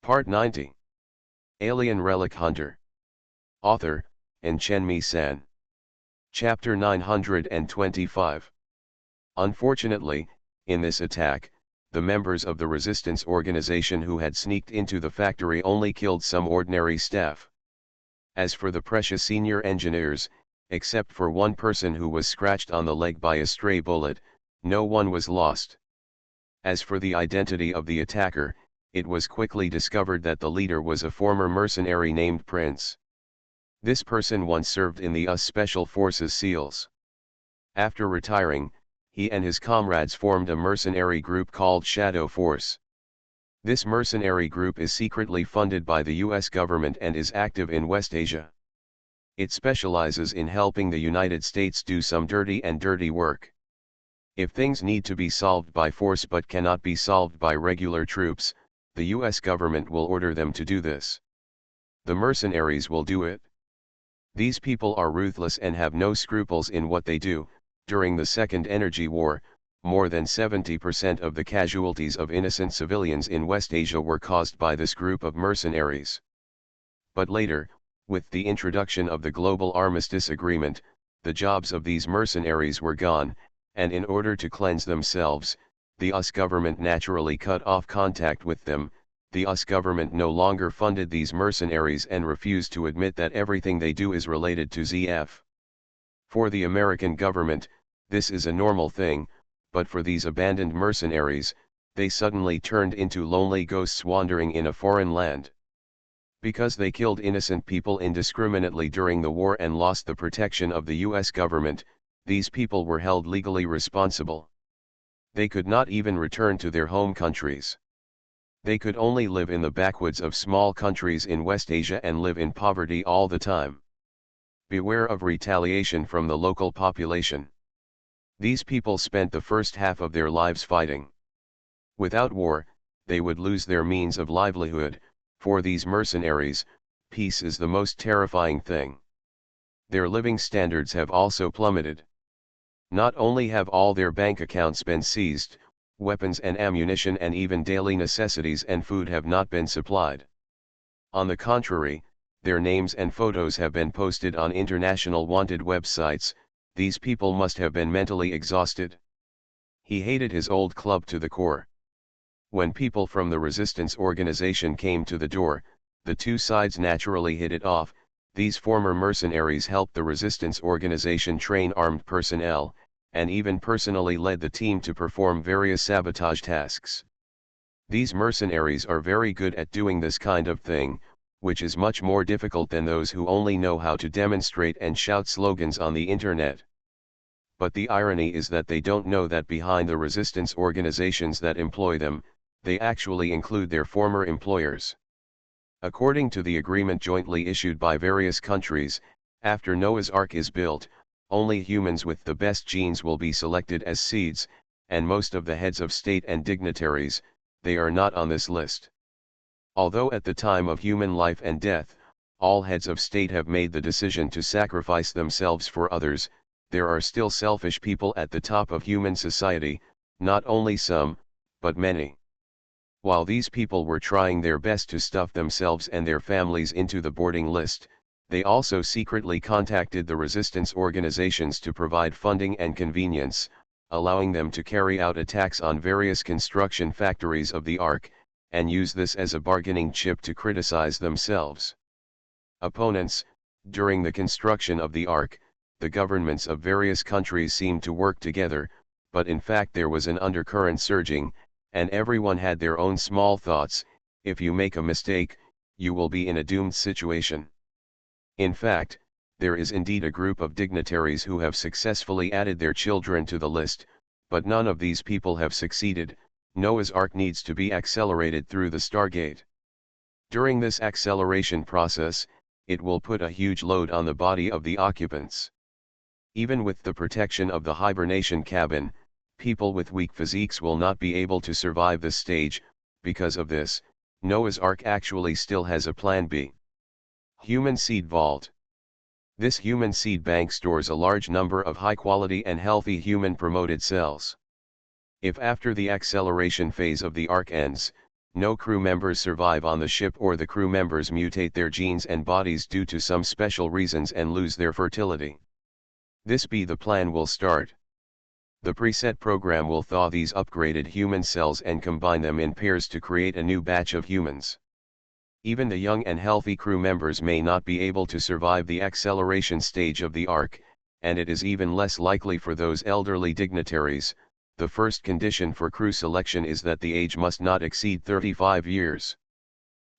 Part 90. Alien Relic Hunter. Author, Enchenmi San. Chapter 925. Unfortunately, in this attack, the members of the resistance organization who had sneaked into the factory only killed some ordinary staff. As for the precious senior engineers, except for one person who was scratched on the leg by a stray bullet, no one was lost. As for the identity of the attacker, it was quickly discovered that the leader was a former mercenary named Prince. This person once served in the US Special Forces SEALs. After retiring, he and his comrades formed a mercenary group called Shadow Force. This mercenary group is secretly funded by the US government and is active in West Asia. It specializes in helping the United States do some dirty work. If things need to be solved by force but cannot be solved by regular troops, the US government will order them to do this. The mercenaries will do it. These people are ruthless and have no scruples in what they do. During the Second Energy War, more than 70% of the casualties of innocent civilians in West Asia were caused by this group of mercenaries. But later, with the introduction of the Global Armistice Agreement, the jobs of these mercenaries were gone, and in order to cleanse themselves, the US government naturally cut off contact with them. The US government no longer funded these mercenaries and refused to admit that everything they do is related to ZF. For the American government, this is a normal thing, but for these abandoned mercenaries, they suddenly turned into lonely ghosts wandering in a foreign land. Because they killed innocent people indiscriminately during the war and lost the protection of the US government, these people were held legally responsible. They could not even return to their home countries. They could only live in the backwoods of small countries in West Asia and live in poverty all the time. Beware of retaliation from the local population. These people spent the first half of their lives fighting. Without war, they would lose their means of livelihood. For these mercenaries, peace is the most terrifying thing. Their living standards have also plummeted. Not only have all their bank accounts been seized, weapons and ammunition and even daily necessities and food have not been supplied. On the contrary, their names and photos have been posted on international wanted websites. These people must have been mentally exhausted. He hated his old club to the core. When people from the resistance organization came to the door, the two sides naturally hit it off. These former mercenaries helped the resistance organization train armed personnel, and even personally led the team to perform various sabotage tasks. These mercenaries are very good at doing this kind of thing, which is much more difficult than those who only know how to demonstrate and shout slogans on the internet. But the irony is that they don't know that behind the resistance organizations that employ them, they actually include their former employers. According to the agreement jointly issued by various countries, after Noah's Ark is built, only humans with the best genes will be selected as seeds, and most of the heads of state and dignitaries, they are not on this list. Although at the time of human life and death, all heads of state have made the decision to sacrifice themselves for others, there are still selfish people at the top of human society, not only some, but many. While these people were trying their best to stuff themselves and their families into the boarding list, they also secretly contacted the resistance organizations to provide funding and convenience, allowing them to carry out attacks on various construction factories of the Ark, and use this as a bargaining chip to criticize themselves. Opponents: during the construction of the Ark, the governments of various countries seemed to work together, but in fact there was an undercurrent surging, and everyone had their own small thoughts. If you make a mistake, you will be in a doomed situation. In fact, there is indeed a group of dignitaries who have successfully added their children to the list, but none of these people have succeeded. Noah's Ark needs to be accelerated through the Stargate. During this acceleration process, it will put a huge load on the body of the occupants. Even with the protection of the hibernation cabin, people with weak physiques will not be able to survive this stage. Because of this, Noah's Ark actually still has a plan B. Human Seed Vault. This human seed bank stores a large number of high-quality and healthy human-promoted cells. If after the acceleration phase of the Ark ends, No crew members survive on the ship, or the crew members mutate their genes and bodies due to some special reasons and lose their fertility. This be the plan will start. The preset program will thaw these upgraded human cells and combine them in pairs to create a new batch of humans. Even the young and healthy crew members may not be able to survive the acceleration stage of the arc, and it is even less likely for those elderly dignitaries. The first condition for crew selection is that the age must not exceed 35 years.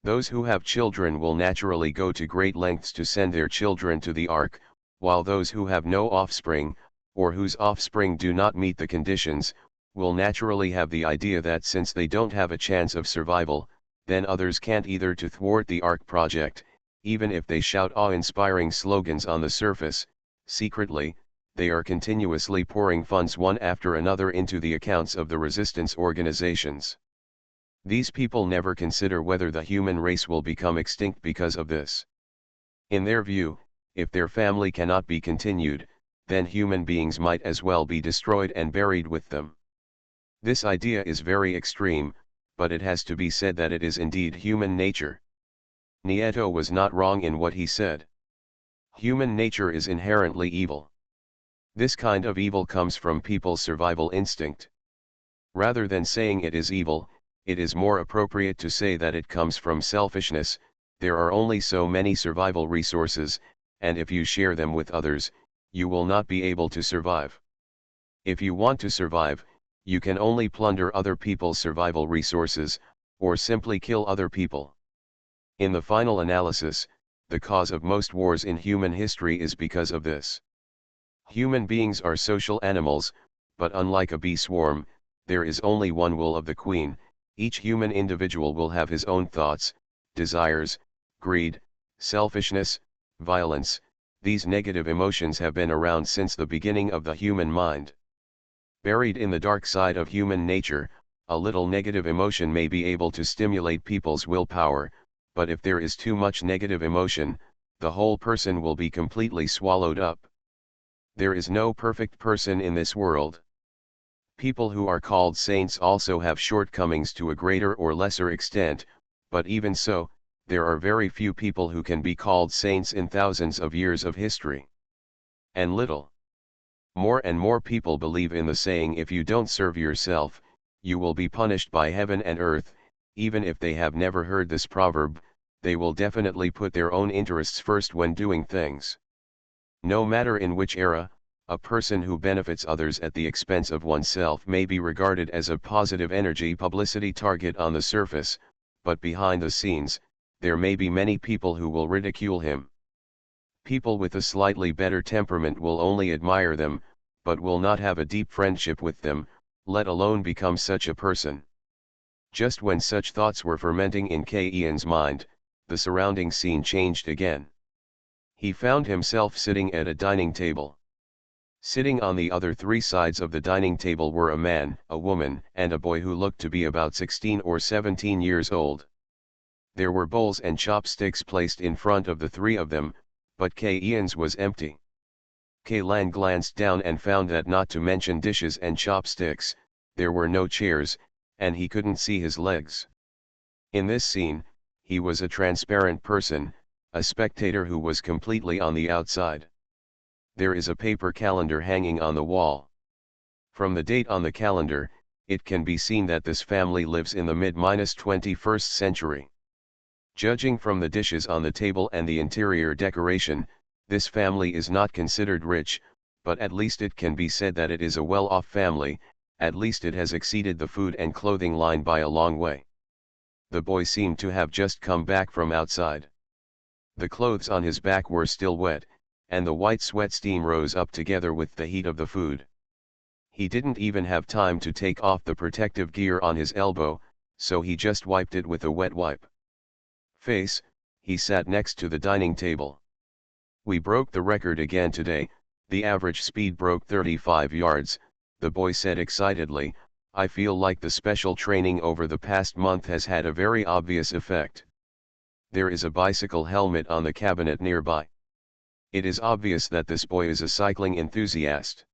Those who have children will naturally go to great lengths to send their children to the ark, while those who have no offspring, or whose offspring do not meet the conditions, will naturally have the idea that since they don't have a chance of survival, then others can't either, to thwart the ark project. Even if they shout awe-inspiring slogans on the surface, secretly, they are continuously pouring funds one after another into the accounts of the resistance organizations. These people never consider whether the human race will become extinct because of this. In their view, if their family cannot be continued, then human beings might as well be destroyed and buried with them. This idea is very extreme, but it has to be said that it is indeed human nature. Nieto was not wrong in what he said. Human nature is inherently evil. This kind of evil comes from people's survival instinct. Rather than saying it is evil, it is more appropriate to say that it comes from selfishness. There are only so many survival resources, and if you share them with others, you will not be able to survive. If you want to survive, you can only plunder other people's survival resources, or simply kill other people. In the final analysis, the cause of most wars in human history is because of this. Human beings are social animals, but unlike a bee swarm, there is only one will of the queen. Each human individual will have his own thoughts, desires, greed, selfishness, violence. These negative emotions have been around since the beginning of the human mind. Buried in the dark side of human nature, a little negative emotion may be able to stimulate people's willpower, but if there is too much negative emotion, the whole person will be completely swallowed up. There is no perfect person in this world. People who are called saints also have shortcomings to a greater or lesser extent, but even so, there are very few people who can be called saints in thousands of years of history. And more and more people believe in the saying, if you don't serve yourself, you will be punished by heaven and earth. Even if they have never heard this proverb, they will definitely put their own interests first when doing things. No matter in which era, a person who benefits others at the expense of oneself may be regarded as a positive energy publicity target on the surface, but behind the scenes, there may be many people who will ridicule him. People with a slightly better temperament will only admire them, but will not have a deep friendship with them, let alone become such a person. Just when such thoughts were fermenting in Ian's mind, the surrounding scene changed again. He found himself sitting at a dining table. Sitting on the other three sides of the dining table were a man, a woman, and a boy who looked to be about 16 or 17 years old. There were bowls and chopsticks placed in front of the three of them, but Ian's was empty. Lan glanced down and found that, not to mention dishes and chopsticks, there were no chairs, and he couldn't see his legs. In this scene, he was a transparent person, a spectator who was completely on the outside. There is a paper calendar hanging on the wall. From the date on the calendar, it can be seen that this family lives in the mid-21st century. Judging from the dishes on the table and the interior decoration, this family is not considered rich, but at least it can be said that it is a well-off family. At least it has exceeded the food and clothing line by a long way. The boy seemed to have just come back from outside. The clothes on his back were still wet, and the white sweat steam rose up together with the heat of the food. He didn't even have time to take off the protective gear on his elbow, so he just wiped it with a wet wipe. Face, he sat next to the dining table. We broke the record again today. The average speed broke 35 yards, the boy said excitedly. I feel like the special training over the past month has had a very obvious effect. There is a bicycle helmet on the cabinet nearby. It is obvious that this boy is a cycling enthusiast.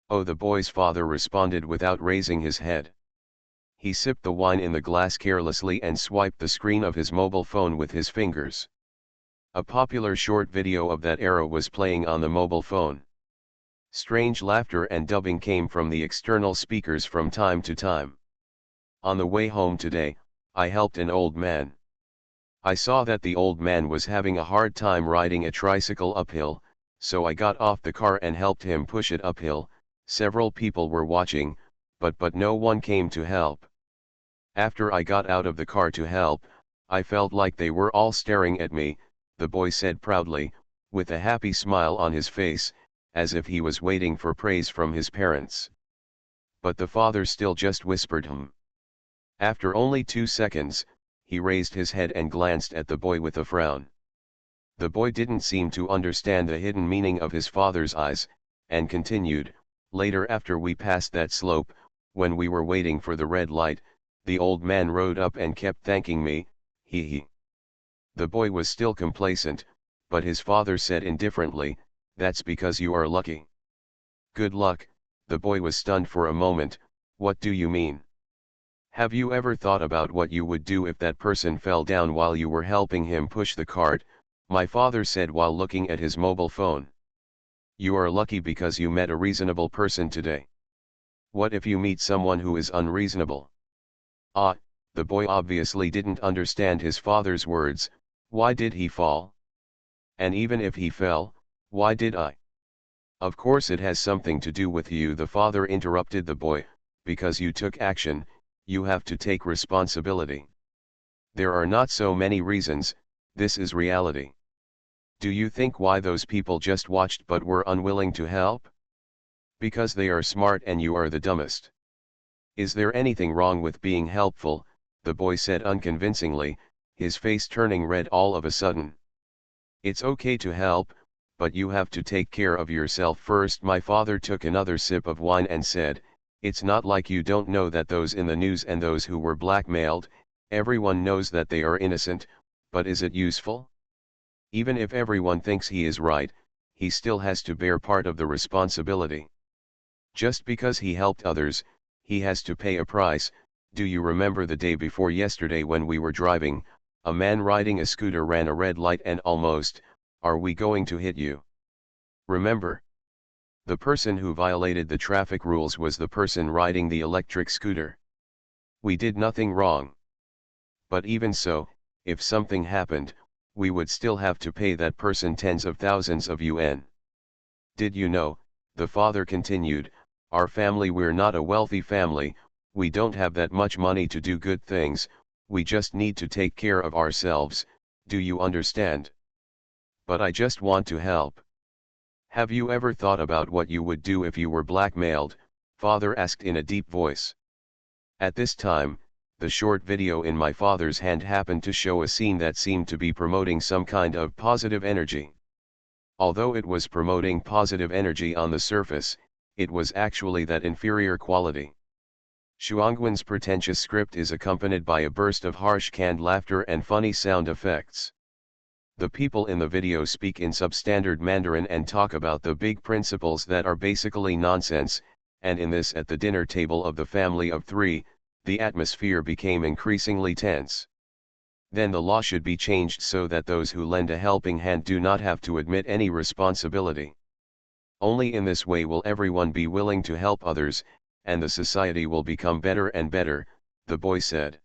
Oh, the boy's father responded without raising his head. He sipped the wine in the glass carelessly and swiped the screen of his mobile phone with his fingers. A popular short video of that era was playing on the mobile phone. Strange laughter and dubbing came from the external speakers from time to time. On the way home today, I helped an old man. I saw that the old man was having a hard time riding a tricycle uphill, so I got off the car and helped him push it uphill. Several people were watching, but no one came to help. After I got out of the car to help, I felt like they were all staring at me, the boy said proudly, with a happy smile on his face, as if he was waiting for praise from his parents. But the father still just whispered After only 2 seconds, he raised his head and glanced at the boy with a frown. The boy didn't seem to understand the hidden meaning of his father's eyes, and continued, later after we passed that slope, when we were waiting for the red light, the old man rode up and kept thanking me, he. The boy was still complacent, but his father said indifferently, that's because you are lucky. Good luck, the boy was stunned for a moment, what do you mean? Have you ever thought about what you would do if that person fell down while you were helping him push the cart? My father said while looking at his mobile phone. You are lucky because you met a reasonable person today. What if you meet someone who is unreasonable? The boy obviously didn't understand his father's words. Why did he fall? And even if he fell, why did I? Of course it has something to do with you, the father interrupted the boy, because you took action, you have to take responsibility. There are not so many reasons, this is reality. Do you think why those people just watched but were unwilling to help? Because they are smart and you are the dumbest. Is there anything wrong with being helpful? The boy said unconvincingly, his face turning red all of a sudden. It's okay to help, but you have to take care of yourself first. My father took another sip of wine and said, it's not like you don't know that those in the news and those who were blackmailed, everyone knows that they are innocent, but is it useful? Even if everyone thinks he is right, he still has to bear part of the responsibility. Just because he helped others, he has to pay a price. Do you remember the day before yesterday when we were driving, a man riding a scooter ran a red light and almost, are we going to hit you? Remember? The person who violated the traffic rules was the person riding the electric scooter. We did nothing wrong. But even so, if something happened, we would still have to pay that person tens of thousands of yuan. Did you know, the father continued, our family, we're not a wealthy family, we don't have that much money to do good things, we just need to take care of ourselves, do you understand? But I just want to help. Have you ever thought about what you would do if you were blackmailed? Father asked in a deep voice. At this time, the short video in my father's hand happened to show a scene that seemed to be promoting some kind of positive energy. Although it was promoting positive energy on the surface, it was actually that inferior quality. Shuangwen's pretentious script is accompanied by a burst of harsh canned laughter and funny sound effects. The people in the video speak in substandard Mandarin and talk about the big principles that are basically nonsense, and in this at the dinner table of the family of 3, the atmosphere became increasingly tense. Then the law should be changed so that those who lend a helping hand do not have to admit any responsibility. Only in this way will everyone be willing to help others, and the society will become better and better, the boy said.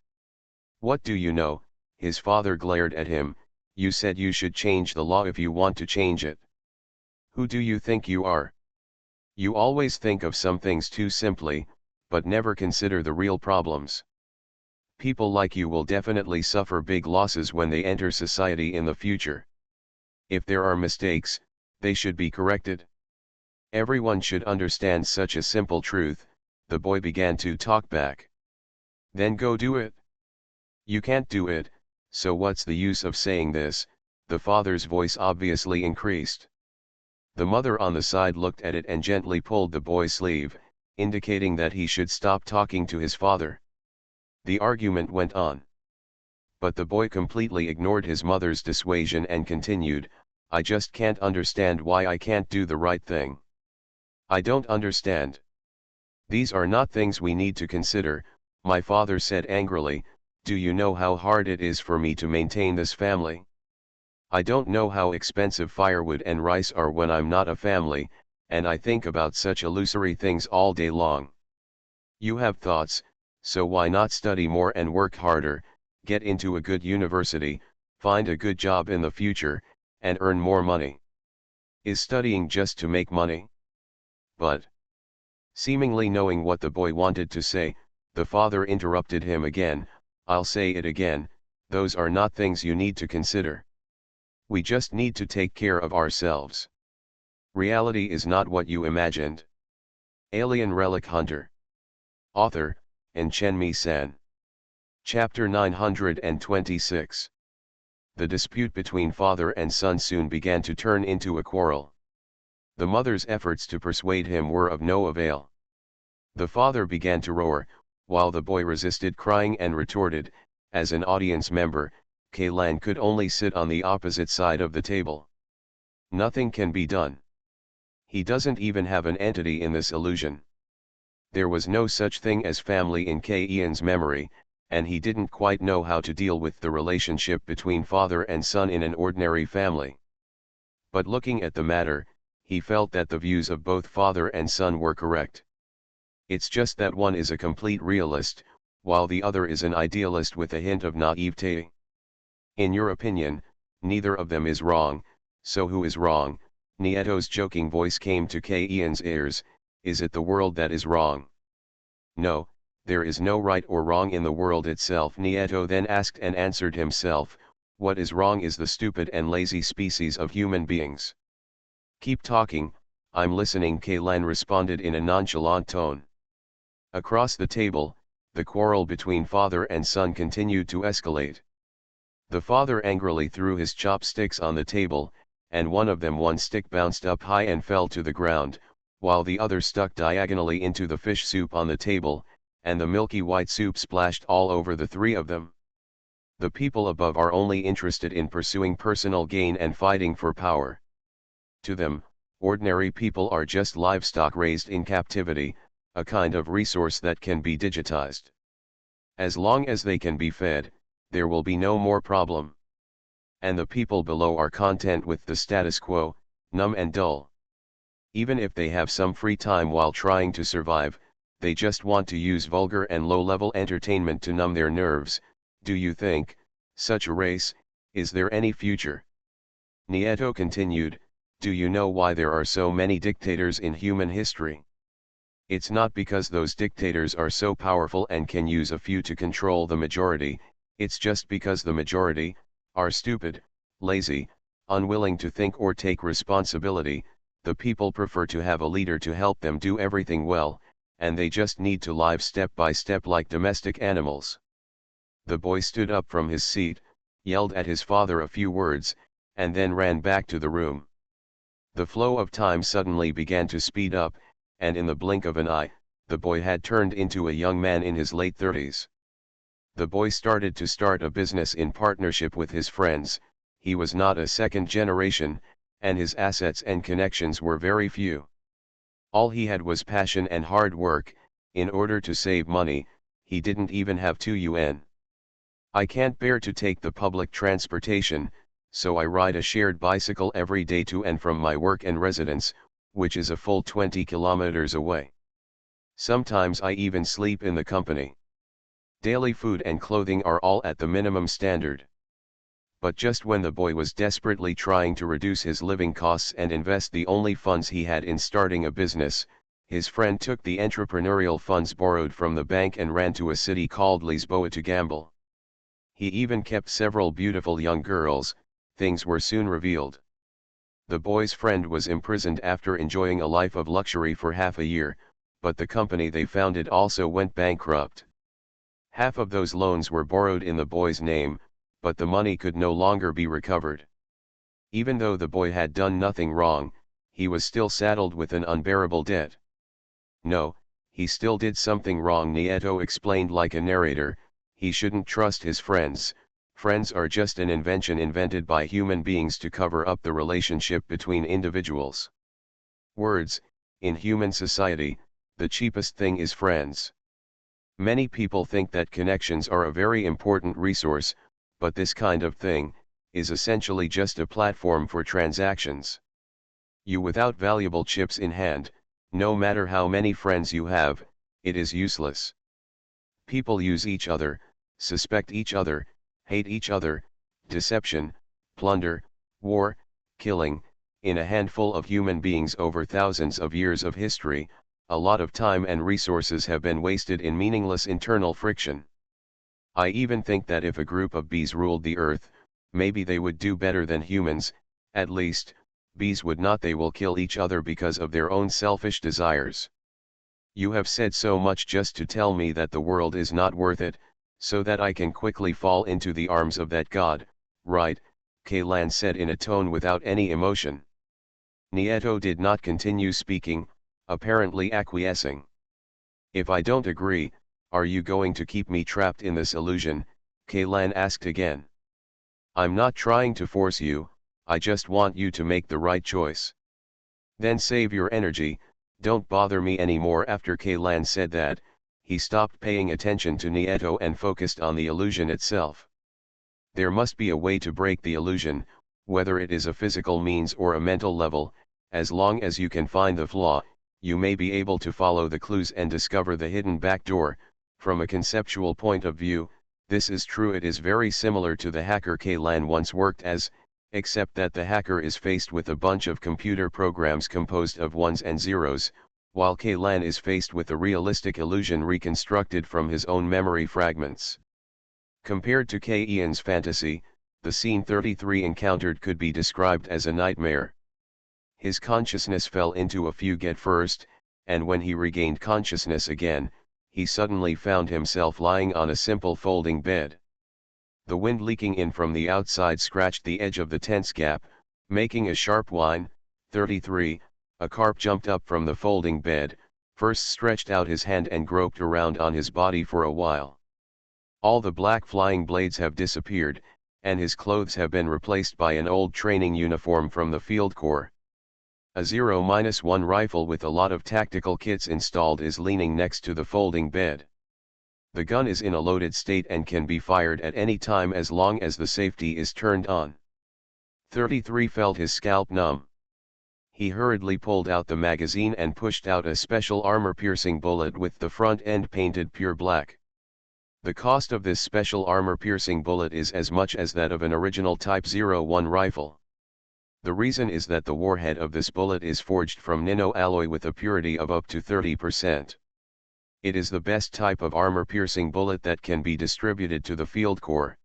What do you know? His father glared at him. You said you should change the law if you want to change it. Who do you think you are? You always think of some things too simply, but never consider the real problems. People like you will definitely suffer big losses when they enter society in the future. If there are mistakes, they should be corrected. Everyone should understand such a simple truth, the boy began to talk back. Then go do it. You can't do it, so what's the use of saying this? The father's voice obviously increased. The mother on the side looked at it and gently pulled the boy's sleeve, indicating that he should stop talking to his father. The argument went on. But the boy completely ignored his mother's dissuasion and continued, I just can't understand why I can't do the right thing. I don't understand. These are not things we need to consider, My father said angrily, "Do you know how hard it is for me to maintain this family? I don't know how expensive firewood and rice are when I'm not a family, and I think about such illusory things all day long. You have thoughts, so why not study more and work harder, get into a good university, find a good job in the future, and earn more money? Is studying just to make money?" But, seemingly knowing what the boy wanted to say, the father interrupted him again. "I'll say it again, those are not things you need to consider. We just need to take care of ourselves. Reality is not what you imagined." Alien Relic Hunter. Author, San. Chapter 926. The dispute between father and son soon began to turn into a quarrel. The mother's efforts to persuade him were of no avail. The father began to roar, while the boy resisted, crying and retorted. As an audience member, Kaylan could only sit on the opposite side of the table. Nothing can be done. He doesn't even have an entity in this illusion. There was no such thing as family in Ian's memory, and he didn't quite know how to deal with the relationship between father and son in an ordinary family. But looking at the matter, he felt that the views of both father and son were correct. It's just that one is a complete realist, while the other is an idealist with a hint of naivete. In your opinion, neither of them is wrong, so who is wrong? Nieto's joking voice came to Ian's ears. Is it the world that is wrong? No, there is no right or wrong in the world itself. Nieto then asked and answered himself. What is wrong is the stupid and lazy species of human beings. Keep talking, I'm listening, Kaylan responded in a nonchalant tone. Across the table, the quarrel between father and son continued to escalate. The father angrily threw his chopsticks on the table, and one stick bounced up high and fell to the ground, while the other stuck diagonally into the fish soup on the table, and the milky white soup splashed all over the three of them. The people above are only interested in pursuing personal gain and fighting for power. To them, ordinary people are just livestock raised in captivity, a kind of resource that can be digitized. As long as they can be fed, there will be no more problem. And the people below are content with the status quo, numb and dull. Even if they have some free time while trying to survive, they just want to use vulgar and low-level entertainment to numb their nerves. Do you think, such a race, is there any future? Nieto continued, do you know why there are so many dictators in human history? It's not because those dictators are so powerful and can use a few to control the majority, it's just because the majority are stupid, lazy, unwilling to think or take responsibility. The people prefer to have a leader to help them do everything well, and they just need to live step by step like domestic animals. The boy stood up from his seat, yelled at his father a few words, and then ran back to the room. The flow of time suddenly began to speed up, and in the blink of an eye, the boy had turned into a young man in his late 30s. The boy started a business in partnership with his friends. He was not a second generation, and his assets and connections were very few. All he had was passion and hard work. In order to save money, he didn't even have 2 yuan. I can't bear to take the public transportation, so I ride a shared bicycle every day to and from my work and residence, which is a full 20 kilometers away. Sometimes I even sleep in the company. Daily food and clothing are all at the minimum standard. But just when the boy was desperately trying to reduce his living costs and invest the only funds he had in starting a business, his friend took the entrepreneurial funds borrowed from the bank and ran to a city called Lisboa to gamble. He even kept several beautiful young girls. Things were soon revealed. The boy's friend was imprisoned after enjoying a life of luxury for half a year, but the company they founded also went bankrupt. Half of those loans were borrowed in the boy's name, but the money could no longer be recovered. Even though the boy had done nothing wrong, he was still saddled with an unbearable debt. No, he still did something wrong, Nieto explained like a narrator. He shouldn't trust his friends. Friends are just an invention invented by human beings to cover up the relationship between individuals. Words, in human society, the cheapest thing is friends. Many people think that connections are a very important resource, but this kind of thing is essentially just a platform for transactions. You without valuable chips in hand, no matter how many friends you have, it is useless. People use each other, suspect each other, hate each other, deception, plunder, war, killing, in a handful of human beings over thousands of years of history. A lot of time and resources have been wasted in meaningless internal friction. I even think that if a group of bees ruled the earth, maybe they would do better than humans. At least, bees would not. They will kill each other because of their own selfish desires. You have said so much just to tell me that the world is not worth it, so that I can quickly fall into the arms of that God, right? Kaylan said in a tone without any emotion. Nieto did not continue speaking, apparently acquiescing. If I don't agree, are you going to keep me trapped in this illusion? Kaylan asked again. I'm not trying to force you, I just want you to make the right choice. Then save your energy, don't bother me anymore. After Kaylan said that, he stopped paying attention to Nieto and focused on the illusion itself. There must be a way to break the illusion, whether it is a physical means or a mental level. As long as you can find the flaw, you may be able to follow the clues and discover the hidden backdoor. From a conceptual point of view, this is true. It is very similar to the hacker Kaylan once worked as, except that the hacker is faced with a bunch of computer programs composed of ones and zeros, while Kaylan is faced with a realistic illusion reconstructed from his own memory fragments. Compared to Ian's fantasy, the scene 33 encountered could be described as a nightmare. His consciousness fell into a fugue at first, and when he regained consciousness again, he suddenly found himself lying on a simple folding bed. The wind leaking in from the outside scratched the edge of the tent's gap, making a sharp whine. 33, a carp jumped up from the folding bed, first stretched out his hand and groped around on his body for a while. All the black flying blades have disappeared, and his clothes have been replaced by an old training uniform from the field corps. A 0-1 rifle with a lot of tactical kits installed is leaning next to the folding bed. The gun is in a loaded state and can be fired at any time as long as the safety is turned on. 33 felt his scalp numb. He hurriedly pulled out the magazine and pushed out a special armor-piercing bullet with the front end painted pure black. The cost of this special armor-piercing bullet is as much as that of an original Type 01 rifle. The reason is that the warhead of this bullet is forged from nano-alloy with a purity of up to 30%. It is the best type of armor-piercing bullet that can be distributed to the field corps.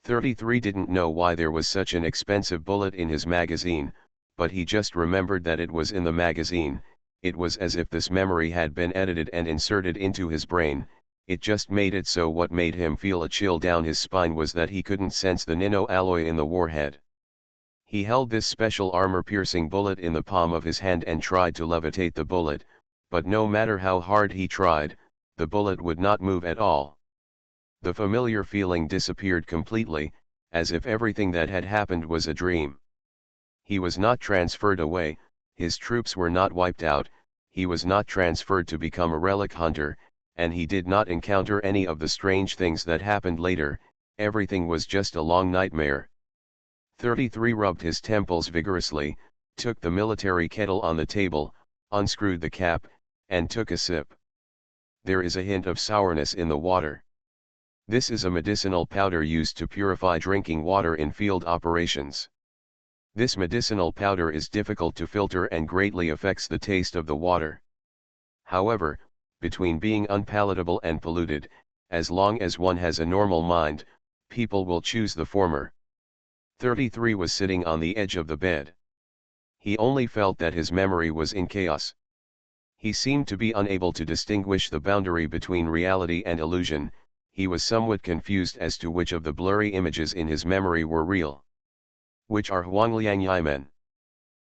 33 didn't know why there was such an expensive bullet in his magazine, but he just remembered that it was in the magazine. It was as if this memory had been edited and inserted into his brain. It just made it so. What made him feel a chill down his spine was that he couldn't sense the nano-alloy in the warhead. He held this special armor-piercing bullet in the palm of his hand and tried to levitate the bullet, but no matter how hard he tried, the bullet would not move at all. The familiar feeling disappeared completely, as if everything that had happened was a dream. He was not transferred away, his troops were not wiped out, he was not transferred to become a relic hunter, and he did not encounter any of the strange things that happened later. Everything was just a long nightmare. 33 rubbed his temples vigorously, took the military kettle on the table, unscrewed the cap, and took a sip. There is a hint of sourness in the water. This is a medicinal powder used to purify drinking water in field operations. This medicinal powder is difficult to filter and greatly affects the taste of the water. However, between being unpalatable and polluted, as long as one has a normal mind, people will choose the former. 33 was sitting on the edge of the bed. He only felt that his memory was in chaos. He seemed to be unable to distinguish the boundary between reality and illusion. He was somewhat confused as to which of the blurry images in his memory were real. Which are Huangliang Yimen?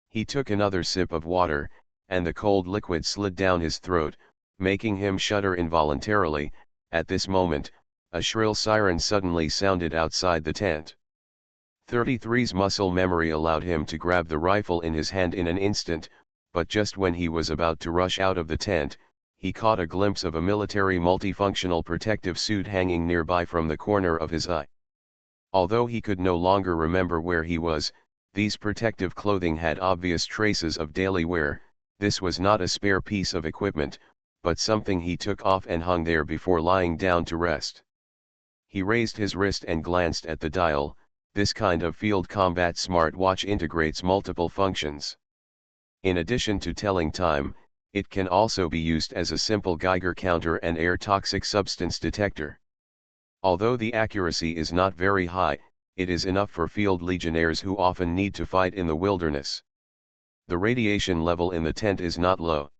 He took another sip of water, and the cold liquid slid down his throat, making him shudder involuntarily. At this moment, a shrill siren suddenly sounded outside the tent. 33's muscle memory allowed him to grab the rifle in his hand in an instant, but just when he was about to rush out of the tent, he caught a glimpse of a military multifunctional protective suit hanging nearby from the corner of his eye. Although he could no longer remember where he was, these protective clothing had obvious traces of daily wear. This was not a spare piece of equipment, but something he took off and hung there before lying down to rest. He raised his wrist and glanced at the dial. This kind of field combat smartwatch integrates multiple functions. In addition to telling time, it can also be used as a simple Geiger counter and air toxic substance detector. Although the accuracy is not very high, it is enough for field legionnaires who often need to fight in the wilderness. The radiation level in the tent is not low.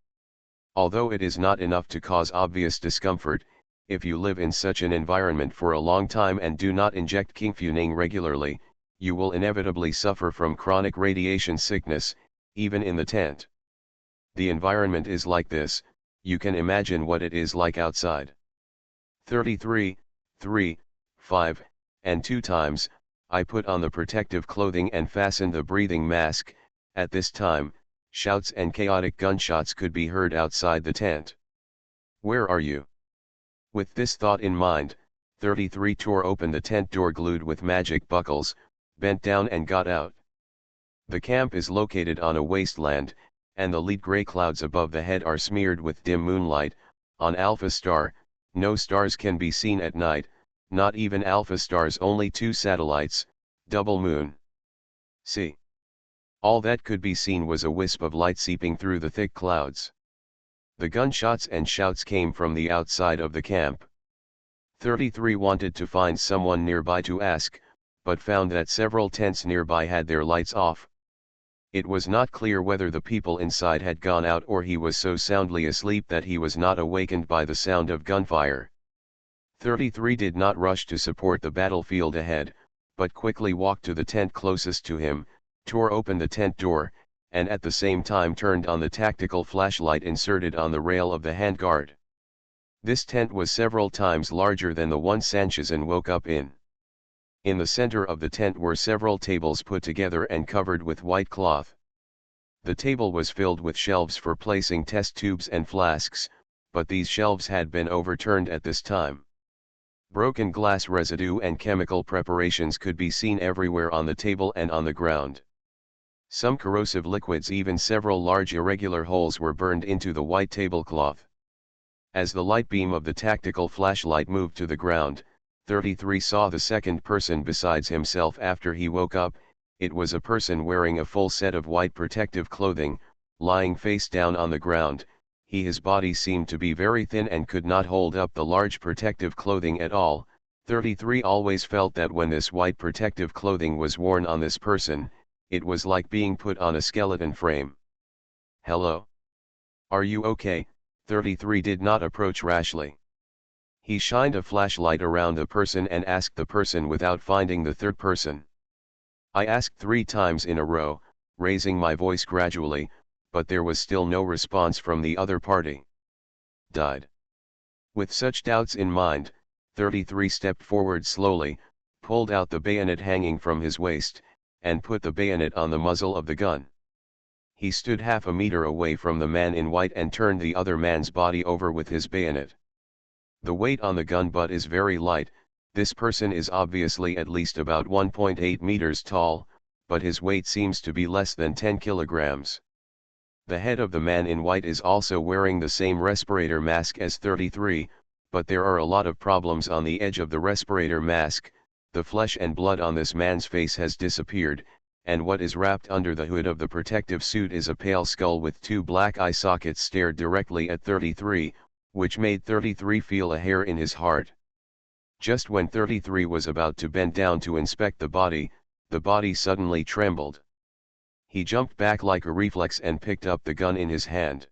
Although it is not enough to cause obvious discomfort, if you live in such an environment for a long time and do not inject kingfuning regularly, you will inevitably suffer from chronic radiation sickness, even in the tent. The environment is like this, you can imagine what it is like outside. 33, 3, 5, and 2 times, I put on the protective clothing and fastened the breathing mask. At this time, shouts and chaotic gunshots could be heard outside the tent. Where are you? With this thought in mind, 33 tore open the tent door glued with magic buckles, bent down and got out. The camp is located on a wasteland, and the lead gray clouds above the head are smeared with dim moonlight. On Alpha Star, no stars can be seen at night, not even Alpha Star's only 2 satellites, double moon. See. All that could be seen was a wisp of light seeping through the thick clouds. The gunshots and shouts came from the outside of the camp. 33 wanted to find someone nearby to ask, but found that several tents nearby had their lights off. It was not clear whether the people inside had gone out or he was so soundly asleep that he was not awakened by the sound of gunfire. 33 did not rush to support the battlefield ahead, but quickly walked to the tent closest to him, tore open the tent door, and at the same time turned on the tactical flashlight inserted on the rail of the handguard. This tent was several times larger than the one Sanchezin woke up in. In the center of the tent were several tables put together and covered with white cloth. The table was filled with shelves for placing test tubes and flasks, but these shelves had been overturned at this time. Broken glass residue and chemical preparations could be seen everywhere on the table and on the ground. Some corrosive liquids, even several large irregular holes were burned into the white tablecloth. As the light beam of the tactical flashlight moved to the ground, 33 saw the second person besides himself after he woke up. It was a person wearing a full set of white protective clothing, lying face down on the ground. His body seemed to be very thin and could not hold up the large protective clothing at all. 33 always felt that when this white protective clothing was worn on this person, it was like being put on a skeleton frame. "Hello? Are you okay?" 33 did not approach rashly. He shined a flashlight around the person and asked the person without finding the third person. I asked 3 times in a row, raising my voice gradually, but there was still no response from the other party. Died. With such doubts in mind, 33 stepped forward slowly, pulled out the bayonet hanging from his waist, and put the bayonet on the muzzle of the gun. He stood half a meter away from the man in white and turned the other man's body over with his bayonet. The weight on the gun butt is very light. This person is obviously at least about 1.8 meters tall, but his weight seems to be less than 10 kilograms. The head of the man in white is also wearing the same respirator mask as 33, but there are a lot of problems on the edge of the respirator mask. The flesh and blood on this man's face has disappeared, and what is wrapped under the hood of the protective suit is a pale skull with 2 black eye sockets stared directly at 33, which made 33 feel a hair in his heart. Just when 33 was about to bend down to inspect the body suddenly trembled. He jumped back like a reflex and picked up the gun in his hand.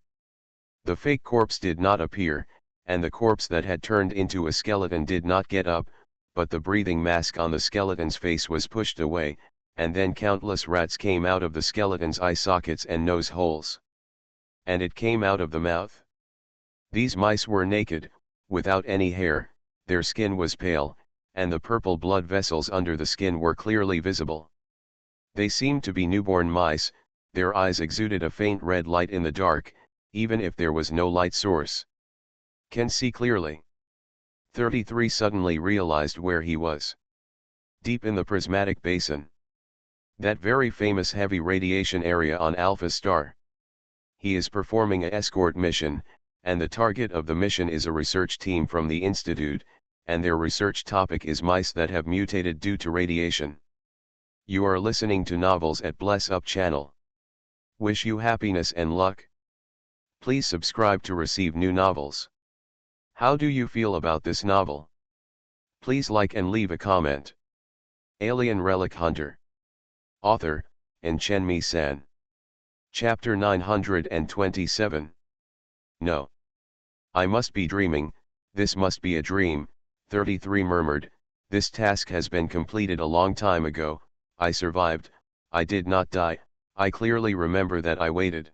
The fake corpse did not appear, and the corpse that had turned into a skeleton did not get up, but the breathing mask on the skeleton's face was pushed away, and then countless rats came out of the skeleton's eye sockets and nose holes. And it came out of the mouth. These mice were naked, without any hair, their skin was pale, and the purple blood vessels under the skin were clearly visible. They seemed to be newborn mice. Their eyes exuded a faint red light in the dark, even if there was no light source. Can see clearly. 33 suddenly realized where he was. Deep in the prismatic basin. That very famous heavy radiation area on Alpha Star. He is performing a escort mission, and the target of the mission is a research team from the Institute, and their research topic is mice that have mutated due to radiation. You are listening to Novels at Bless Up channel. Wish you happiness and luck. Please subscribe to receive new novels. How do you feel about this novel? Please like and leave a comment. Alien Relic Hunter. Author, Chen-Mi-san. Chapter 927. No. I must be dreaming, this must be a dream, 33 murmured. This task has been completed a long time ago. I survived, I did not die, I clearly remember that I waited.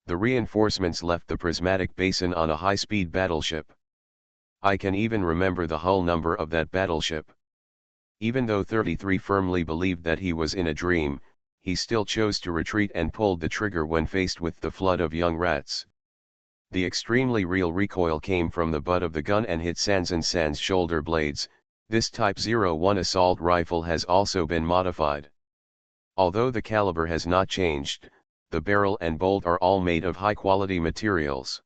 The reinforcements left the prismatic basin on a high-speed battleship. I can even remember the hull number of that battleship. Even though 33 firmly believed that he was in a dream, he still chose to retreat and pulled the trigger when faced with the flood of young rats. The extremely real recoil came from the butt of the gun and hit San's shoulder blades. This Type 01 assault rifle has also been modified. Although the caliber has not changed, the barrel and bolt are all made of high-quality materials.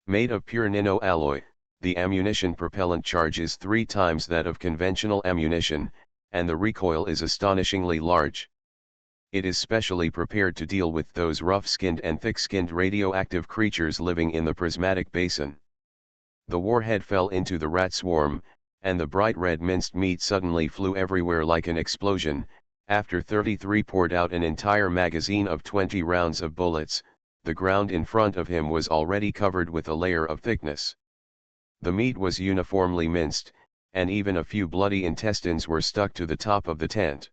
Made of pure nano alloy, the ammunition propellant charge is 3 times that of conventional ammunition, and the recoil is astonishingly large. It is specially prepared to deal with those rough-skinned and thick-skinned radioactive creatures living in the prismatic basin. The warhead fell into the rat swarm, and the bright red minced meat suddenly flew everywhere like an explosion. After 33 poured out an entire magazine of 20 rounds of bullets, the ground in front of him was already covered with a layer of thickness. The meat was uniformly minced, and even a few bloody intestines were stuck to the top of the tent.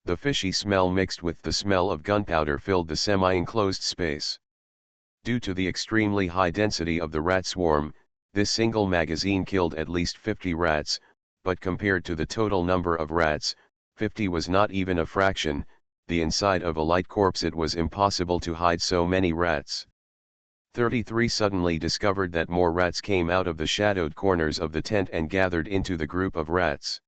The fishy smell mixed with the smell of gunpowder filled the semi-enclosed space. Due to the extremely high density of the rat swarm, this single magazine killed at least 50 rats, but compared to the total number of rats, 50 was not even a fraction. The inside of a light corpse, it was impossible to hide so many rats. 33 suddenly discovered that more rats came out of the shadowed corners of the tent and gathered into the group of rats.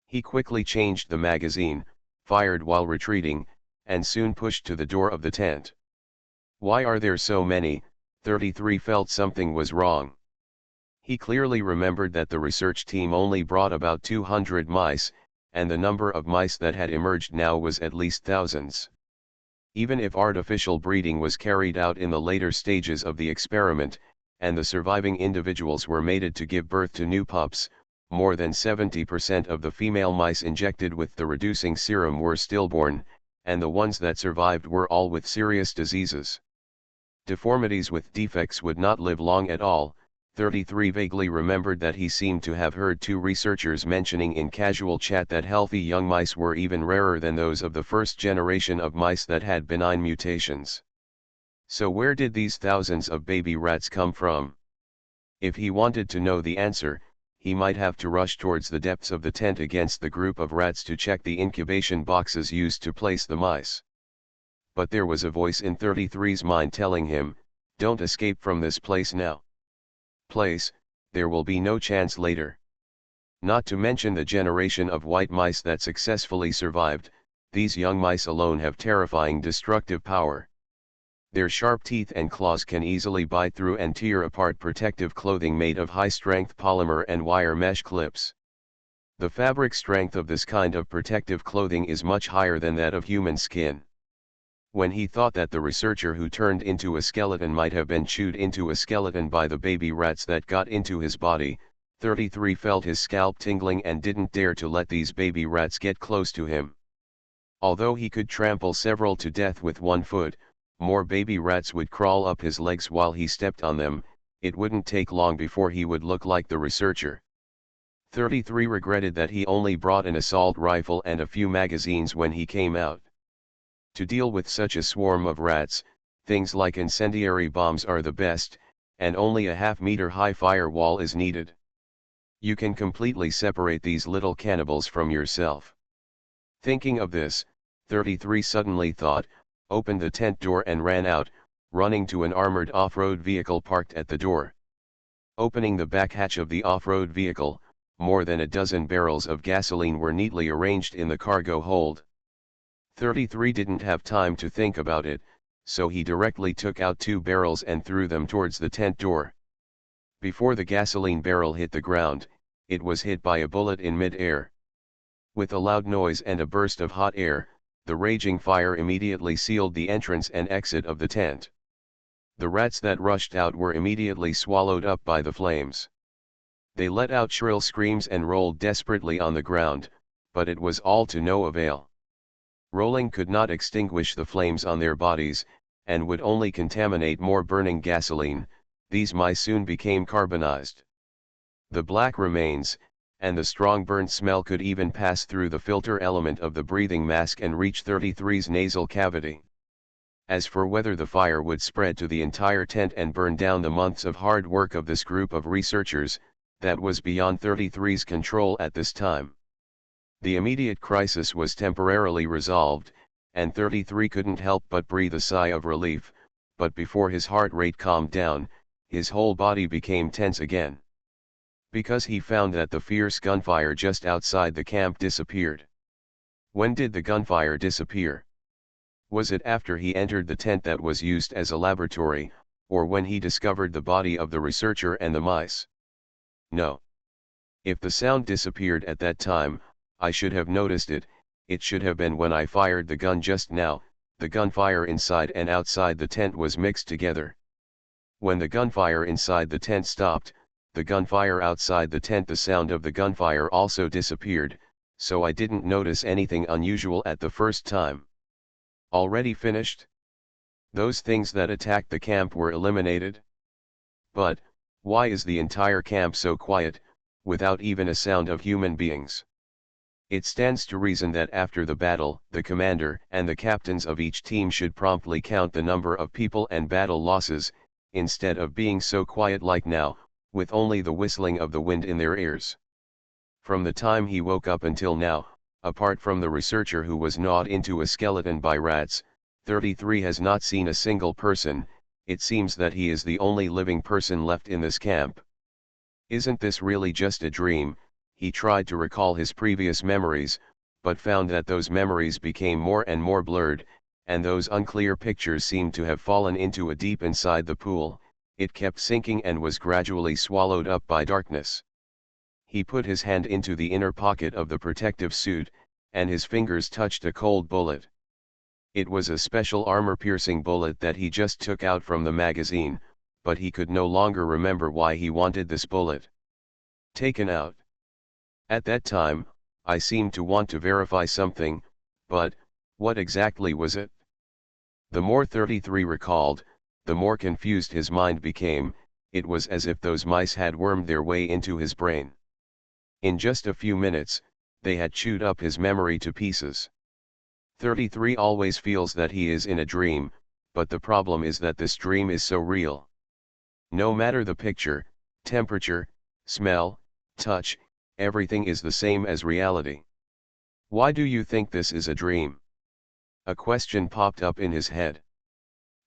He quickly changed the magazine, fired while retreating, and soon pushed to the door of the tent. Why are there so many? 33 felt something was wrong. He clearly remembered that the research team only brought about 200 mice, and the number of mice that had emerged now was at least thousands. Even if artificial breeding was carried out in the later stages of the experiment, and the surviving individuals were mated to give birth to new pups, more than 70% of the female mice injected with the reducing serum were stillborn, and the ones that survived were all with serious diseases. Deformities with defects would not live long at all. 33 vaguely remembered that he seemed to have heard 2 researchers mentioning in casual chat that healthy young mice were even rarer than those of the first generation of mice that had benign mutations. So where did these thousands of baby rats come from? If he wanted to know the answer, he might have to rush towards the depths of the tent against the group of rats to check the incubation boxes used to place the mice. But there was a voice in 33's mind telling him, "Don't escape from this place now. There will be no chance later." Not to mention the generation of white mice that successfully survived, these young mice alone have terrifying destructive power. Their sharp teeth and claws can easily bite through and tear apart protective clothing made of high-strength polymer and wire mesh clips. The fabric strength of this kind of protective clothing is much higher than that of human skin. When he thought that the researcher who turned into a skeleton might have been chewed into a skeleton by the baby rats that got into his body, 33 felt his scalp tingling and didn't dare to let these baby rats get close to him. Although he could trample several to death with one foot, more baby rats would crawl up his legs while he stepped on them. It wouldn't take long before he would look like the researcher. 33 regretted that he only brought an assault rifle and a few magazines when he came out. To deal with such a swarm of rats, things like incendiary bombs are the best, and only a half-meter high firewall is needed. You can completely separate these little cannibals from yourself. Thinking of this, 33 suddenly thought, opened the tent door and ran out, running to an armored off-road vehicle parked at the door. Opening the back hatch of the off-road vehicle, more than a dozen barrels of gasoline were neatly arranged in the cargo hold. 33 didn't have time to think about it, so he directly took out 2 barrels and threw them towards the tent door. Before the gasoline barrel hit the ground, it was hit by a bullet in mid-air. With a loud noise and a burst of hot air, the raging fire immediately sealed the entrance and exit of the tent. The rats that rushed out were immediately swallowed up by the flames. They let out shrill screams and rolled desperately on the ground, but it was all to no avail. Rolling could not extinguish the flames on their bodies, and would only contaminate more burning gasoline. These mice soon became carbonized. The black remains, and the strong burnt smell could even pass through the filter element of the breathing mask and reach 33's nasal cavity. As for whether the fire would spread to the entire tent and burn down the months of hard work of this group of researchers, that was beyond 33's control at this time. The immediate crisis was temporarily resolved, and 33 couldn't help but breathe a sigh of relief, but before his heart rate calmed down, his whole body became tense again. Because he found that the fierce gunfire just outside the camp disappeared. When did the gunfire disappear? Was it after he entered the tent that was used as a laboratory, or when he discovered the body of the researcher and the mice? No. If the sound disappeared at that time, I should have noticed it. It should have been when I fired the gun just now. The gunfire inside and outside the tent was mixed together. When the gunfire inside the tent stopped, the gunfire outside the tent, the sound of the gunfire also disappeared, so I didn't notice anything unusual at the first time. Already finished? Those things that attacked the camp were eliminated? But, why is the entire camp so quiet, without even a sound of human beings? It stands to reason that after the battle, the commander and the captains of each team should promptly count the number of people and battle losses, instead of being so quiet like now, with only the whistling of the wind in their ears. From the time he woke up until now, apart from the researcher who was gnawed into a skeleton by rats, 33 has not seen a single person. It seems that he is the only living person left in this camp. Isn't this really just a dream? He tried to recall his previous memories, but found that those memories became more and more blurred, and those unclear pictures seemed to have fallen into a deep inside the pool. It kept sinking and was gradually swallowed up by darkness. He put his hand into the inner pocket of the protective suit, and his fingers touched a cold bullet. It was a special armor-piercing bullet that he just took out from the magazine, but he could no longer remember why he wanted this bullet taken out. At that time, I seemed to want to verify something, but what exactly was it? The more 33 recalled, the more confused his mind became. It was as if those mice had wormed their way into his brain. In just a few minutes, they had chewed up his memory to pieces. 33 always feels that he is in a dream, but the problem is that this dream is so real. No matter the picture, temperature, smell, touch, everything is the same as reality. Why do you think this is a dream? A question popped up in his head.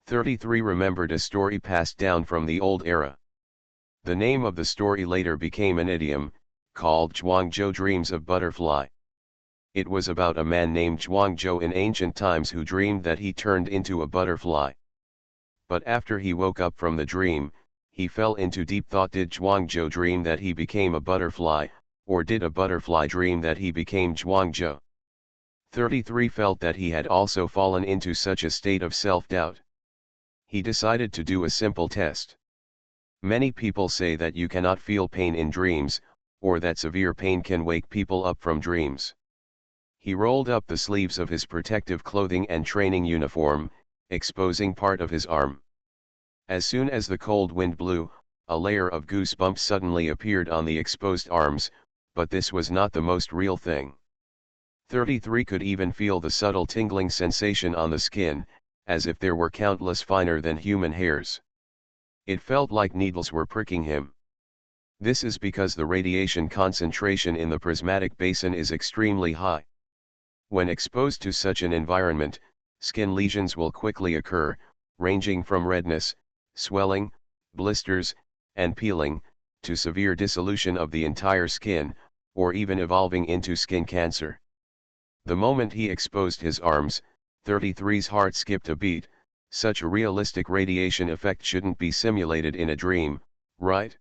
33 remembered a story passed down from the old era. The name of the story later became an idiom, called Zhuangzhou Dreams of Butterfly. It was about a man named Zhuangzhou in ancient times who dreamed that he turned into a butterfly. But after he woke up from the dream, he fell into deep thought. Did Zhuangzhou dream that he became a butterfly, or did a butterfly dream that he became Zhuangzhou? 33 felt that he had also fallen into such a state of self-doubt. He decided to do a simple test. Many people say that you cannot feel pain in dreams, or that severe pain can wake people up from dreams. He rolled up the sleeves of his protective clothing and training uniform, exposing part of his arm. As soon as the cold wind blew, a layer of goosebumps suddenly appeared on the exposed arms, but this was not the most real thing. 33 could even feel the subtle tingling sensation on the skin, as if there were countless finer than human hairs. It felt like needles were pricking him. This is because the radiation concentration in the prismatic basin is extremely high. When exposed to such an environment, skin lesions will quickly occur, ranging from redness, swelling, blisters, and peeling. to severe dissolution of the entire skin, or even evolving into skin cancer. The moment he exposed his arms, 33's heart skipped a beat. Such a realistic radiation effect shouldn't be simulated in a dream, right?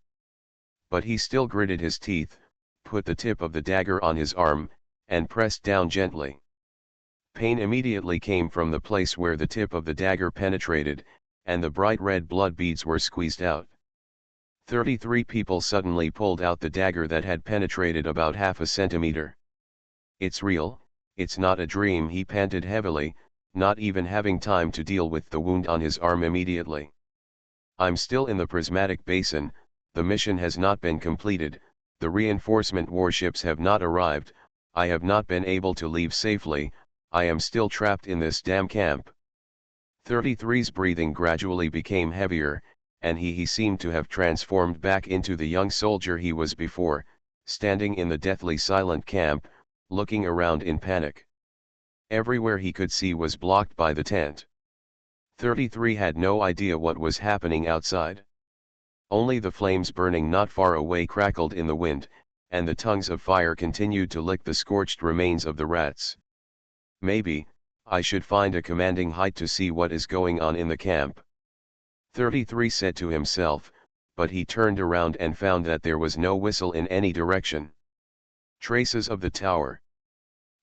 But he still gritted his teeth, put the tip of the dagger on his arm, and pressed down gently. Pain immediately came from the place where the tip of the dagger penetrated, and the bright red blood beads were squeezed out. 33 people suddenly pulled out the dagger that had penetrated about half a centimeter. It's real, it's not a dream, he panted heavily, not even having time to deal with the wound on his arm immediately. I'm still in the prismatic basin, the mission has not been completed, the reinforcement warships have not arrived, I have not been able to leave safely, I am still trapped in this damn camp. 33's breathing gradually became heavier, and he seemed to have transformed back into the young soldier he was before, standing in the deathly silent camp, looking around in panic. Everywhere he could see was blocked by the tent. 33 had no idea what was happening outside. Only the flames burning not far away crackled in the wind, and the tongues of fire continued to lick the scorched remains of the rats. Maybe, I should find a commanding height to see what is going on in the camp. 33 said to himself, but he turned around and found that there was no whistle in any direction. Traces of the tower.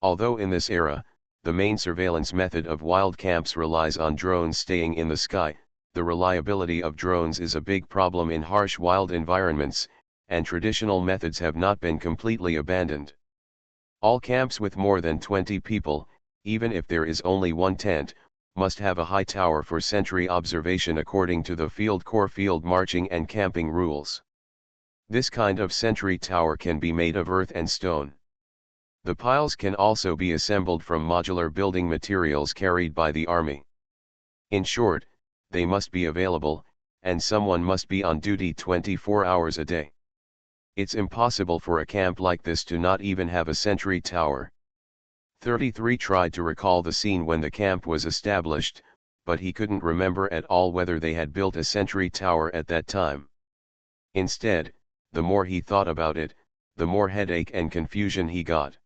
Although in this era, the main surveillance method of wild camps relies on drones staying in the sky, the reliability of drones is a big problem in harsh wild environments, and traditional methods have not been completely abandoned. All camps with more than 20 people, even if there is only one tent, must have a high tower for sentry observation according to the Field Corps field marching and camping rules. This kind of sentry tower can be made of earth and stone. The piles can also be assembled from modular building materials carried by the army. In short, they must be available, and someone must be on duty 24 hours a day. It's impossible for a camp like this to not even have a sentry tower. 33 tried to recall the scene when the camp was established, but he couldn't remember at all whether they had built a sentry tower at that time. Instead, the more he thought about it, the more headache and confusion he got.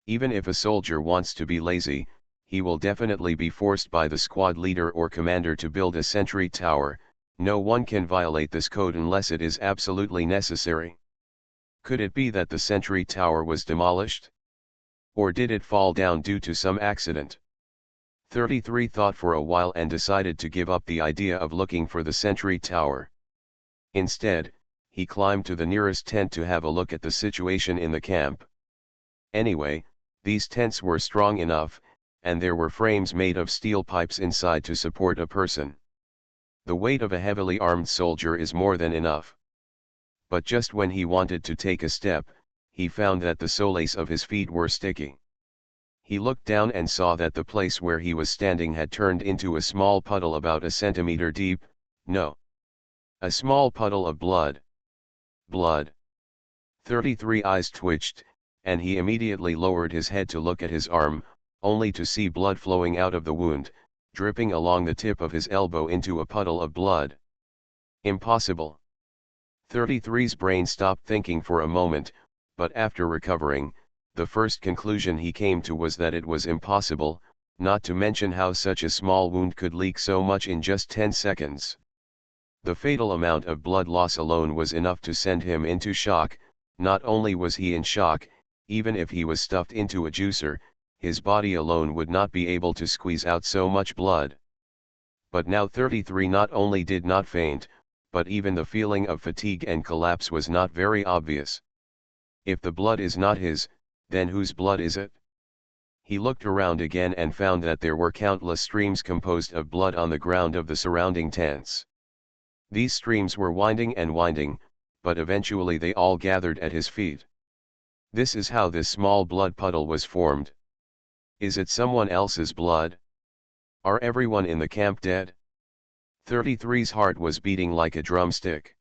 Even if a soldier wants to be lazy, he will definitely be forced by the squad leader or commander to build a sentry tower. No one can violate this code unless it is absolutely necessary. Could it be that the sentry tower was demolished? Or did it fall down due to some accident? 33 thought for a while and decided to give up the idea of looking for the sentry tower. Instead, he climbed to the nearest tent to have a look at the situation in the camp. Anyway, these tents were strong enough, and there were frames made of steel pipes inside to support a person. The weight of a heavily armed soldier is more than enough. But just when he wanted to take a step, he found that the soles of his feet were sticky. He looked down and saw that the place where he was standing had turned into a small puddle about a centimeter deep. No. A small puddle of blood. Blood. 33 eyes twitched, and he immediately lowered his head to look at his arm, only to see blood flowing out of the wound, dripping along the tip of his elbow into a puddle of blood. Impossible. 33's brain stopped thinking for a moment, but after recovering, the first conclusion he came to was that it was impossible, not to mention how such a small wound could leak so much in just 10 seconds. The fatal amount of blood loss alone was enough to send him into shock. Not only was he in shock, even if he was stuffed into a juicer, his body alone would not be able to squeeze out so much blood. But now 33 not only did not faint, but even the feeling of fatigue and collapse was not very obvious. If the blood is not his, then whose blood is it? He looked around again and found that there were countless streams composed of blood on the ground of the surrounding tents. These streams were winding and winding, but eventually they all gathered at his feet. This is how this small blood puddle was formed. Is it someone else's blood? Are everyone in the camp dead? 33's heart was beating like a drumstick.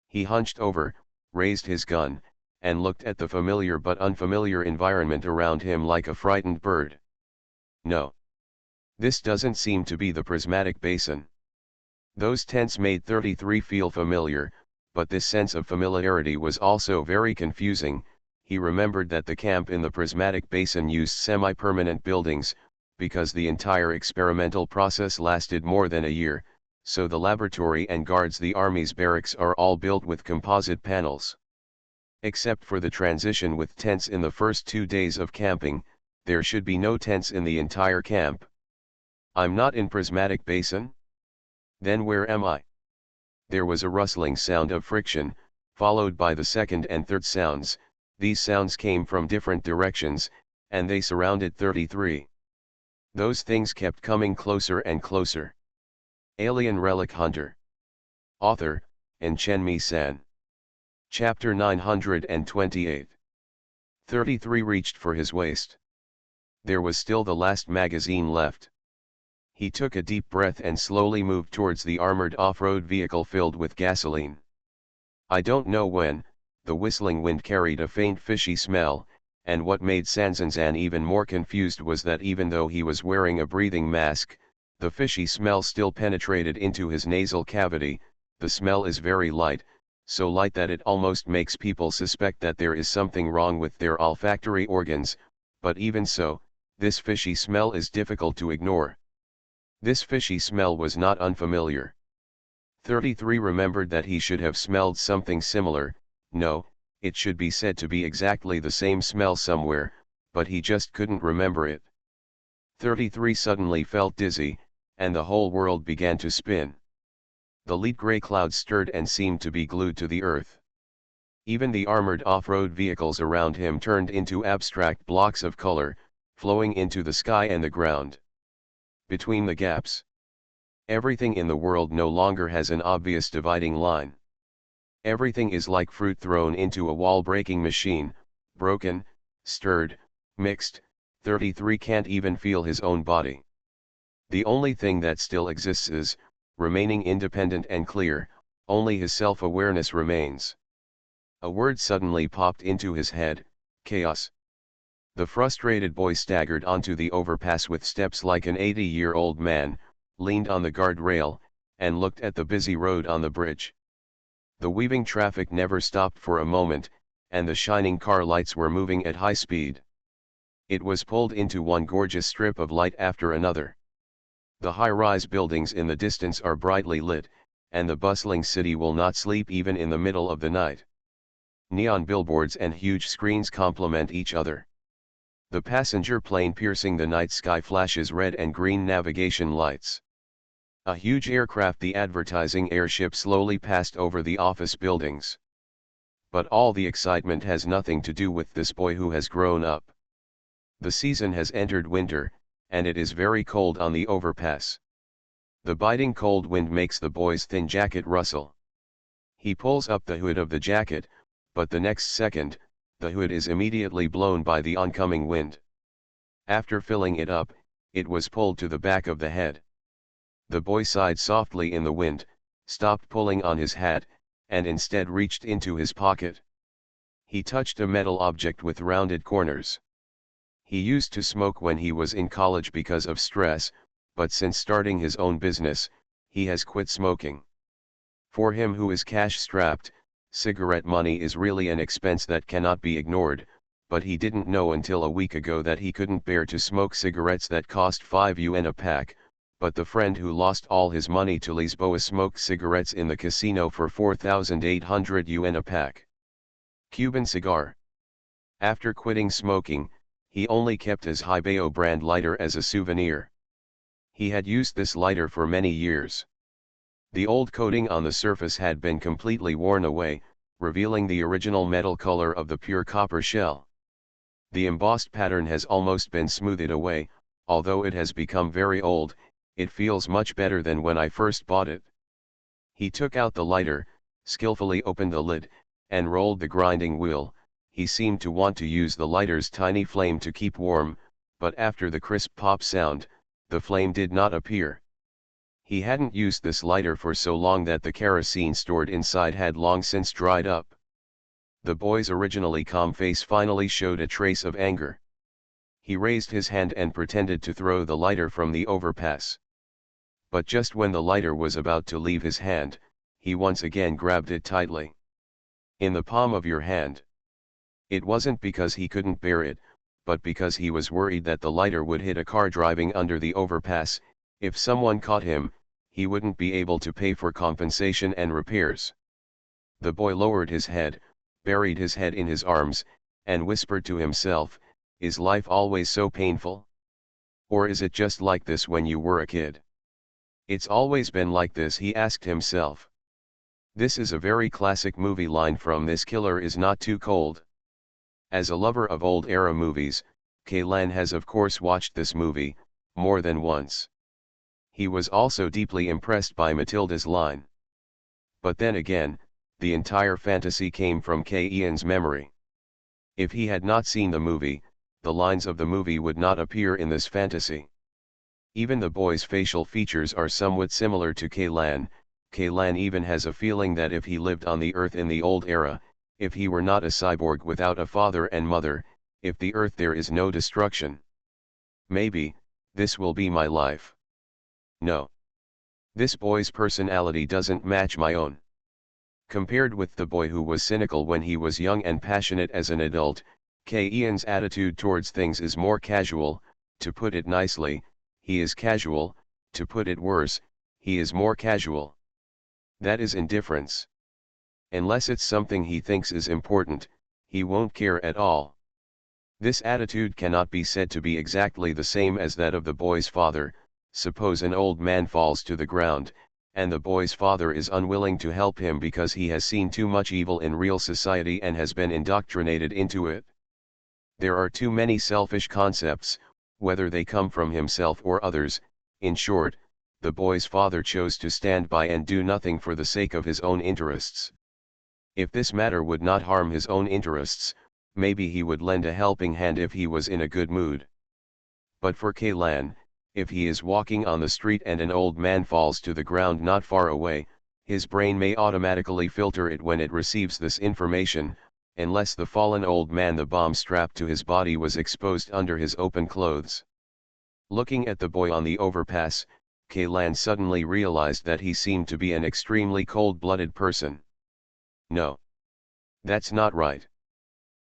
He hunched over, raised his gun, and looked at the familiar but unfamiliar environment around him like a frightened bird. No. This doesn't seem to be the prismatic basin. Those tents made 33 feel familiar, but this sense of familiarity was also very confusing. He remembered that the camp in the prismatic basin used semi-permanent buildings, because the entire experimental process lasted more than a year, so the laboratory and guards the army's barracks are all built with composite panels. Except for the transition with tents in the first 2 days of camping, there should be no tents in the entire camp. I'm not in prismatic basin? Then where am I? There was a rustling sound of friction, followed by the second and third sounds. These sounds came from different directions, and they surrounded 33. Those things kept coming closer and closer. Alien Relic Hunter. Author, Chenmi-san. Chapter 928. 33 reached for his waist. There was still the last magazine left. He took a deep breath and slowly moved towards the armored off-road vehicle filled with gasoline. I don't know when, the whistling wind carried a faint fishy smell, and what made Sanzanzan even more confused was that even though he was wearing a breathing mask, the fishy smell still penetrated into his nasal cavity. The smell is very light, so light that it almost makes people suspect that there is something wrong with their olfactory organs, but even so, this fishy smell is difficult to ignore. This fishy smell was not unfamiliar. 33 remembered that he should have smelled something similar. No, it should be said to be exactly the same smell somewhere, but he just couldn't remember it. 33 suddenly felt dizzy, and the whole world began to spin. The light gray clouds stirred and seemed to be glued to the earth. Even the armored off-road vehicles around him turned into abstract blocks of color, flowing into the sky and the ground. Between the gaps, everything in the world no longer has an obvious dividing line. Everything is like fruit thrown into a wall-breaking machine, broken, stirred, mixed. 33 can't even feel his own body. The only thing that still exists is, remaining independent and clear, only his self-awareness remains. A word suddenly popped into his head: chaos. The frustrated boy staggered onto the overpass with steps like an 80-year-old man, leaned on the guardrail, and looked at the busy road on the bridge. The weaving traffic never stopped for a moment, and the shining car lights were moving at high speed. It was pulled into one gorgeous strip of light after another. The high-rise buildings in the distance are brightly lit, and the bustling city will not sleep even in the middle of the night. Neon billboards and huge screens complement each other. The passenger plane piercing the night sky flashes red and green navigation lights. A huge aircraft, the advertising airship, slowly passed over the office buildings. But all the excitement has nothing to do with this boy who has grown up. The season has entered winter, and it is very cold on the overpass. The biting cold wind makes the boy's thin jacket rustle. He pulls up the hood of the jacket, but the next second, the hood is immediately blown by the oncoming wind. After filling it up, it was pulled to the back of the head. The boy sighed softly in the wind, stopped pulling on his hat, and instead reached into his pocket. He touched a metal object with rounded corners. He used to smoke when he was in college because of stress, but since starting his own business, he has quit smoking. For him who is cash-strapped, cigarette money is really an expense that cannot be ignored, but he didn't know until a week ago that he couldn't bear to smoke cigarettes that cost 5 yuan a pack. But the friend who lost all his money to Lisboa smoked cigarettes in the casino for 4,800 yuan a pack. Cuban cigar. After quitting smoking, he only kept his Hibeo brand lighter as a souvenir. He had used this lighter for many years. The old coating on the surface had been completely worn away, revealing the original metal color of the pure copper shell. The embossed pattern has almost been smoothed away. Although it has become very old, it feels much better than when I first bought it. He took out the lighter, skillfully opened the lid, and rolled the grinding wheel. He seemed to want to use the lighter's tiny flame to keep warm, but after the crisp pop sound, the flame did not appear. He hadn't used this lighter for so long that the kerosene stored inside had long since dried up. The boy's originally calm face finally showed a trace of anger. He raised his hand and pretended to throw the lighter from the overpass. But just when the lighter was about to leave his hand, he once again grabbed it tightly. In the palm of your hand. It wasn't because he couldn't bear it, but because he was worried that the lighter would hit a car driving under the overpass. If someone caught him, he wouldn't be able to pay for compensation and repairs. The boy lowered his head, buried his head in his arms, and whispered to himself, "Is life always so painful? Or is it just like this when you were a kid?" "It's always been like this," he asked himself. This is a very classic movie line from This Killer Is Not Too Cold. As a lover of old era movies, Kaylan has of course watched this movie, more than once. He was also deeply impressed by Matilda's line. But then again, the entire fantasy came from Ian's memory. If he had not seen the movie, the lines of the movie would not appear in this fantasy. Even the boy's facial features are somewhat similar to Kaylan. Kaylan even has a feeling that if he lived on the Earth in the old era, if he were not a cyborg without a father and mother, if the Earth there is no destruction. Maybe, this will be my life. No. This boy's personality doesn't match my own. Compared with the boy who was cynical when he was young and passionate as an adult, Ian's attitude towards things is more casual. To put it nicely, he is casual. To put it worse, he is more casual. That is indifference. Unless it's something he thinks is important, he won't care at all. This attitude cannot be said to be exactly the same as that of the boy's father. Suppose an old man falls to the ground, and the boy's father is unwilling to help him because he has seen too much evil in real society and has been indoctrinated into it. There are too many selfish concepts, whether they come from himself or others. In short, the boy's father chose to stand by and do nothing for the sake of his own interests. If this matter would not harm his own interests, maybe he would lend a helping hand if he was in a good mood. But for Kaylan, if he is walking on the street and an old man falls to the ground not far away, his brain may automatically filter it when it receives this information, unless the fallen old man, the bomb strapped to his body, was exposed under his open clothes. Looking at the boy on the overpass, Kaylan suddenly realized that he seemed to be an extremely cold-blooded person. No. That's not right.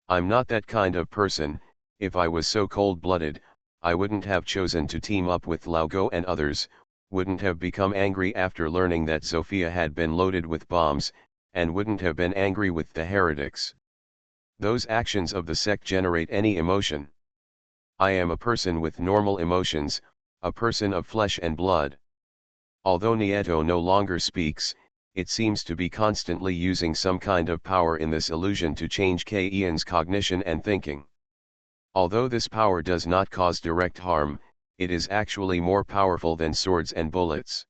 I'm not that kind of person. If I was so cold-blooded, I wouldn't have chosen to team up with Laugo and others, wouldn't have become angry after learning that Sophia had been loaded with bombs, and wouldn't have been angry with the heretics. Those actions of the sect generate any emotion. I am a person with normal emotions, a person of flesh and blood. Although Nieto no longer speaks, it seems to be constantly using some kind of power in this illusion to change Ian's cognition and thinking. Although this power does not cause direct harm, it is actually more powerful than swords and bullets.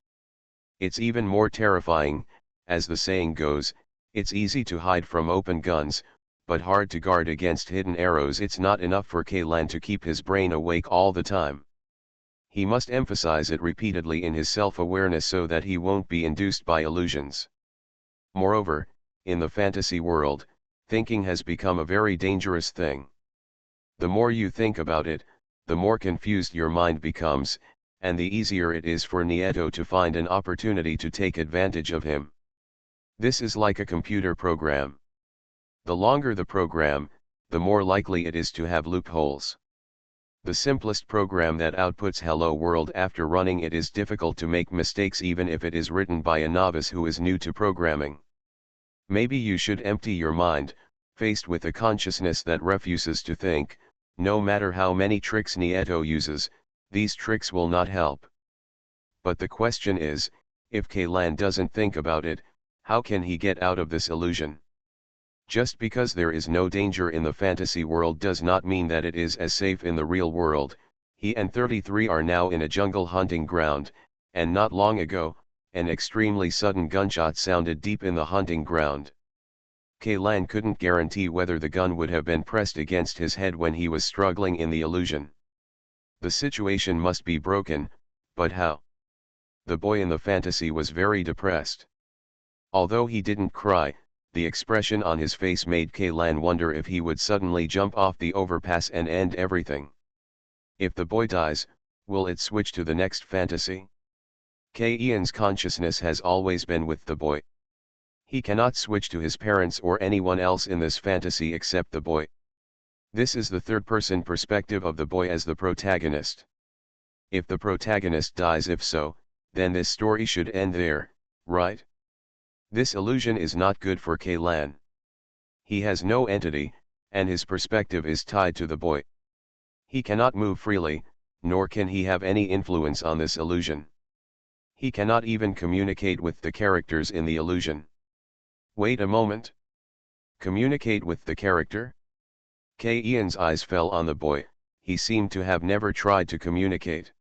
It's even more terrifying. As the saying goes, it's easy to hide from open guns, but hard to guard against hidden arrows. It's not enough for Kaylan to keep his brain awake all the time. He must emphasize it repeatedly in his self-awareness so that he won't be induced by illusions. Moreover, in the fantasy world, thinking has become a very dangerous thing. The more you think about it, the more confused your mind becomes, and the easier it is for Nieto to find an opportunity to take advantage of him. This is like a computer program. The longer the program, the more likely it is to have loopholes. The simplest program that outputs "Hello World" after running it is difficult to make mistakes even if it is written by a novice who is new to programming. Maybe you should empty your mind, faced with a consciousness that refuses to think. No matter how many tricks Nieto uses, these tricks will not help. But the question is, if Kaylan doesn't think about it, how can he get out of this illusion? Just because there is no danger in the fantasy world does not mean that it is as safe in the real world. He and 33 are now in a jungle hunting ground, and not long ago, an extremely sudden gunshot sounded deep in the hunting ground. Kaylan couldn't guarantee whether the gun would have been pressed against his head when he was struggling in the illusion. The situation must be broken, but how? The boy in the fantasy was very depressed. Although he didn't cry, the expression on his face made Kaylan wonder if he would suddenly jump off the overpass and end everything. If the boy dies, will it switch to the next fantasy? Ian's consciousness has always been with the boy. He cannot switch to his parents or anyone else in this fantasy except the boy. This is the third-person perspective of the boy as the protagonist. If the protagonist dies, if so, then this story should end there, right? This illusion is not good for Kaylan. He has no entity, and his perspective is tied to the boy. He cannot move freely, nor can he have any influence on this illusion. He cannot even communicate with the characters in the illusion. Wait a moment. Communicate with the character? Ian's eyes fell on the boy. He seemed to have never tried to communicate.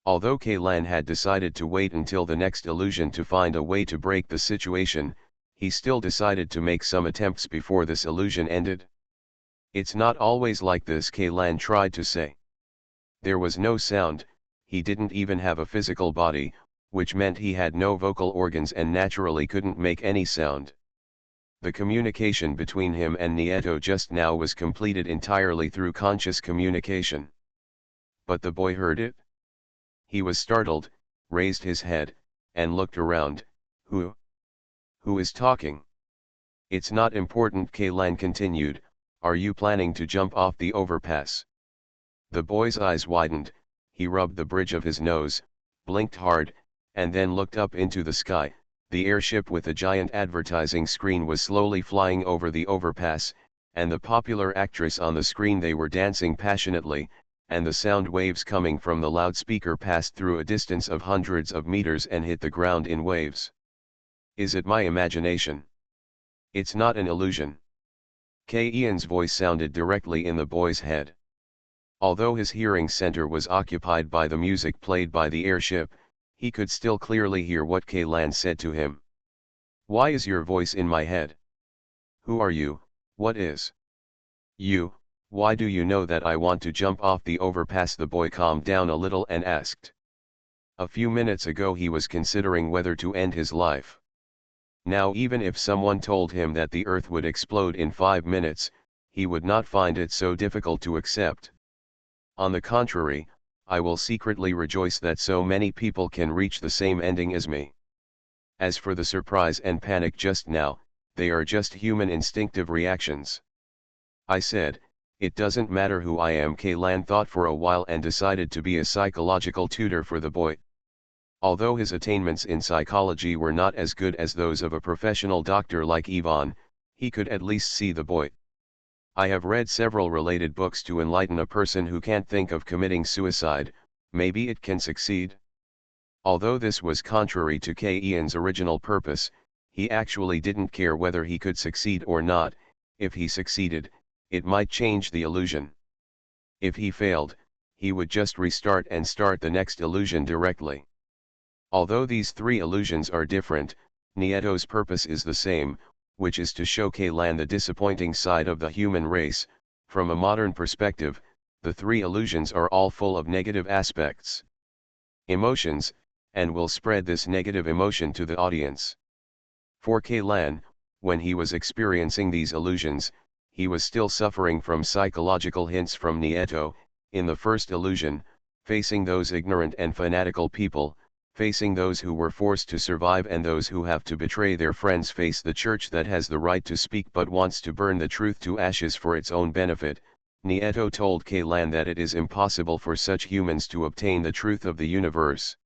Although Kaylan had decided to wait until the next illusion to find a way to break the situation, he still decided to make some attempts before this illusion ended. It's not always like this, Kaylan tried to say. There was no sound, he didn't even have a physical body, which meant he had no vocal organs and naturally couldn't make any sound. The communication between him and Nieto just now was completed entirely through conscious communication. But the boy heard it. He was startled, raised his head, and looked around. Who is talking? It's not important, Kaylan continued. Are you planning to jump off the overpass? The boy's eyes widened, he rubbed the bridge of his nose, blinked hard, and then looked up into the sky. The airship with a giant advertising screen was slowly flying over the overpass, and the popular actress on the screen, they were dancing passionately, and the sound waves coming from the loudspeaker passed through a distance of hundreds of meters and hit the ground in waves. Is it my imagination? It's not an illusion. Ian's voice sounded directly in the boy's head. Although his hearing center was occupied by the music played by the airship, he could still clearly hear what Kaylan said to him. Why is your voice in my head? Who are you? What is you? Why do you know that I want to jump off the overpass? The boy calmed down a little and asked. A few minutes ago he was considering whether to end his life. Now even if someone told him that the earth would explode in 5 minutes, he would not find it so difficult to accept. On the contrary, I will secretly rejoice that so many people can reach the same ending as me. As for the surprise and panic just now, they are just human instinctive reactions. I said, it doesn't matter who I am. Kaylan thought for a while and decided to be a psychological tutor for the boy. Although his attainments in psychology were not as good as those of a professional doctor like Yvonne, he could at least see the boy. I have read several related books to enlighten a person who can't think of committing suicide. Maybe it can succeed. Although this was contrary to Ian's original purpose, he actually didn't care whether he could succeed or not. If he succeeded, it might change the illusion. If he failed, he would just restart and start the next illusion directly. Although these 3 illusions are different, Nieto's purpose is the same, which is to show Kaylan the disappointing side of the human race. From a modern perspective, the 3 illusions are all full of negative aspects. Emotions, and will spread this negative emotion to the audience. For Kaylan, when he was experiencing these illusions, he was still suffering from psychological hints from Nieto. In the first illusion, facing those ignorant and fanatical people, facing those who were forced to survive and those who have to betray their friends, face the church that has the right to speak but wants to burn the truth to ashes for its own benefit, Nieto told Kaylan that it is impossible for such humans to obtain the truth of the universe.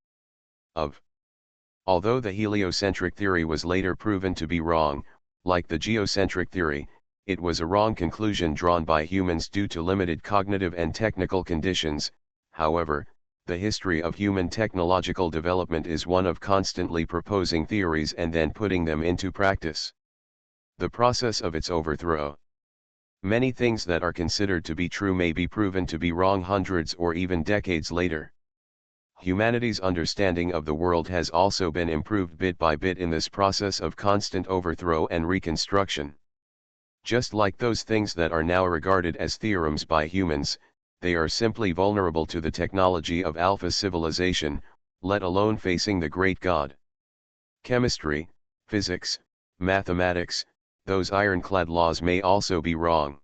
Although the heliocentric theory was later proven to be wrong, like the geocentric theory, it was a wrong conclusion drawn by humans due to limited cognitive and technical conditions. However, the history of human technological development is one of constantly proposing theories and then putting them into practice. The process of its overthrow. Many things that are considered to be true may be proven to be wrong hundreds or even decades later. Humanity's understanding of the world has also been improved bit by bit in this process of constant overthrow and reconstruction. Just like those things that are now regarded as theorems by humans, they are simply vulnerable to the technology of alpha civilization, let alone facing the great God. Chemistry, physics, mathematics, those ironclad laws may also be wrong.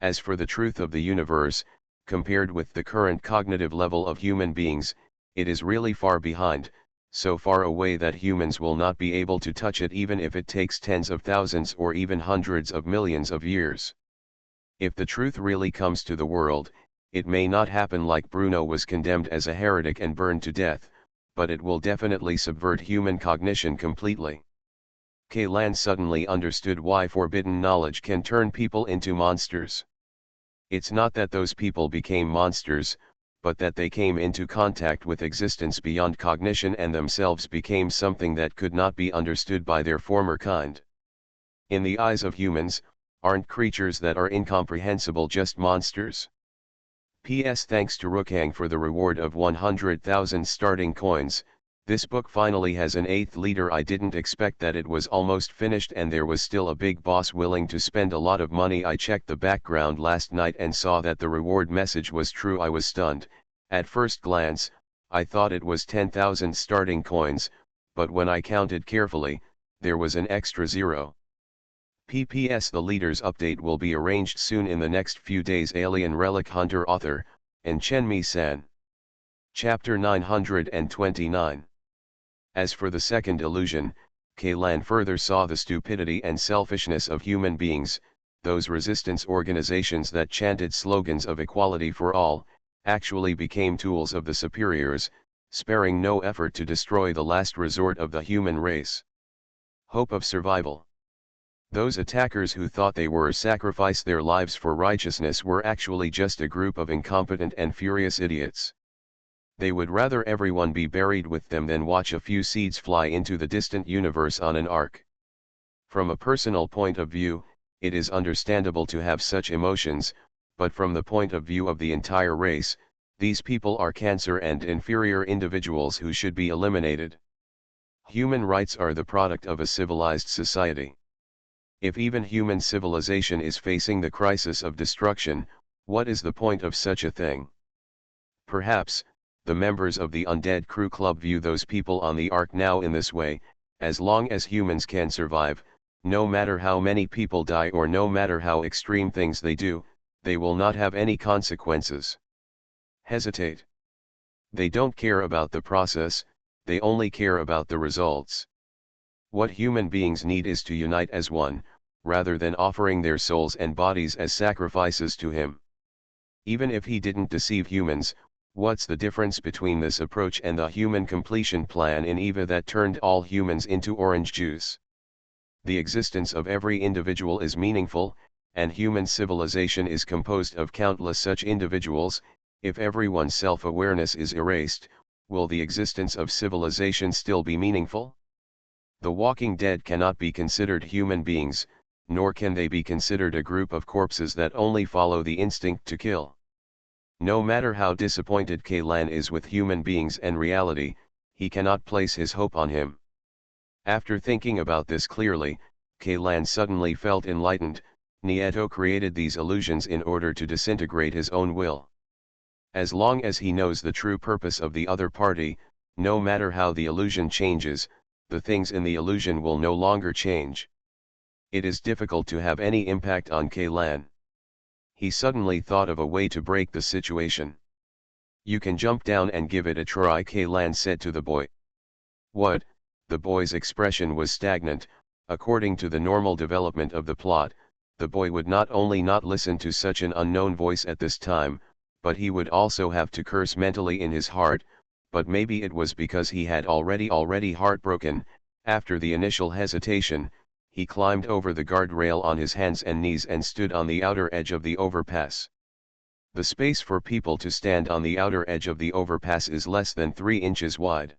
As for the truth of the universe, compared with the current cognitive level of human beings, it is really far behind. so far away that humans will not be able to touch it even if it takes tens of thousands or even hundreds of millions of years. If the truth really comes to the world, it may not happen like Bruno was condemned as a heretic and burned to death, but it will definitely subvert human cognition completely. Kaylan suddenly understood why forbidden knowledge can turn people into monsters. It's not that those people became monsters, but that they came into contact with existence beyond cognition and themselves became something that could not be understood by their former kind. In the eyes of humans, aren't creatures that are incomprehensible just monsters? P.S. Thanks to Rukang for the reward of 100,000 starting coins. This book finally has an 8th leader. I didn't expect that. It was almost finished and there was still a big boss willing to spend a lot of money. I checked the background last night and saw that the reward message was true. I was stunned. At first glance, I thought it was 10,000 starting coins, but when I counted carefully, there was an extra 0. PPS. The leaders update will be arranged soon in the next few days. Alien Relic Hunter. Author, and Chenmi-san. Chapter 929. As for the second illusion, Kaylan further saw the stupidity and selfishness of human beings. Those resistance organizations that chanted slogans of equality for all, actually became tools of the superiors, sparing no effort to destroy the last resort of the human race. Hope of survival. Those attackers who thought they were sacrifice their lives for righteousness were actually just a group of incompetent and furious idiots. They would rather everyone be buried with them than watch a few seeds fly into the distant universe on an ark. From a personal point of view, it is understandable to have such emotions, but from the point of view of the entire race, these people are cancer and inferior individuals who should be eliminated. Human rights are the product of a civilized society. If even human civilization is facing the crisis of destruction, what is the point of such a thing? Perhaps, the members of the Undead Crew Club view those people on the Ark now in this way: as long as humans can survive, no matter how many people die or no matter how extreme things they do, they will not have any consequences. Hesitate. They don't care about the process, they only care about the results. What human beings need is to unite as one, rather than offering their souls and bodies as sacrifices to him. Even if he didn't deceive humans, what's the difference between this approach and the human completion plan in EVA that turned all humans into orange juice? The existence of every individual is meaningful, and human civilization is composed of countless such individuals. If everyone's self-awareness is erased, will the existence of civilization still be meaningful? The Walking Dead cannot be considered human beings, nor can they be considered a group of corpses that only follow the instinct to kill. No matter how disappointed Kaylan is with human beings and reality, he cannot place his hope on him. After thinking about this clearly, Kaylan suddenly felt enlightened. Nieto created these illusions in order to disintegrate his own will. As long as he knows the true purpose of the other party, no matter how the illusion changes, the things in the illusion will no longer change. It is difficult to have any impact on Kaylan. He suddenly thought of a way to break the situation. "You can jump down and give it a try," Kaylan said to the boy. "What?" The boy's expression was stagnant. According to the normal development of the plot, the boy would not only not listen to such an unknown voice at this time, but he would also have to curse mentally in his heart. But maybe it was because he had already heartbroken. After the initial hesitation, he climbed over the guardrail on his hands and knees and stood on the outer edge of the overpass. The space for people to stand on the outer edge of the overpass is less than 3 inches wide.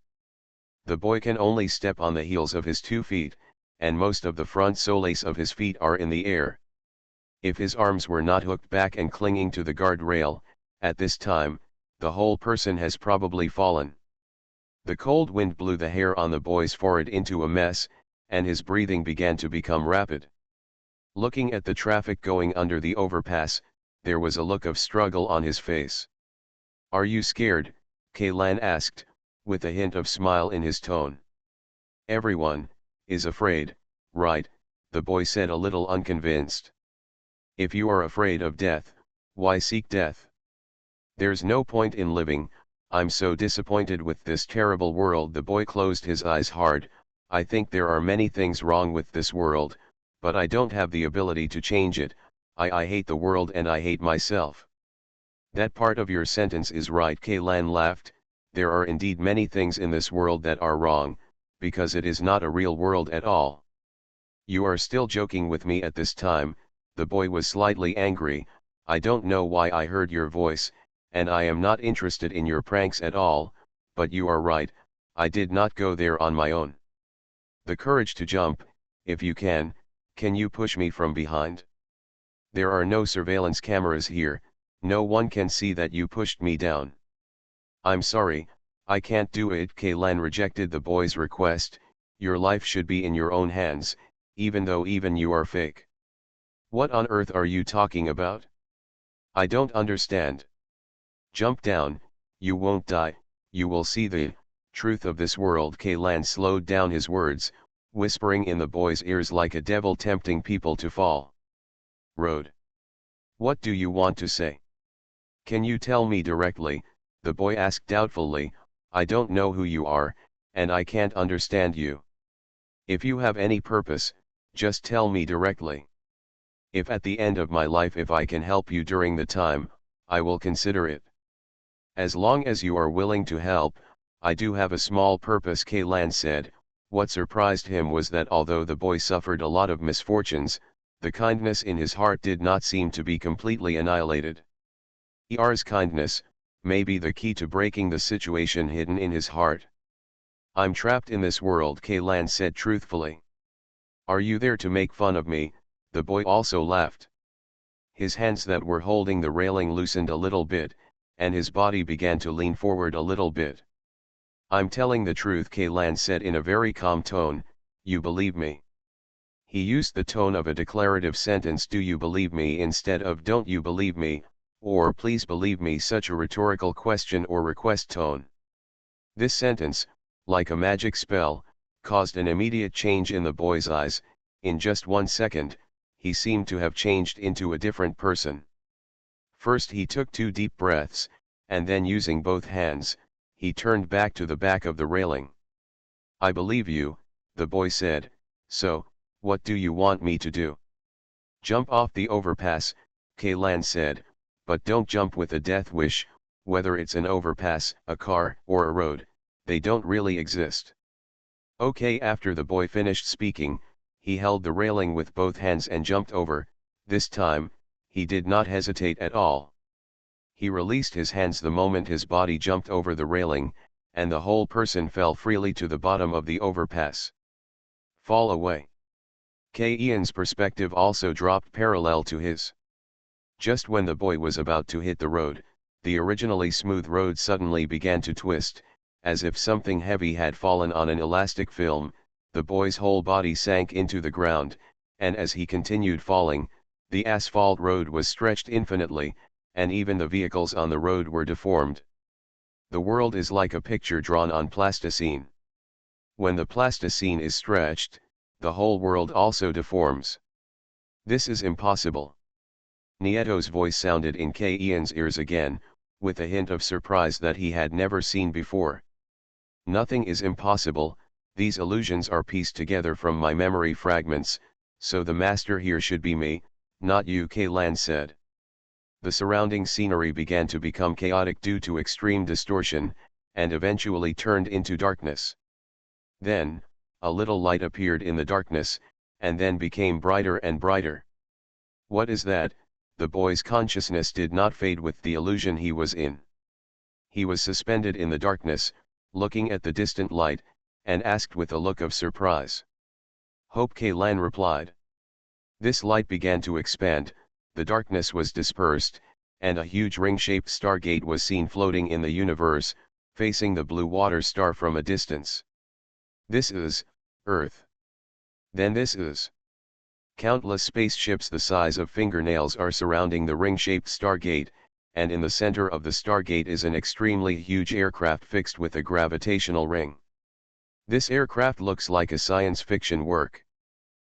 The boy can only step on the heels of his 2 feet, and most of the front soles of his feet are in the air. If his arms were not hooked back and clinging to the guardrail, at this time, the whole person has probably fallen. The cold wind blew the hair on the boy's forehead into a mess, and his breathing began to become rapid. Looking at the traffic going under the overpass, there was a look of struggle on his face. "Are you scared?" Kaylan asked, with a hint of smile in his tone. "Everyone is afraid, right?" the boy said, a little unconvinced. "If you are afraid of death, why seek death? There's no point in living, I'm so disappointed with this terrible world. The boy closed his eyes hard. I think there are many things wrong with this world, but I don't have the ability to change it. I hate the world and I hate myself. That part of your sentence is right. Kaylan laughed. There are indeed many things in this world that are wrong, because it is not a real world at all. You are still joking with me at this time. The boy was slightly angry. I don't know why I heard your voice, and I am not interested in your pranks at all, but you are right, I did not go there on my own. The courage to jump. If you can you push me from behind? There are no surveillance cameras here, no one can see that you pushed me down. I'm sorry, I can't do it. Kaylan rejected the boy's request. Your life should be in your own hands, even though you are fake. What on earth are you talking about? I don't understand. Jump down, you won't die, you will see the truth of this world. Kaylan slowed down his words, whispering in the boy's ears like a devil tempting people to fall. Road. What do you want to say? Can you tell me directly? The boy asked doubtfully. I don't know who you are, and I can't understand you. If you have any purpose, just tell me directly. If at the end of my life if I can help you during the time, I will consider it. As long as you are willing to help, I do have a small purpose, Kaylan said. What surprised him was that although the boy suffered a lot of misfortunes, the kindness in his heart did not seem to be completely annihilated. ER's kindness may be the key to breaking the situation hidden in his heart. I'm trapped in this world, Kaylan said truthfully. Are you there to make fun of me? The boy also laughed. His hands that were holding the railing loosened a little bit, and his body began to lean forward a little bit. I'm telling the truth, Kaylan said in a very calm tone. You believe me? He used the tone of a declarative sentence. Do you believe me instead of don't you believe me, or please believe me, such a rhetorical question or request tone. This sentence, like a magic spell, caused an immediate change in the boy's eyes. In just 1 second, he seemed to have changed into a different person. First he took 2 deep breaths, and then using both hands, he turned back to the back of the railing. I believe you, the boy said. So, what do you want me to do? Jump off the overpass, Kaylan said, but don't jump with a death wish. Whether it's an overpass, a car, or a road, they don't really exist. Okay. After the boy finished speaking, he held the railing with both hands and jumped over. This time, he did not hesitate at all. He released his hands the moment his body jumped over the railing, and the whole person fell freely to the bottom of the overpass. Fall away. Ian's perspective also dropped parallel to his. Just when the boy was about to hit the road, the originally smooth road suddenly began to twist, as if something heavy had fallen on an elastic film. The boy's whole body sank into the ground, and as he continued falling, the asphalt road was stretched infinitely, and even the vehicles on the road were deformed. The world is like a picture drawn on plasticine. When the plasticine is stretched, the whole world also deforms. This is impossible. Nieto's voice sounded in Ian's ears again, with a hint of surprise that he had never seen before. Nothing is impossible. These illusions are pieced together from my memory fragments, so the master here should be me, not you, Kaylan said. The surrounding scenery began to become chaotic due to extreme distortion, and eventually turned into darkness. Then, a little light appeared in the darkness, and then became brighter and brighter. What is that? The boy's consciousness did not fade with the illusion he was in. He was suspended in the darkness, looking at the distant light, and asked with a look of surprise. Hope, Kaylan replied. This light began to expand, the darkness was dispersed, and a huge ring-shaped stargate was seen floating in the universe, facing the blue water star from a distance. This is Earth. Then this is. Countless spaceships the size of fingernails are surrounding the ring-shaped stargate, and in the center of the stargate is an extremely huge aircraft fixed with a gravitational ring. This aircraft looks like a science fiction work.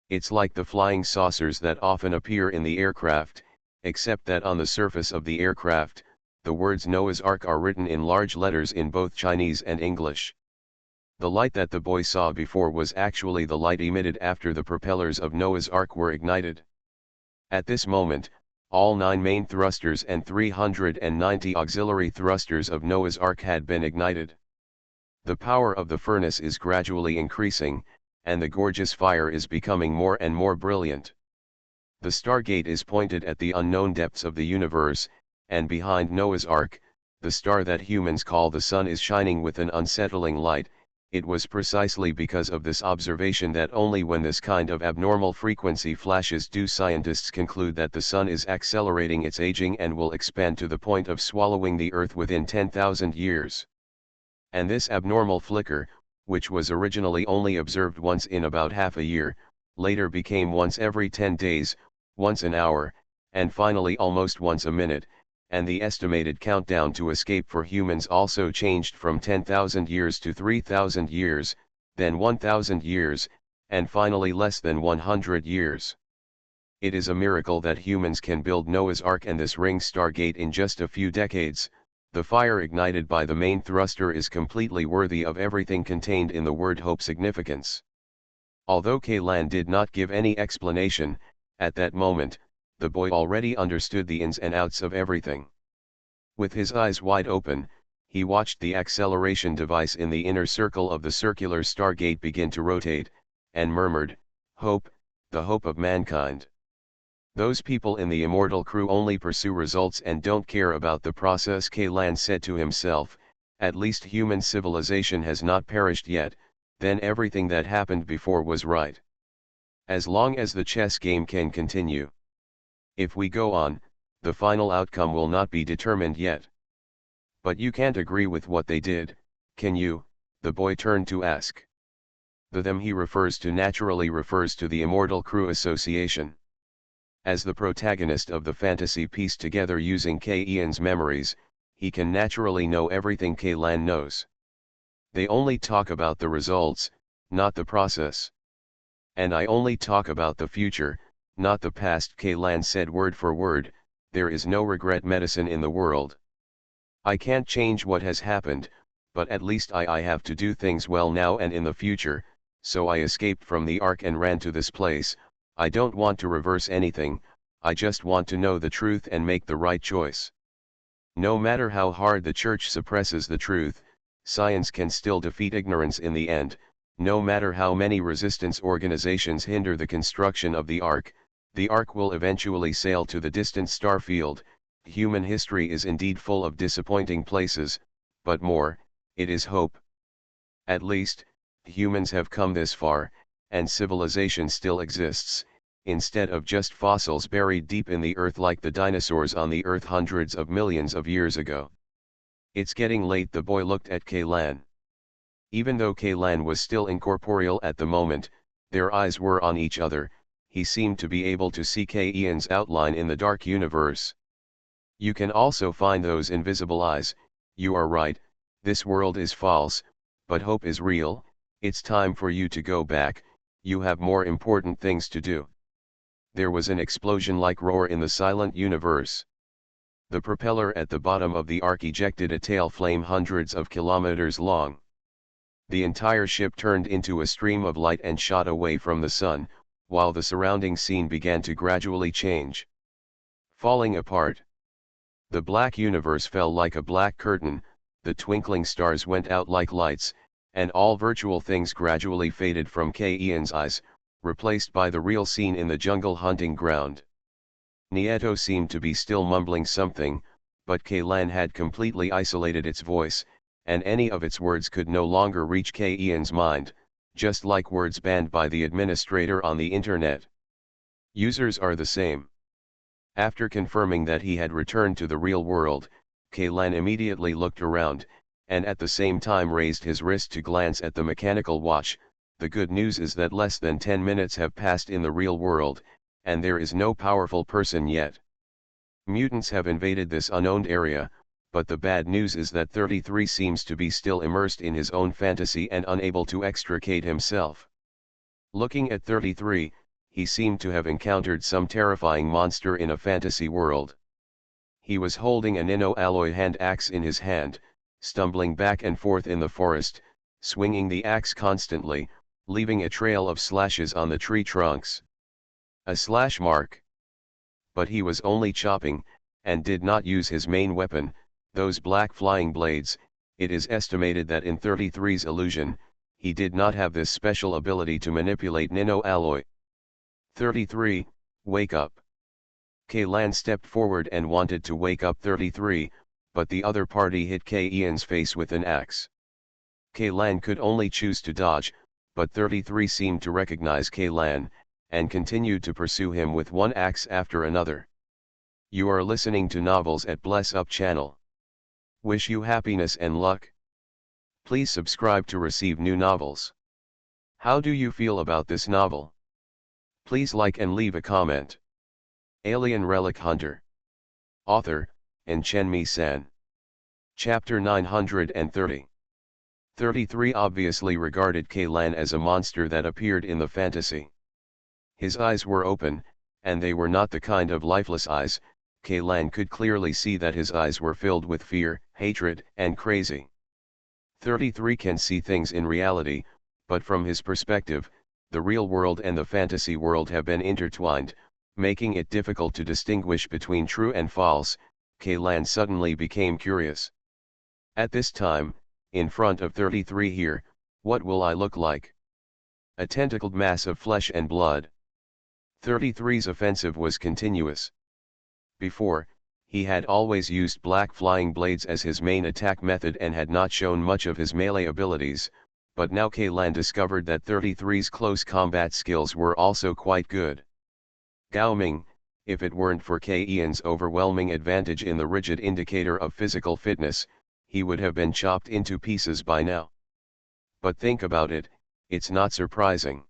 It's like the flying saucers that often appear in the aircraft, except that on the surface of the aircraft, the words Noah's Ark are written in large letters in both Chinese and English. The light that the boy saw before was actually the light emitted after the propellers of Noah's Ark were ignited. At this moment, all 9 main thrusters and 390 auxiliary thrusters of Noah's Ark had been ignited. The power of the furnace is gradually increasing, and the gorgeous fire is becoming more and more brilliant. The Stargate is pointed at the unknown depths of the universe, and behind Noah's Ark, the star that humans call the sun is shining with an unsettling light. It was precisely because of this observation that only when this kind of abnormal frequency flashes do scientists conclude that the sun is accelerating its aging and will expand to the point of swallowing the Earth within 10,000 years. And this abnormal flicker, which was originally only observed once in about half a year, later became once every 10 days, once an hour, and finally almost once a minute, and the estimated countdown to escape for humans also changed from 10,000 years to 3,000 years, then 1,000 years, and finally less than 100 years. It is a miracle that humans can build Noah's Ark and this ring Stargate in just a few decades. The fire ignited by the main thruster is completely worthy of everything contained in the word hope significance. Although Kaylan did not give any explanation, at that moment, the boy already understood the ins and outs of everything. With his eyes wide open, he watched the acceleration device in the inner circle of the circular Stargate begin to rotate, and murmured, "Hope, the hope of mankind. Those people in the immortal crew only pursue results and don't care about the process." Kaylan said to himself, "At least human civilization has not perished yet, then everything that happened before was right. As long as the chess game can continue. If we go on, the final outcome will not be determined yet." "But you can't agree with what they did, can you?" the boy turned to ask. The them he refers to naturally refers to the Immortal Crew Association. As the protagonist of the fantasy piece together using Ian's memories, he can naturally know everything Kaylan knows. "They only talk about the results, not the process. And I only talk about the future, not the past." Kaylan said word for word, "There is no regret medicine in the world. I can't change what has happened, but at least I have to do things well now and in the future, so I escaped from the Ark and ran to this place. I don't want to reverse anything, I just want to know the truth and make the right choice. No matter how hard the church suppresses the truth, science can still defeat ignorance in the end. No matter how many resistance organizations hinder the construction of the Ark will eventually sail to the distant star field. Human history is indeed full of disappointing places, but more, it is hope. At least, humans have come this far, and civilization still exists, instead of just fossils buried deep in the earth like the dinosaurs on the earth hundreds of millions of years ago." "It's getting late." The boy looked at Kaylan. Even though Kaylan was still incorporeal at the moment, their eyes were on each other. He seemed to be able to see Ian's outline in the dark universe. "You can also find those invisible eyes. You are right, this world is false, but hope is real. It's time for you to go back, you have more important things to do." There was an explosion-like roar in the silent universe. The propeller at the bottom of the Ark ejected a tail flame hundreds of kilometers long. The entire ship turned into a stream of light and shot away from the sun, while the surrounding scene began to gradually change. Falling apart. The black universe fell like a black curtain, the twinkling stars went out like lights, and all virtual things gradually faded from Ian's eyes, replaced by the real scene in the jungle hunting ground. Nieto seemed to be still mumbling something, but Kaylan had completely isolated its voice, and any of its words could no longer reach Ian's mind, just like words banned by the administrator on the internet. Users are the same. After confirming that he had returned to the real world, Kaylan immediately looked around, and at the same time raised his wrist to glance at the mechanical watch. The good news is that less than 10 minutes have passed in the real world, and there is no powerful person yet. Mutants have invaded this unowned area, but the bad news is that 33 seems to be still immersed in his own fantasy and unable to extricate himself. Looking at 33, he seemed to have encountered some terrifying monster in a fantasy world. He was holding a nano-alloy hand axe in his hand, stumbling back and forth in the forest, swinging the axe constantly, leaving a trail of slashes on the tree trunks. A slash mark. But he was only chopping, and did not use his main weapon, those black flying blades. It is estimated that in 33's illusion, he did not have this special ability to manipulate nano-alloy. 33, wake up. Kaylan stepped forward and wanted to wake up 33, but the other party hit Ian's face with an axe. Kaylan could only choose to dodge, but 33 seemed to recognize Kaylan, and continued to pursue him with one axe after another. You are listening to Novels at Bless Up channel. Wish you happiness and luck. Please subscribe to receive new novels. How do you feel about this novel? Please like and leave a comment. Alien Relic Hunter. Author, Chen-Mi-san. Chapter 930. 33 obviously regarded Kaylan as a monster that appeared in the fantasy. His eyes were open, and they were not the kind of lifeless eyes. Kaylan could clearly see that his eyes were filled with fear, hatred, and crazy. 33 can see things in reality, but from his perspective, the real world and the fantasy world have been intertwined, making it difficult to distinguish between true and false. Kaylan suddenly became curious. At this time, in front of 33 here, what will I look like? A tentacled mass of flesh and blood. 33's offensive was continuous. Before, he had always used black flying blades as his main attack method and had not shown much of his melee abilities, but now Kaylan discovered that 33's close combat skills were also quite good. Gao Ming, if it weren't for Ian's overwhelming advantage in the rigid indicator of physical fitness, he would have been chopped into pieces by now. But think about it, it's not surprising.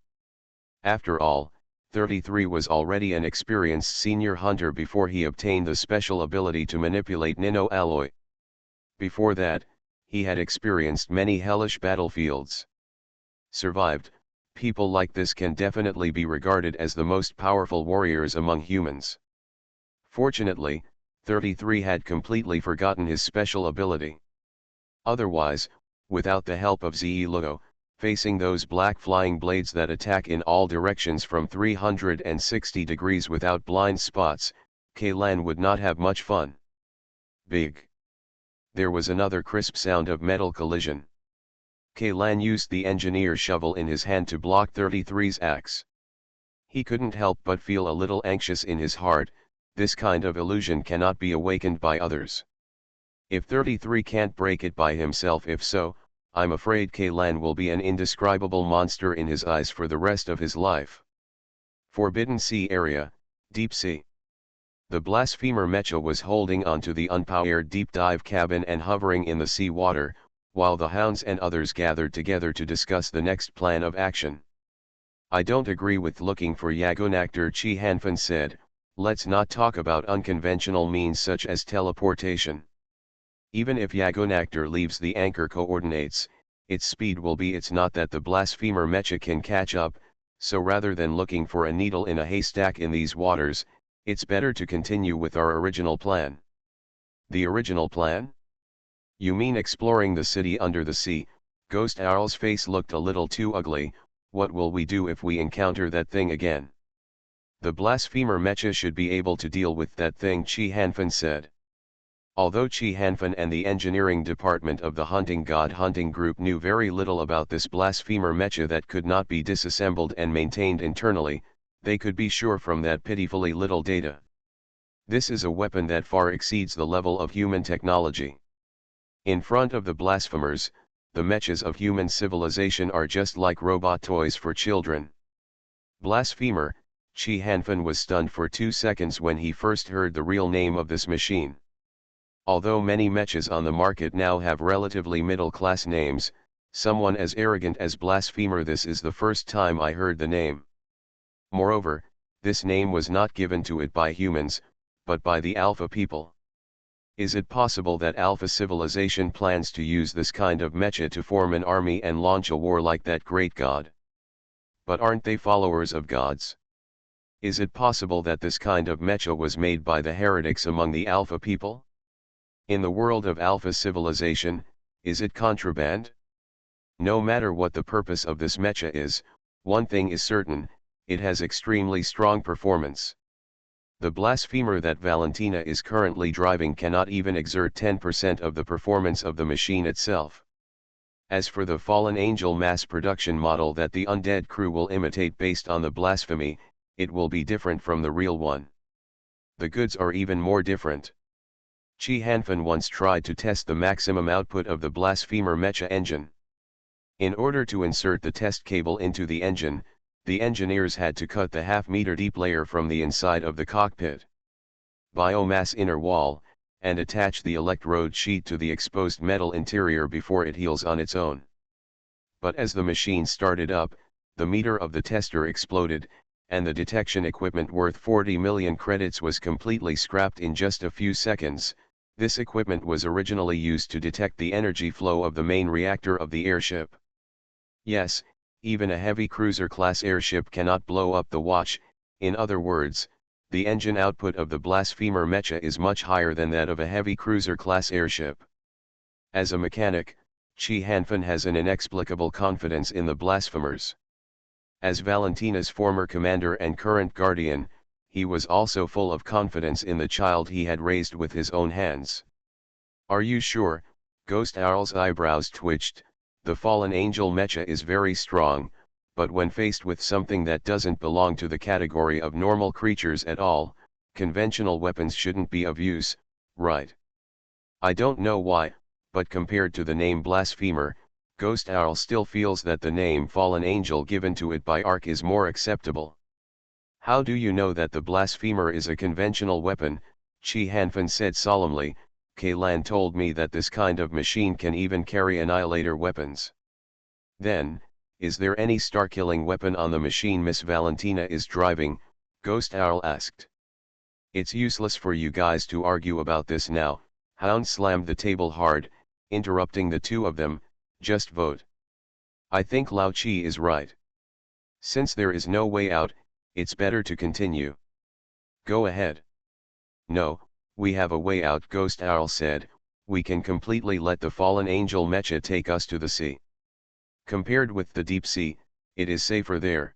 After all, 33 was already an experienced senior hunter before he obtained the special ability to manipulate nano-alloy. Before that, he had experienced many hellish battlefields. Survived. People like this can definitely be regarded as the most powerful warriors among humans. Fortunately, 33 had completely forgotten his special ability. Otherwise, without the help of Luo, facing those black flying blades that attack in all directions from 360 degrees without blind spots, Kaylan would not have much fun. Big. There was another crisp sound of metal collision. Kaylan used the engineer shovel in his hand to block 33's axe. He couldn't help but feel a little anxious in his heart. This kind of illusion cannot be awakened by others. If 33 can't break it by himself, if so, I'm afraid Kaylan will be an indescribable monster in his eyes for the rest of his life. Forbidden Sea Area, Deep Sea. The blasphemer Mecha was holding onto the unpowered deep dive cabin and hovering in the sea water, while the hounds and others gathered together to discuss the next plan of action. I don't agree with looking for Yagonactor, Chi Hanfan said. Let's not talk about unconventional means such as teleportation. Even if Yagonactor leaves the anchor coordinates, its speed will be it's not that the blasphemer Mecha can catch up, so rather than looking for a needle in a haystack in these waters, it's better to continue with our original plan. The original plan? You mean exploring the city under the sea? Ghost Owl's face looked a little too ugly. What will we do if we encounter that thing again? The blasphemer Mecha should be able to deal with that thing, Chi Hanfan said. Although Chi Hanfan and the engineering department of the Hunting God Hunting Group knew very little about this blasphemer Mecha that could not be disassembled and maintained internally, they could be sure from that pitifully little data. This is a weapon that far exceeds the level of human technology. In front of the blasphemers, the mechas of human civilization are just like robot toys for children. Blasphemer, Chi Hanfan was stunned for 2 seconds when he first heard the real name of this machine. Although many mechas on the market now have relatively middle-class names, someone as arrogant as Blasphemer, this is the first time I heard the name. Moreover, this name was not given to it by humans, but by the Alpha people. Is it possible that Alpha civilization plans to use this kind of mecha to form an army and launch a war like that great god? But aren't they followers of gods? Is it possible that this kind of mecha was made by the heretics among the Alpha people? In the world of Alpha civilization, is it contraband? No matter what the purpose of this mecha is, one thing is certain, it has extremely strong performance. The blasphemer that Valentina is currently driving cannot even exert 10% of the performance of the machine itself. As for the fallen angel mass production model that the undead crew will imitate based on the blasphemy, it will be different from the real one. The goods are even more different. Chi Hanfan once tried to test the maximum output of the blasphemer mecha engine. In order to insert the test cable into the engine, the engineers had to cut the half-meter deep layer from the inside of the cockpit biomass inner wall, and attach the electrode sheet to the exposed metal interior before it heals on its own. But as the machine started up, the meter of the tester exploded, and the detection equipment worth 40 million credits was completely scrapped in just a few seconds. This equipment was originally used to detect the energy flow of the main reactor of the airship. Yes, even a heavy cruiser-class airship cannot blow up the watch. In other words, the engine output of the blasphemer mecha is much higher than that of a heavy cruiser-class airship. As a mechanic, Chi Hanfan has an inexplicable confidence in the blasphemers. As Valentina's former commander and current guardian, he was also full of confidence in the child he had raised with his own hands. Are you sure? Ghost Owl's eyebrows twitched. The fallen angel mecha is very strong, but when faced with something that doesn't belong to the category of normal creatures at all, conventional weapons shouldn't be of use, right? I don't know why, but compared to the name blasphemer, Ghost Owl still feels that the name fallen angel given to it by Ark is more acceptable. How do you know that the blasphemer is a conventional weapon? Chi Hanfan said solemnly. Kaylan told me that this kind of machine can even carry annihilator weapons. Then, is there any star-killing weapon on the machine Miss Valentina is driving? Ghost Owl asked. It's useless for you guys to argue about this now. Hound slammed the table hard, interrupting the two of them. Just vote. I think Lao Chi is right. Since there is no way out, it's better to continue. Go ahead. No, we have a way out, Ghost Owl said. We can completely let the fallen angel mecha take us to the sea. Compared with the deep sea, it is safer there.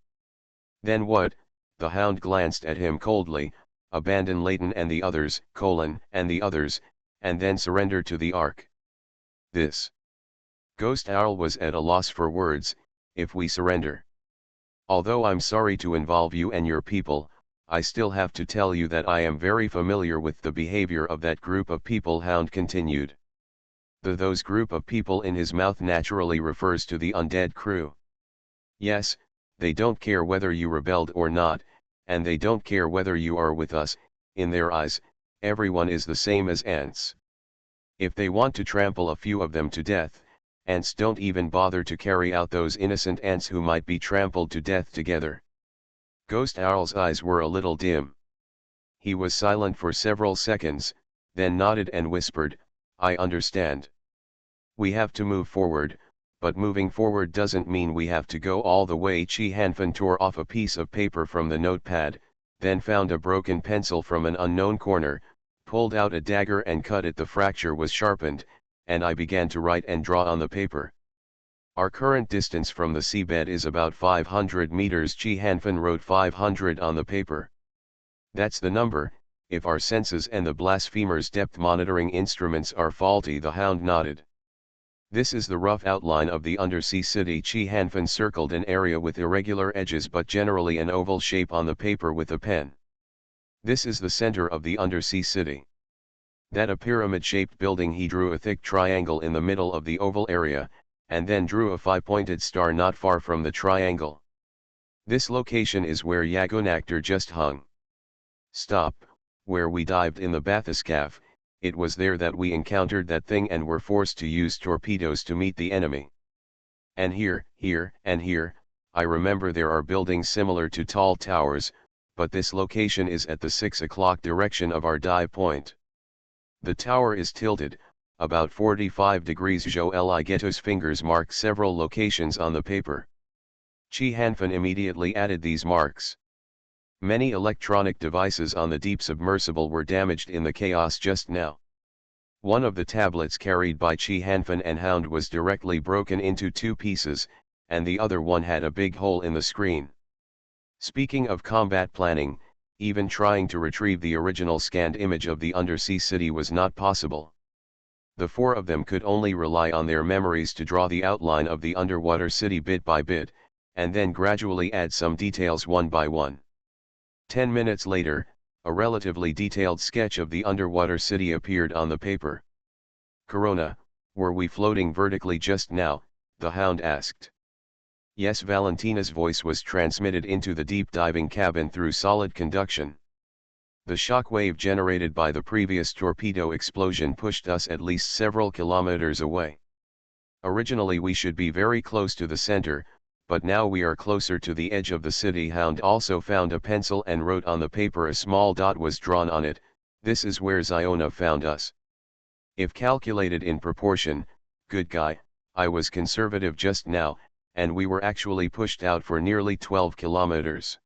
Then what? The Hound glanced at him coldly. Abandon Leighton and the others, and the others, and then surrender to the Ark. This. Ghost Owl was at a loss for words. If we surrender. Although I'm sorry to involve you and your people, I still have to tell you that I am very familiar with the behavior of that group of people, Hound continued. Those group of people in his mouth naturally refers to the undead crew. Yes, they don't care whether you rebelled or not, and they don't care whether you are with us. In their eyes, everyone is the same as ants. If they want to trample a few of them to death, ants don't even bother to carry out those innocent ants who might be trampled to death together. Ghost Owl's eyes were a little dim. He was silent for several seconds, then nodded and whispered, I understand. We have to move forward, but moving forward doesn't mean we have to go all the way. Chi Hanfan tore off a piece of paper from the notepad, then found a broken pencil from an unknown corner, pulled out a dagger and cut it. The fracture was sharpened, and I began to write and draw on the paper. Our current distance from the seabed is about 500 meters. Chi Hanfan wrote 500 on the paper. That's the number, if our senses and the blasphemer's depth monitoring instruments are faulty. The Hound nodded. This is the rough outline of the undersea city. Chi Hanfan circled an area with irregular edges but generally an oval shape on the paper with a pen. This is the center of the undersea city. That a pyramid-shaped building. He drew a thick triangle in the middle of the oval area, and then drew a five-pointed star not far from the triangle. This location is where Yagunactor just hung. Stop, where we dived in the bathyscaphe. It was there that we encountered that thing and were forced to use torpedoes to meet the enemy. And here, and here, I remember there are buildings similar to tall towers, but this location is at the 6 o'clock direction of our dive point. The tower is tilted, about 45 degrees. Joel Igeto's fingers marked several locations on the paper. Chi Hanfan immediately added these marks. Many electronic devices on the deep submersible were damaged in the chaos just now. One of the tablets carried by Chi Hanfan and Hound was directly broken into two pieces, and the other one had a big hole in the screen. Speaking of combat planning, even trying to retrieve the original scanned image of the undersea city was not possible. The four of them could only rely on their memories to draw the outline of the underwater city bit by bit, and then gradually add some details one by one. 10 minutes later, a relatively detailed sketch of the underwater city appeared on the paper. "Corona, were we floating vertically just now?" the Hound asked. Yes, Valentina's voice was transmitted into the deep diving cabin through solid conduction. The shock wave generated by the previous torpedo explosion pushed us at least several kilometers away. Originally we should be very close to the center, but now we are closer to the edge of the city. Hound also found a pencil and wrote on the paper. A small dot was drawn on it. "This is where Ziona found us." If calculated in proportion, good guy, I was conservative just now, and we were actually pushed out for nearly 12 kilometers.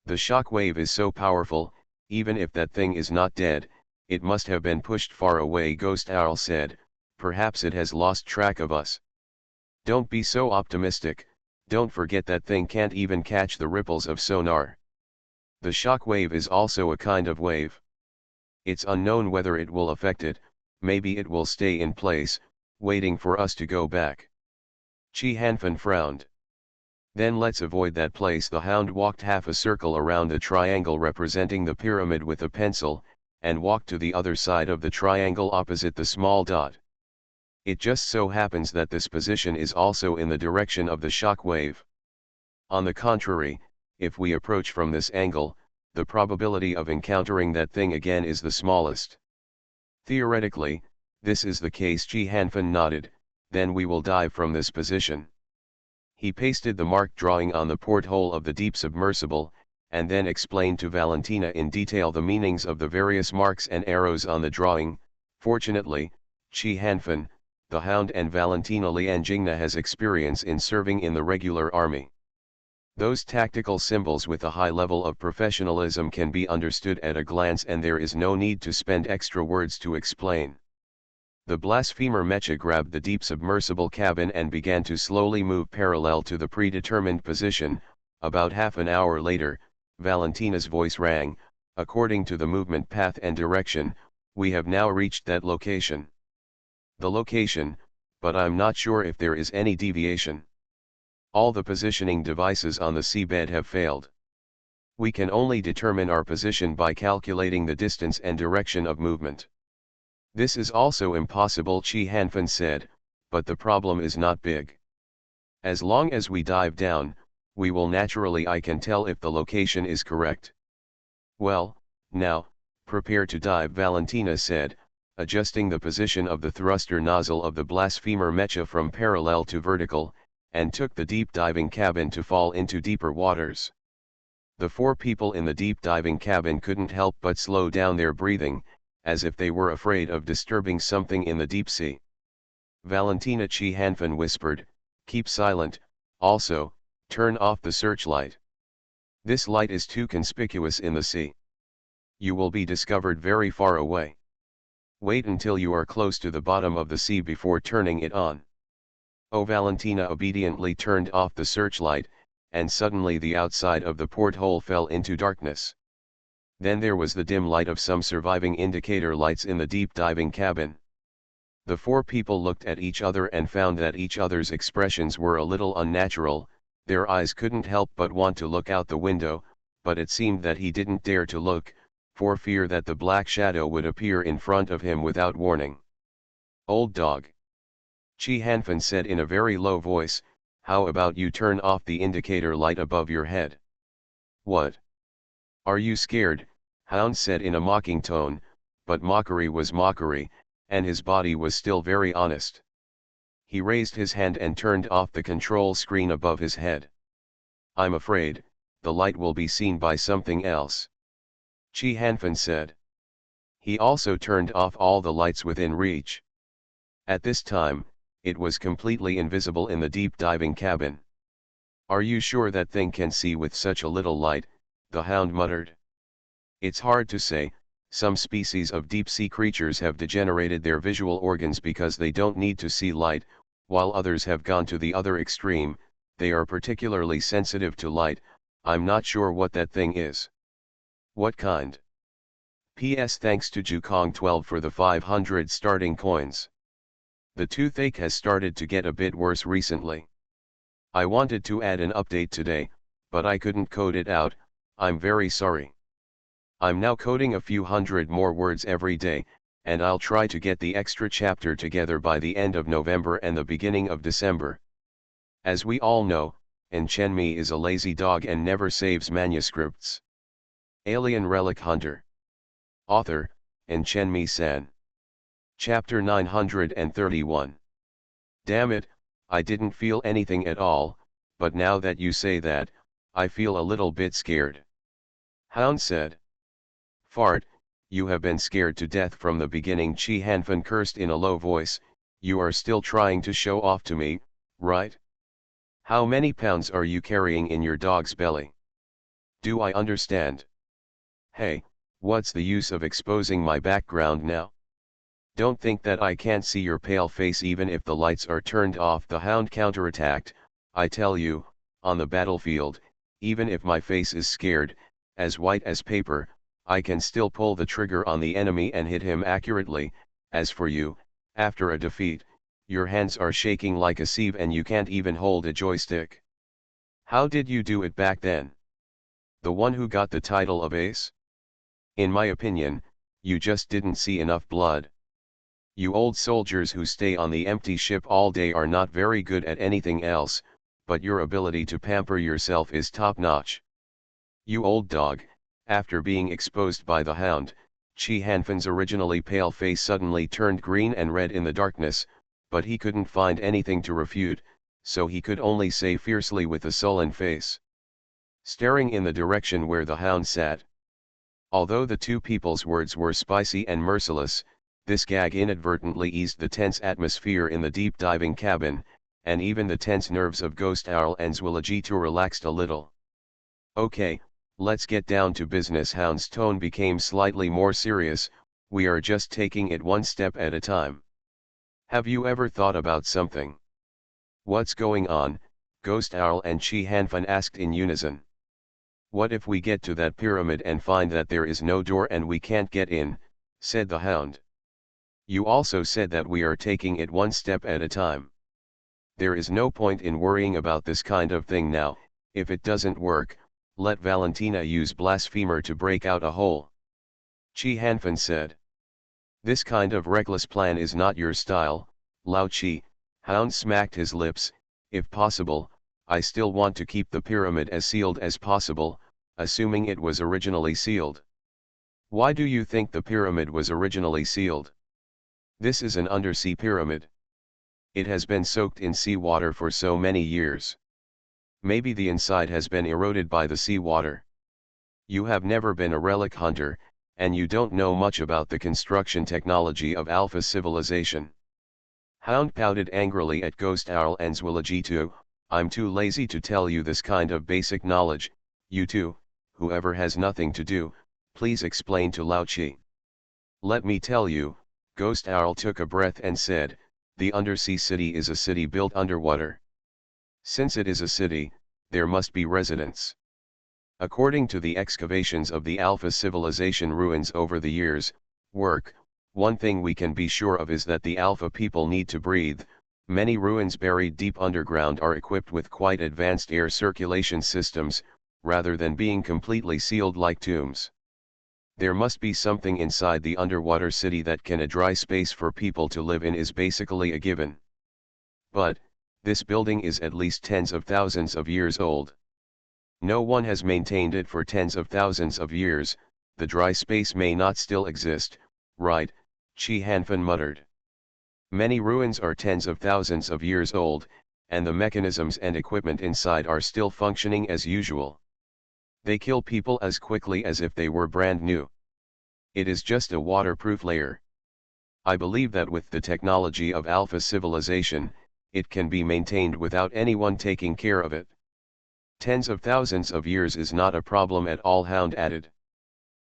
The shock wave is so powerful, even if that thing is not dead, it must have been pushed far away, Ghost Owl said. Perhaps it has lost track of us. Don't be so optimistic, don't forget that thing can't even catch the ripples of sonar. The shock wave is also a kind of wave. It's unknown whether it will affect it, maybe it will stay in place, waiting for us to go back. Chi Hanfan frowned. Then let's avoid that place. The Hound walked half a circle around the triangle representing the pyramid with a pencil, and walked to the other side of the triangle opposite the small dot. It just so happens that this position is also in the direction of the shock wave. On the contrary, if we approach from this angle, the probability of encountering that thing again is the smallest. Theoretically, this is the case. Chi Hanfan nodded. Then we will dive from this position. He pasted the marked drawing on the porthole of the deep submersible, and then explained to Valentina in detail the meanings of the various marks and arrows on the drawing. Fortunately, Chi Hanfan, the Hound, and Valentina Lianjingna has experience in serving in the regular army. Those tactical symbols with a high level of professionalism can be understood at a glance, and there is no need to spend extra words to explain. The blasphemer Mecha grabbed the deep submersible cabin and began to slowly move parallel to the predetermined position. About half an hour later, Valentina's voice rang. "According to the movement path and direction, we have now reached that location." "The location, but I'm not sure if there is any deviation. All the positioning devices on the seabed have failed. We can only determine our position by calculating the distance and direction of movement." "This is also impossible," Chi Hanfan said, "but the problem is not big. As long as we dive down, we will naturally I can tell if the location is correct." "Well, now, prepare to dive," Valentina said, adjusting the position of the thruster nozzle of the blasphemer Mecha from parallel to vertical, and took the deep diving cabin to fall into deeper waters. The four people in the deep diving cabin couldn't help but slow down their breathing, as if they were afraid of disturbing something in the deep sea. Valentina Chi Hanfan whispered, "Keep silent, also, turn off the searchlight. This light is too conspicuous in the sea. You will be discovered very far away. Wait until you are close to the bottom of the sea before turning it on." Oh, Valentina obediently turned off the searchlight, and suddenly the outside of the porthole fell into darkness. Then there was the dim light of some surviving indicator lights in the deep diving cabin. The four people looked at each other and found that each other's expressions were a little unnatural. Their eyes couldn't help but want to look out the window, but it seemed that he didn't dare to look, for fear that the black shadow would appear in front of him without warning. "Old dog," Chi Hanfan said in a very low voice, "how about you turn off the indicator light above your head?" "What? Are you scared?" Hound said in a mocking tone, but mockery was mockery, and his body was still very honest. He raised his hand and turned off the control screen above his head. "I'm afraid, the light will be seen by something else," Chi Hanfan said. He also turned off all the lights within reach. At this time, it was completely invisible in the deep diving cabin. "Are you sure that thing can see with such a little light?" the hound muttered. It's hard to say, some species of deep-sea creatures have degenerated their visual organs because they don't need to see light, while others have gone to the other extreme, they are particularly sensitive to light. I'm not sure what that thing is. What kind? P.S. Thanks to Jukong12 for the 500 starting coins. The toothache has started to get a bit worse recently. I wanted to add an update today, but I couldn't code it out. I'm very sorry. I'm now coding a few hundred more words every day, and I'll try to get the extra chapter together by the end of November and the beginning of December. As we all know, Chenmi is a lazy dog and never saves manuscripts. Alien Relic Hunter. Author, Chenmi-san. Chapter 931. Damn it, I didn't feel anything at all, but now that you say that, I feel a little bit scared. Hound said. Fart, you have been scared to death from the beginning. Chi Hanfan cursed in a low voice. You are still trying to show off to me, right? How many pounds are you carrying in your dog's belly? Do I understand? Hey, what's the use of exposing my background now? Don't think that I can't see your pale face even if the lights are turned off. The hound counterattacked. I tell you, on the battlefield, even if my face is scared, as white as paper, I can still pull the trigger on the enemy and hit him accurately. As for you, after a defeat, your hands are shaking like a sieve and you can't even hold a joystick. How did you do it back then? The one who got the title of ace? In my opinion, you just didn't see enough blood. You old soldiers who stay on the empty ship all day are not very good at anything else, but your ability to pamper yourself is top-notch. You old dog. After being exposed by the hound, Chi Hanfan's originally pale face suddenly turned green and red in the darkness, but he couldn't find anything to refute, so he could only say fiercely with a sullen face, staring in the direction where the hound sat. Although the two people's words were spicy and merciless, this gag inadvertently eased the tense atmosphere in the deep-diving cabin, and even the tense nerves of Ghost Owl and Zwilligitu relaxed a little. Okay, let's get down to business. Hound's tone became slightly more serious. We are just taking it one step at a time. Have you ever thought about something? What's going on? Ghost Owl and Chi Hanfan asked in unison. What if we get to that pyramid and find that there is no door and we can't get in, said the hound. You also said that we are taking it one step at a time. There is no point in worrying about this kind of thing now. If it doesn't work, let Valentina use Blasphemer to break out a hole. Chi Hanfan said. This kind of reckless plan is not your style, Lao Chi. Hound smacked his lips. If possible, I still want to keep the pyramid as sealed as possible, assuming it was originally sealed. Why do you think the pyramid was originally sealed? This is an undersea pyramid. It has been soaked in seawater for so many years. Maybe the inside has been eroded by the seawater. You have never been a relic hunter, and you don't know much about the construction technology of Alpha civilization. Hound pouted angrily at Ghost Owl and Zwilligitu. I'm too lazy to tell you this kind of basic knowledge. You two, whoever has nothing to do, please explain to Lao Chi. Let me tell you, Ghost Owl took a breath and said, the undersea city is a city built underwater. Since it is a city, there must be residents. According to the excavations of the Alpha civilization ruins over the years, one thing we can be sure of is that the Alpha people need to breathe. Many ruins buried deep underground are equipped with quite advanced air circulation systems, rather than being completely sealed like tombs. There must be something inside the underwater city that can a dry space for people to live in is basically a given. But, this building is at least tens of thousands of years old. No one has maintained it for tens of thousands of years. The dry space may not still exist, right? Chi Hanfan muttered. Many ruins are tens of thousands of years old, and the mechanisms and equipment inside are still functioning as usual. They kill people as quickly as if they were brand new. It is just a waterproof layer. I believe that with the technology of Alpha civilization, it can be maintained without anyone taking care of it. Tens of thousands of years is not a problem at all, Hound added.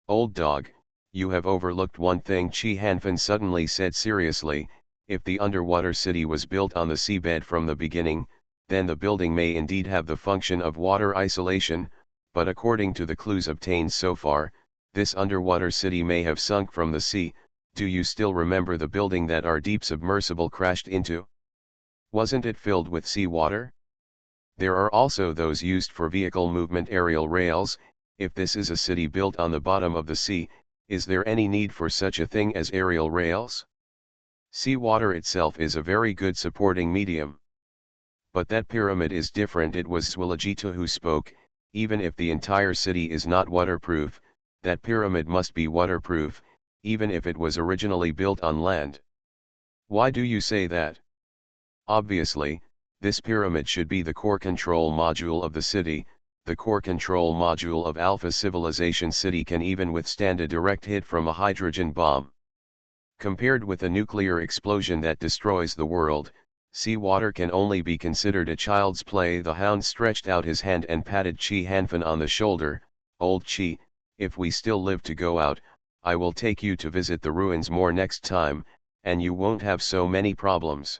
Old dog, you have overlooked one thing, Chi Hanfan suddenly said seriously. If the underwater city was built on the seabed from the beginning, then the building may indeed have the function of water isolation, but according to the clues obtained so far, this underwater city may have sunk from the sea. Do you still remember the building that our deep submersible crashed into? Wasn't it filled with seawater? There are also those used for vehicle movement, aerial rails. If this is a city built on the bottom of the sea, is there any need for such a thing as aerial rails? Seawater itself is a very good supporting medium. But that pyramid is different. It was Swilajita who spoke. Even if the entire city is not waterproof, that pyramid must be waterproof, even if it was originally built on land. Why do you say that? Obviously, this pyramid should be the core control module of the city. The core control module of Alpha Civilization City can even withstand a direct hit from a hydrogen bomb. Compared with a nuclear explosion that destroys the world, seawater can only be considered a child's play. The Hound stretched out his hand and patted Chi Hanfan on the shoulder. Old Chi, if we still live to go out, I will take you to visit the ruins more next time, and you won't have so many problems.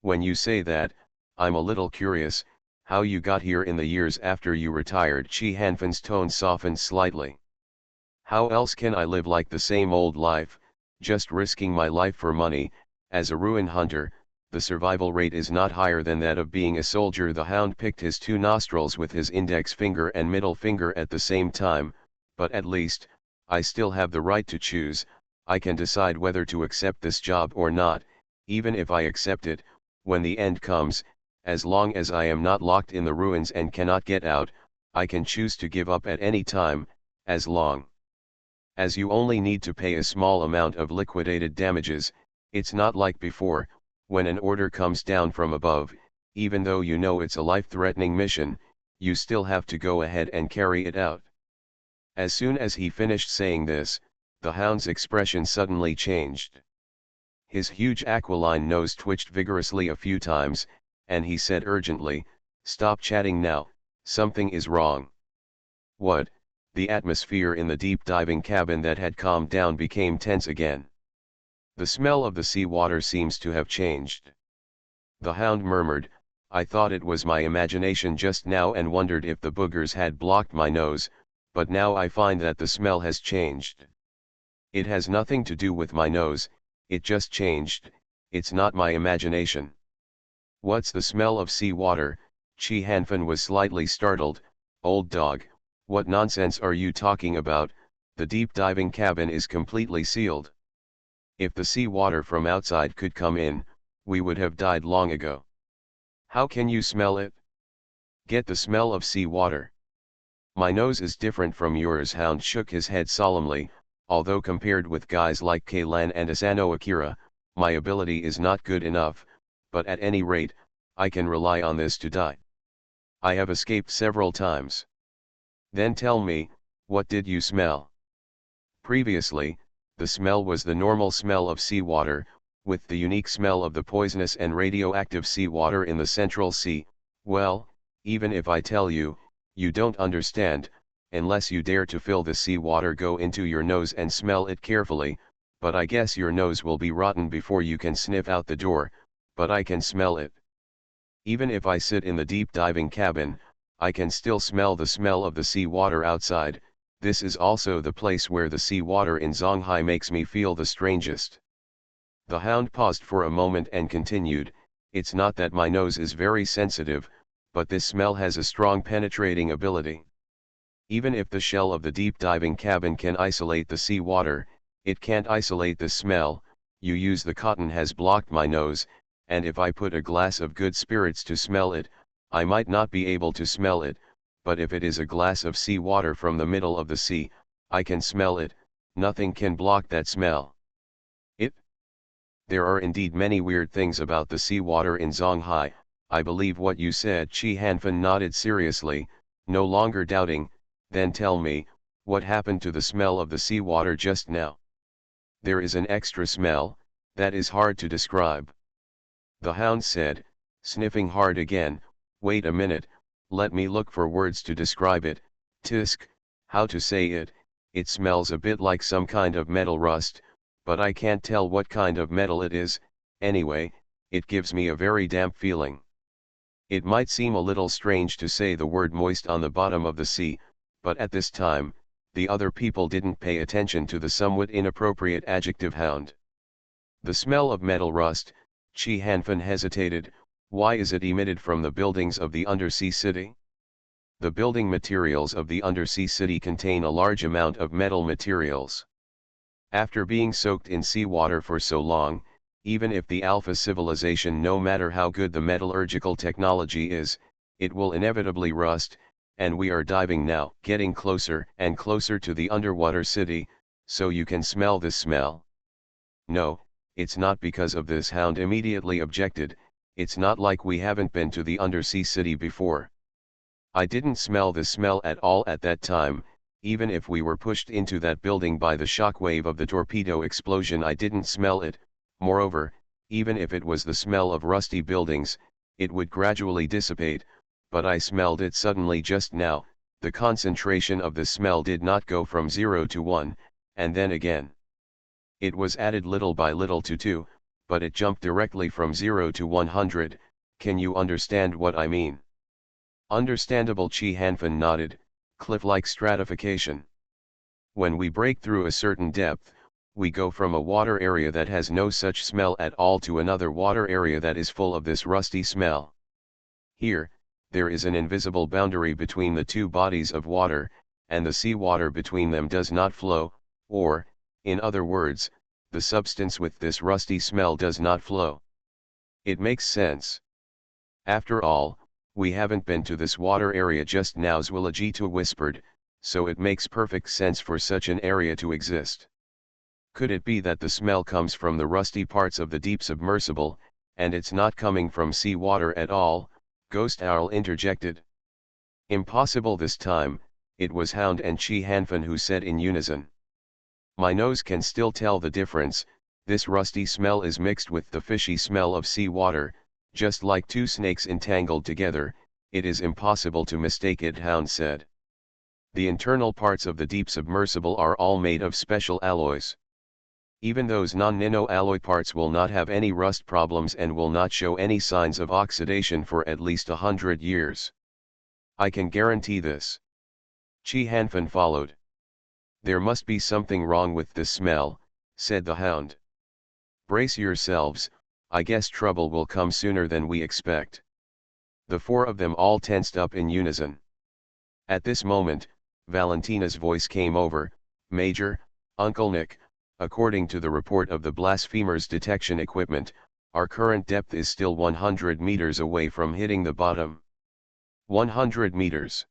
When you say that, I'm a little curious, how you got here in the years after you retired. Chi Hanfan's tone softened slightly. How else can I live like the same old life, just risking my life for money? As a ruin hunter, the survival rate is not higher than that of being a soldier. The Hound picked his two nostrils with his index finger and middle finger at the same time. But at least, I still have the right to choose. I can decide whether to accept this job or not. Even if I accept it, when the end comes, as long as I am not locked in the ruins and cannot get out, I can choose to give up at any time, as long as you only need to pay a small amount of liquidated damages. It's not like before, when an order comes down from above, even though you know it's a life-threatening mission, you still have to go ahead and carry it out. As soon as he finished saying this, the Hound's expression suddenly changed. His huge aquiline nose twitched vigorously a few times, and he said urgently, "Stop chatting now, something is wrong." What? The atmosphere in the deep diving cabin that had calmed down became tense again. The smell of the seawater seems to have changed. The Hound murmured, "I thought it was my imagination just now and wondered if the boogers had blocked my nose, but now I find that the smell has changed. It has nothing to do with my nose, it just changed. It's not my imagination." "What's the smell of seawater?" Chi Hanfan was slightly startled. "Old dog, what nonsense are you talking about? The deep diving cabin is completely sealed. If the seawater from outside could come in, we would have died long ago. How can you smell it? Get the smell of seawater." "My nose is different from yours." Hound shook his head solemnly. "Although compared with guys like Keilan and Asano Akira, my ability is not good enough, but at any rate, I can rely on this to die. I have escaped several times." "Then tell me, what did you smell?" "Previously, the smell was the normal smell of seawater, with the unique smell of the poisonous and radioactive seawater in the Central Sea. Well, even if I tell you, you don't understand, unless you dare to feel the seawater go into your nose and smell it carefully, but I guess your nose will be rotten before you can sniff out the door, but I can smell it. Even if I sit in the deep diving cabin, I can still smell the smell of the seawater outside. This is also the place where the seawater in Zonghai makes me feel the strangest." The Hound paused for a moment and continued, "It's not that my nose is very sensitive, but this smell has a strong penetrating ability. Even if the shell of the deep diving cabin can isolate the seawater, it can't isolate the smell. You use the cotton has blocked my nose, and if I put a glass of good spirits to smell it, I might not be able to smell it, but if it is a glass of seawater from the middle of the sea, I can smell it. Nothing can block that smell." "There are indeed many weird things about the seawater in Zonghai. I believe what you said." Chi Hanfan nodded seriously, no longer doubting. "Then tell me, what happened to the smell of the seawater just now?" "There is an extra smell, that is hard to describe," the Hound said, sniffing hard again. "Wait a minute, Let me look for words to describe it. Tisk, how to say it, it smells a bit like some kind of metal rust, but I can't tell what kind of metal it is. Anyway, it gives me a very damp feeling. It might seem a little strange to say the word moist on the bottom of the sea, but at this time, the other people didn't pay attention to the somewhat inappropriate adjective hound. The smell of metal rust, Chi Hanfen hesitated. Why is it emitted from the buildings of the undersea city? The building materials of the undersea city contain a large amount of metal materials. After being soaked in seawater for so long, even if the Alpha civilization, no matter how good the metallurgical technology is, it will inevitably rust, and we are diving now, getting closer and closer to the underwater city, so you can smell this smell. No, it's not because of this, Hound immediately objected. It's not like we haven't been to the undersea city before. I didn't smell this smell at all at that time. Even if we were pushed into that building by the shockwave of the torpedo explosion, I didn't smell it. Moreover, even if it was the smell of rusty buildings, it would gradually dissipate, but I smelled it suddenly just now. The concentration of the smell did not go from 0 to 1, and then again. It was added little by little to 2, but it jumped directly from 0 to 100. Can you understand what I mean? Understandable, Chi Hanfen nodded. Cliff-like stratification. When we break through a certain depth, we go from a water area that has no such smell at all to another water area that is full of this rusty smell. Here, there is an invisible boundary between the two bodies of water, and the seawater between them does not flow, or, in other words, the substance with this rusty smell does not flow. It makes sense. After all, we haven't been to this water area just now, Zwilligita whispered, so it makes perfect sense for such an area to exist. Could it be that the smell comes from the rusty parts of the deep submersible, and it's not coming from sea water at all? Ghost Owl interjected. Impossible this time. It was Hound and Chi Hanfen who said in unison. My nose can still tell the difference. This rusty smell is mixed with the fishy smell of sea water, just like two snakes entangled together. It is impossible to mistake it, Hound said. The internal parts of the deep submersible are all made of special alloys. Even those non-nano alloy parts will not have any rust problems and will not show any signs of oxidation for at least 100 years. I can guarantee this. Chi Hanfen followed. There must be something wrong with this smell, said the Hound. Brace yourselves, I guess trouble will come sooner than we expect. The four of them all tensed up in unison. At this moment, Valentina's voice came over. Major, Uncle Nick, according to the report of the blasphemers' detection equipment, our current depth is still 100 meters away from hitting the bottom. 100 meters.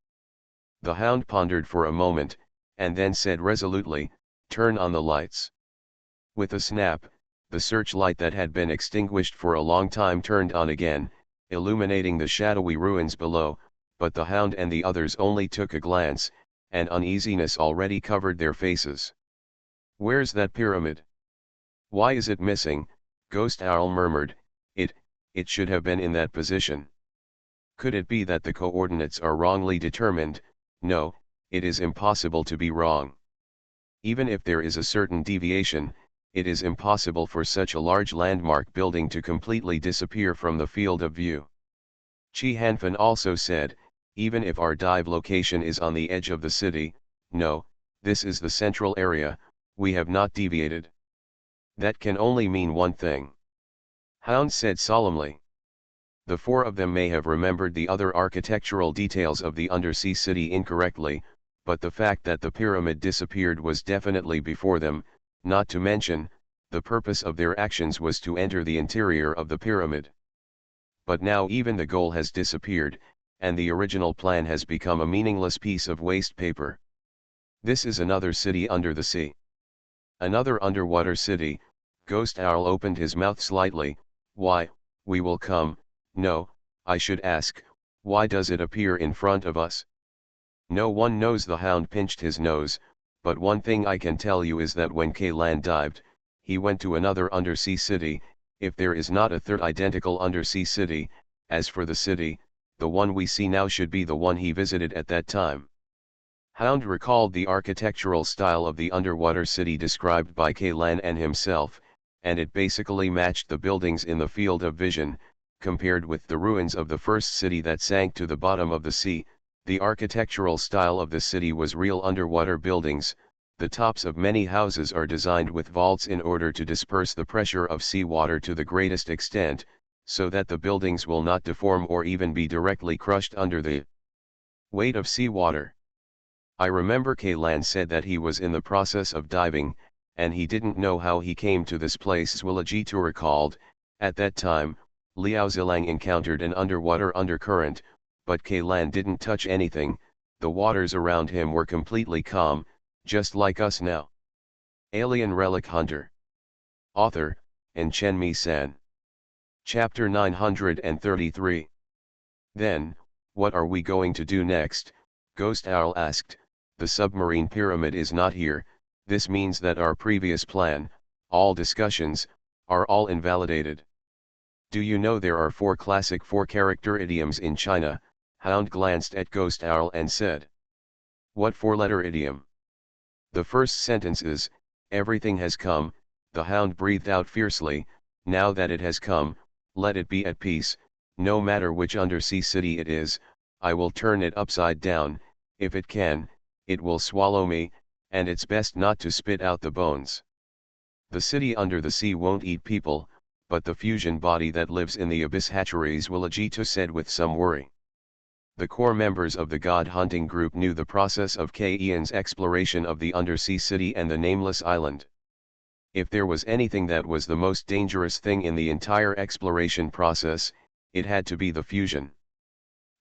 The Hound pondered for a moment, and then said resolutely, turn on the lights. With a snap, the searchlight that had been extinguished for a long time turned on again, illuminating the shadowy ruins below, but the Hound and the others only took a glance, and uneasiness already covered their faces. Where's that pyramid? Why is it missing? Ghost Owl murmured. It should have been in that position. Could it be that the coordinates are wrongly determined? No, it is impossible to be wrong. Even if there is a certain deviation, it is impossible for such a large landmark building to completely disappear from the field of view. Chi Hanfen also said, even if our dive location is on the edge of the city, no, this is the central area, we have not deviated. That can only mean one thing. Hound said solemnly. The four of them may have remembered the other architectural details of the undersea city incorrectly, but the fact that the pyramid disappeared was definitely before them. Not to mention, the purpose of their actions was to enter the interior of the pyramid. But now even the goal has disappeared, and the original plan has become a meaningless piece of waste paper. This is another city under the sea. Another underwater city. Ghost Owl opened his mouth slightly. Why, we will come. No, I should ask, why does it appear in front of us? No one knows. The Hound pinched his nose. But one thing I can tell you is that when K-Land dived, he went to another undersea city. If there is not a third identical undersea city, as for the city, the one we see now should be the one he visited at that time. Hound recalled the architectural style of the underwater city described by Kaylan and himself, and it basically matched the buildings in the field of vision. Compared with the ruins of the first city that sank to the bottom of the sea, the architectural style of the city was real underwater buildings. The tops of many houses are designed with vaults in order to disperse the pressure of seawater to the greatest extent, so that the buildings will not deform or even be directly crushed under the weight of seawater. I remember Kaylan said that he was in the process of diving, and he didn't know how he came to this place. Swilajito recalled, at that time, Liao Zilang encountered an underwater undercurrent, but Kaylan didn't touch anything. The waters around him were completely calm, just like us now. Alien Relic Hunter. Author, and Chenmi San. Chapter 933. Then, what are we going to do next? Ghost Owl asked. The submarine pyramid is not here. This means that our previous plan, all discussions, are all invalidated. Do you know there are 4 classic 4-character idioms in China? Hound glanced at Ghost Owl and said. What 4-letter idiom? The first sentence is, everything has come. The Hound breathed out fiercely. Now that it has come, let it be at peace. No matter which undersea city it is, I will turn it upside down. If it can, it will swallow me, and it's best not to spit out the bones. The city under the sea won't eat people, but the fusion body that lives in the abyss hatcheries will, Ajito said with some worry. The core members of the God Hunting group knew the process of Ian's exploration of the undersea city and the nameless island. If there was anything that was the most dangerous thing in the entire exploration process, it had to be the fusion.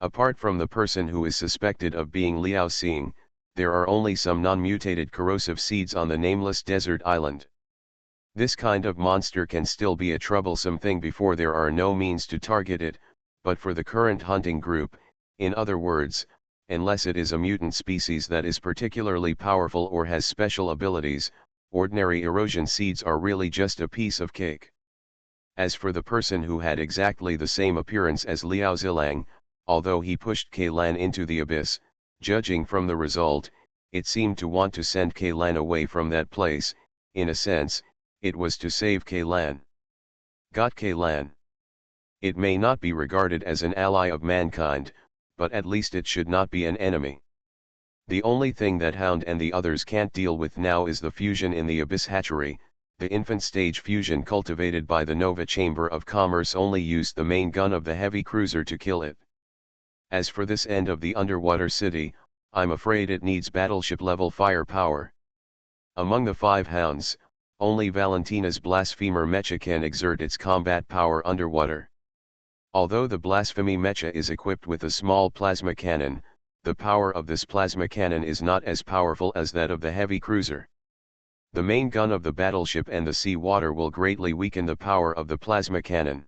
Apart from the person who is suspected of being Liao Xing, there are only some non-mutated corrosive seeds on the nameless desert island. This kind of monster can still be a troublesome thing before there are no means to target it, but for the current hunting group, in other words, unless it is a mutant species that is particularly powerful or has special abilities, ordinary erosion seeds are really just a piece of cake. As for the person who had exactly the same appearance as Liao Zilang, although he pushed Kaylan into the abyss, judging from the result, it seemed to want to send Kaylan away from that place. In a sense, it was to save Kaylan. Got Kaylan. It may not be regarded as an ally of mankind, but at least it should not be an enemy. The only thing that Hound and the others can't deal with now is the fusion in the abyss hatchery. The infant stage fusion cultivated by the Nova Chamber of Commerce only used the main gun of the heavy cruiser to kill it. As for this end of the underwater city, I'm afraid it needs battleship-level firepower. Among the 5 Hounds, only Valentina's Blasphemer Mecha can exert its combat power underwater. Although the Blasphemy Mecha is equipped with a small plasma cannon, the power of this plasma cannon is not as powerful as that of the heavy cruiser. The main gun of the battleship and the sea water will greatly weaken the power of the plasma cannon.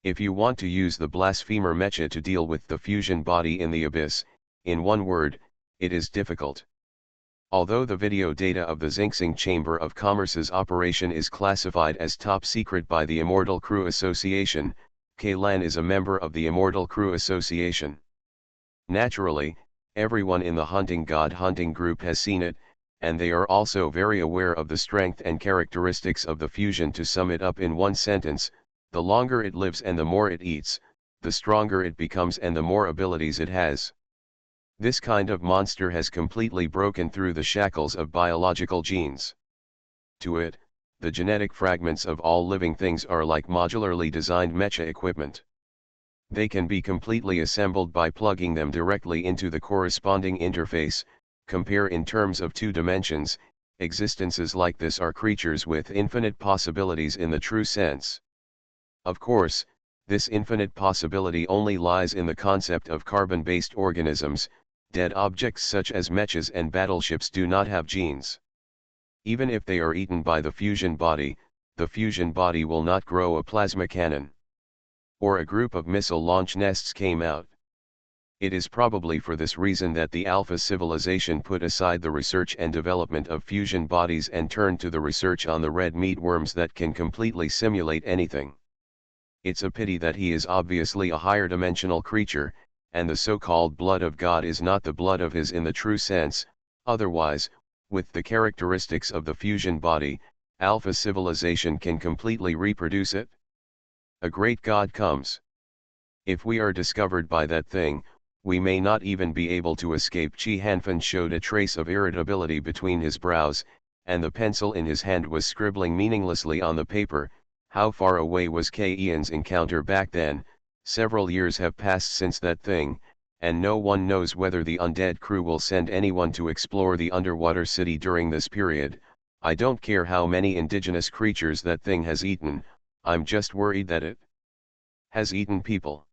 If you want to use the Blasphemer Mecha to deal with the fusion body in the abyss, in one word, it is difficult. Although the video data of the Xinxing Chamber of Commerce's operation is classified as top secret by the Immortal Crew Association, Kaylan is a member of the Immortal Crew Association. Naturally, everyone in the Hunting God Hunting group has seen it, and they are also very aware of the strength and characteristics of the fusion. To sum it up in one sentence, the longer it lives and the more it eats, the stronger it becomes and the more abilities it has. This kind of monster has completely broken through the shackles of biological genes. To it, the genetic fragments of all living things are like modularly designed mecha equipment. They can be completely assembled by plugging them directly into the corresponding interface. Compare in terms of 2 dimensions, existences like this are creatures with infinite possibilities in the true sense. Of course, this infinite possibility only lies in the concept of carbon-based organisms. Dead objects such as mechas and battleships do not have genes. Even if they are eaten by the fusion body will not grow a plasma cannon. Or a group of missile launch nests came out. It is probably for this reason that the Alpha civilization put aside the research and development of fusion bodies and turned to the research on the red meat worms that can completely simulate anything. It's a pity that he is obviously a higher dimensional creature, and the so-called blood of God is not the blood of his in the true sense, otherwise, with the characteristics of the fusion body, Alpha civilization can completely reproduce it. A great God comes. If we are discovered by that thing, we may not even be able to escape. Chi Hanfan showed a trace of irritability between his brows, and the pencil in his hand was scribbling meaninglessly on the paper. How far away was Ian's encounter back then? Several years have passed since that thing, and no one knows whether the undead crew will send anyone to explore the underwater city during this period. I don't care how many indigenous creatures that thing has eaten, I'm just worried that it has eaten people.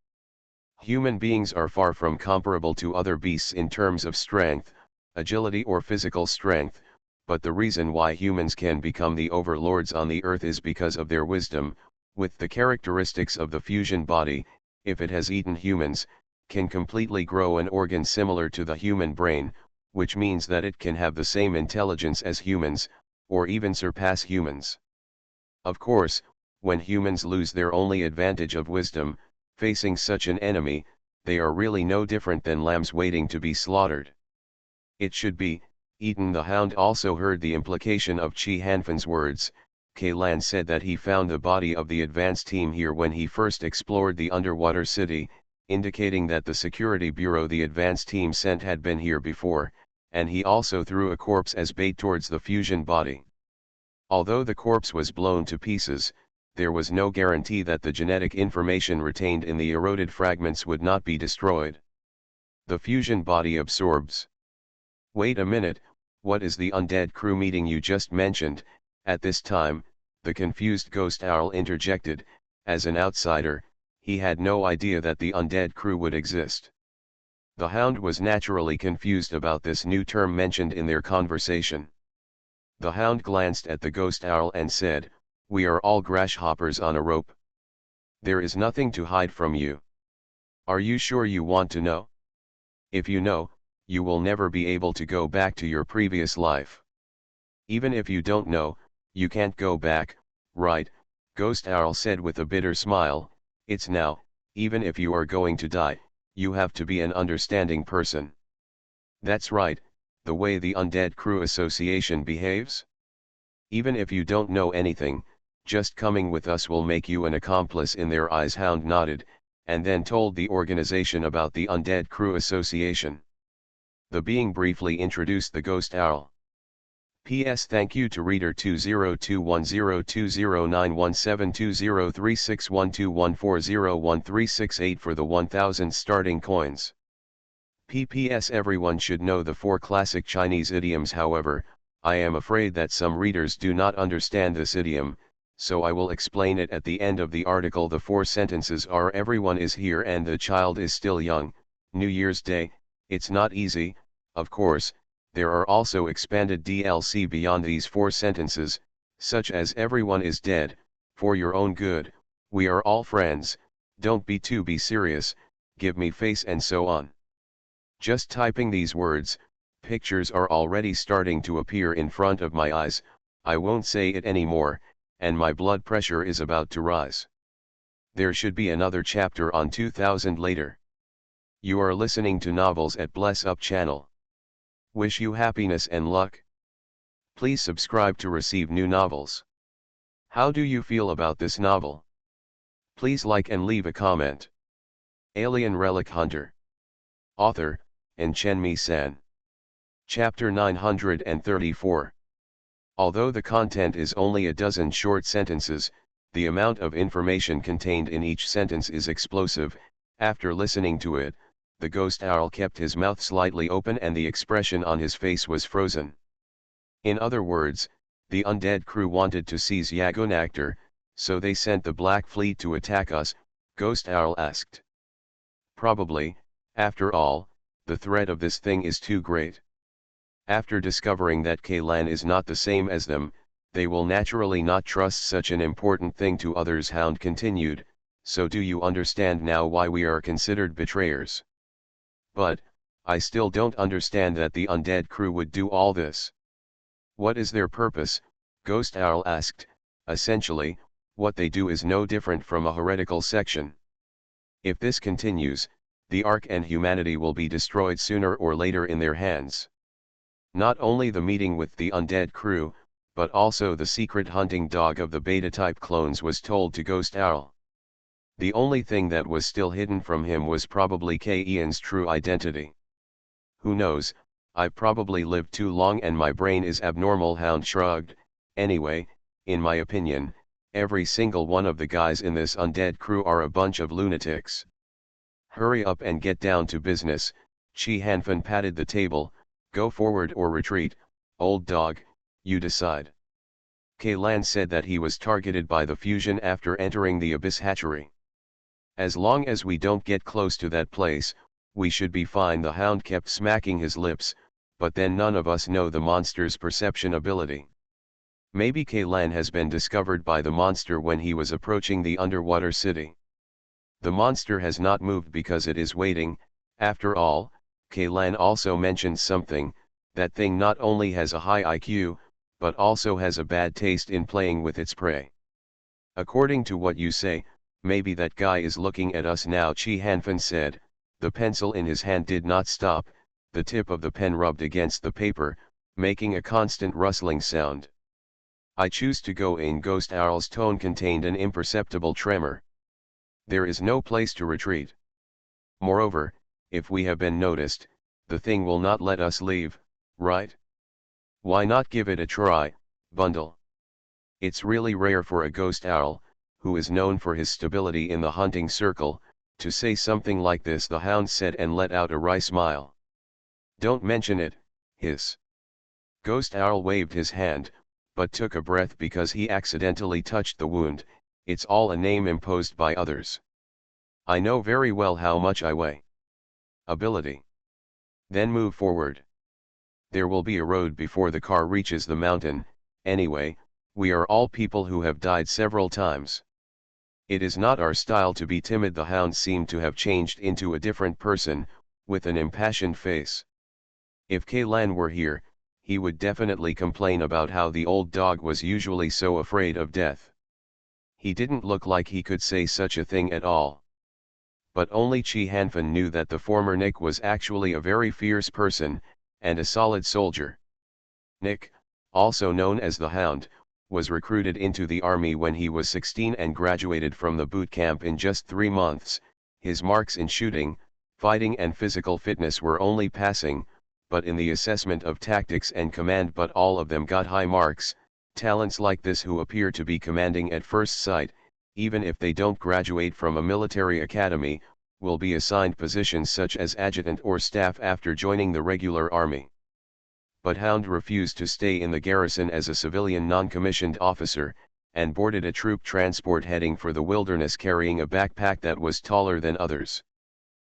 Human beings are far from comparable to other beasts in terms of strength, agility or physical strength, but the reason why humans can become the overlords on the earth is because of their wisdom. With the characteristics of the fusion body, if it has eaten humans, can completely grow an organ similar to the human brain, which means that it can have the same intelligence as humans, or even surpass humans. Of course, when humans lose their only advantage of wisdom, facing such an enemy, they are really no different than lambs waiting to be slaughtered. It should be eaten. The Hound also heard the implication of Chi Hanfan's words. Lan said that he found the body of the advance team here when he first explored the underwater city, indicating that the security bureau the advance team sent had been here before, and he also threw a corpse as bait towards the fusion body. Although the corpse was blown to pieces, there was no guarantee that the genetic information retained in the eroded fragments would not be destroyed. The fusion body absorbs. Wait a minute, what is the undead crew meeting you just mentioned? At this time, the confused ghost owl interjected. As an outsider, he had no idea that the undead crew would exist. The Hound was naturally confused about this new term mentioned in their conversation. The Hound glanced at the ghost owl and said, "We are all grasshoppers on a rope. There is nothing to hide from you. Are you sure you want to know? If you know, you will never be able to go back to your previous life. Even if you don't know, you can't go back, right?" Ghost Owl said with a bitter smile. "It's now, even if you are going to die, you have to be an understanding person." That's right, the way the Undead Crew Association behaves. Even if you don't know anything, just coming with us will make you an accomplice in their eyes. Hound nodded, and then told the organization about the Undead Crew Association. The being briefly introduced the Ghost Owl. P.S. Thank you to reader 20210209172036121401368 for the 1000 starting coins. P.P.S. Everyone should know the 4 classic Chinese idioms. However, I am afraid that some readers do not understand this idiom, so I will explain it at the end of the article. The 4 sentences are: everyone is here and the child is still young. New Year's Day, it's not easy. Of course, there are also expanded DLC beyond these 4 sentences, such as everyone is dead, for your own good, we are all friends, don't be too serious, give me face, and so on. Just typing these words, pictures are already starting to appear in front of my eyes. I won't say it anymore, and my blood pressure is about to rise. There should be another chapter on 2000 later. You are listening to Novels at Bless Up channel. Wish you happiness and luck. Please subscribe to receive new novels. How do you feel about this novel? Please like and leave a comment. Alien Relic Hunter. Author, Chen-Mi-san. Chapter 934. Although the content is only a dozen short sentences, the amount of information contained in each sentence is explosive. After listening to it, the ghost owl kept his mouth slightly open and the expression on his face was frozen. In other words, the undead crew wanted to seize Yagunactor, so they sent the Black Fleet to attack us, Ghost Owl asked. Probably, after all, the threat of this thing is too great. After discovering that Lan is not the same as them, they will naturally not trust such an important thing to others. Hound continued, so do you understand now why we are considered betrayers? But, I still don't understand that the undead crew would do all this. What is their purpose? Ghost Owl asked. Essentially, what they do is no different from a heretical section. If this continues, the Ark and humanity will be destroyed sooner or later in their hands. Not only the meeting with the undead crew, but also the secret hunting dog of the beta-type clones was told to Ghost Owl. The only thing that was still hidden from him was probably Ian's true identity. Who knows, I've probably lived too long and my brain is abnormal. Hound shrugged. Anyway, in my opinion, every single one of the guys in this undead crew are a bunch of lunatics. Hurry up and get down to business. Chi Hanfan patted the table. Go forward or retreat, old dog, you decide. Kaylan said that he was targeted by the fusion after entering the Abyss hatchery. As long as we don't get close to that place, we should be fine. The Hound kept smacking his lips, but then none of us know the monster's perception ability. Maybe Kaylan has been discovered by the monster when he was approaching the underwater city. The monster has not moved because it is waiting. After all, Kaylan also mentioned something, that thing not only has a high IQ, but also has a bad taste in playing with its prey. According to what you say, maybe that guy is looking at us now, Chi Hanfan said. The pencil in his hand did not stop, the tip of the pen rubbed against the paper, making a constant rustling sound. I choose to go in. Ghost Owl's tone contained an imperceptible tremor. There is no place to retreat. Moreover, if we have been noticed, the thing will not let us leave, right? Why not give it a try, Bundle? It's really rare for a ghost owl, who is known for his stability in the hunting circle, to say something like this, the Hound said and let out a wry smile. Don't mention it, hiss. Ghost Owl waved his hand, but took a breath because he accidentally touched the wound. It's all a name imposed by others. I know very well how much I weigh. Ability. Then move forward. There will be a road before the car reaches the mountain. Anyway, we are all people who have died several times. It is not our style to be timid. The Hound seemed to have changed into a different person, with an impassioned face. If Kaylan were here, he would definitely complain about how the old dog was usually so afraid of death. He didn't look like he could say such a thing at all. But only Chi Hanfan knew that the former Nick was actually a very fierce person, and a solid soldier. Nick, also known as the Hound, was recruited into the army when he was 16 and graduated from the boot camp in just 3 months. His marks in shooting, fighting and physical fitness were only passing, but in the assessment of tactics and command, but all of them got high marks. Talents like this who appear to be commanding at first sight, even if they don't graduate from a military academy, will be assigned positions such as adjutant or staff after joining the regular army. But Hound refused to stay in the garrison as a civilian non-commissioned officer, and boarded a troop transport heading for the wilderness carrying a backpack that was taller than others.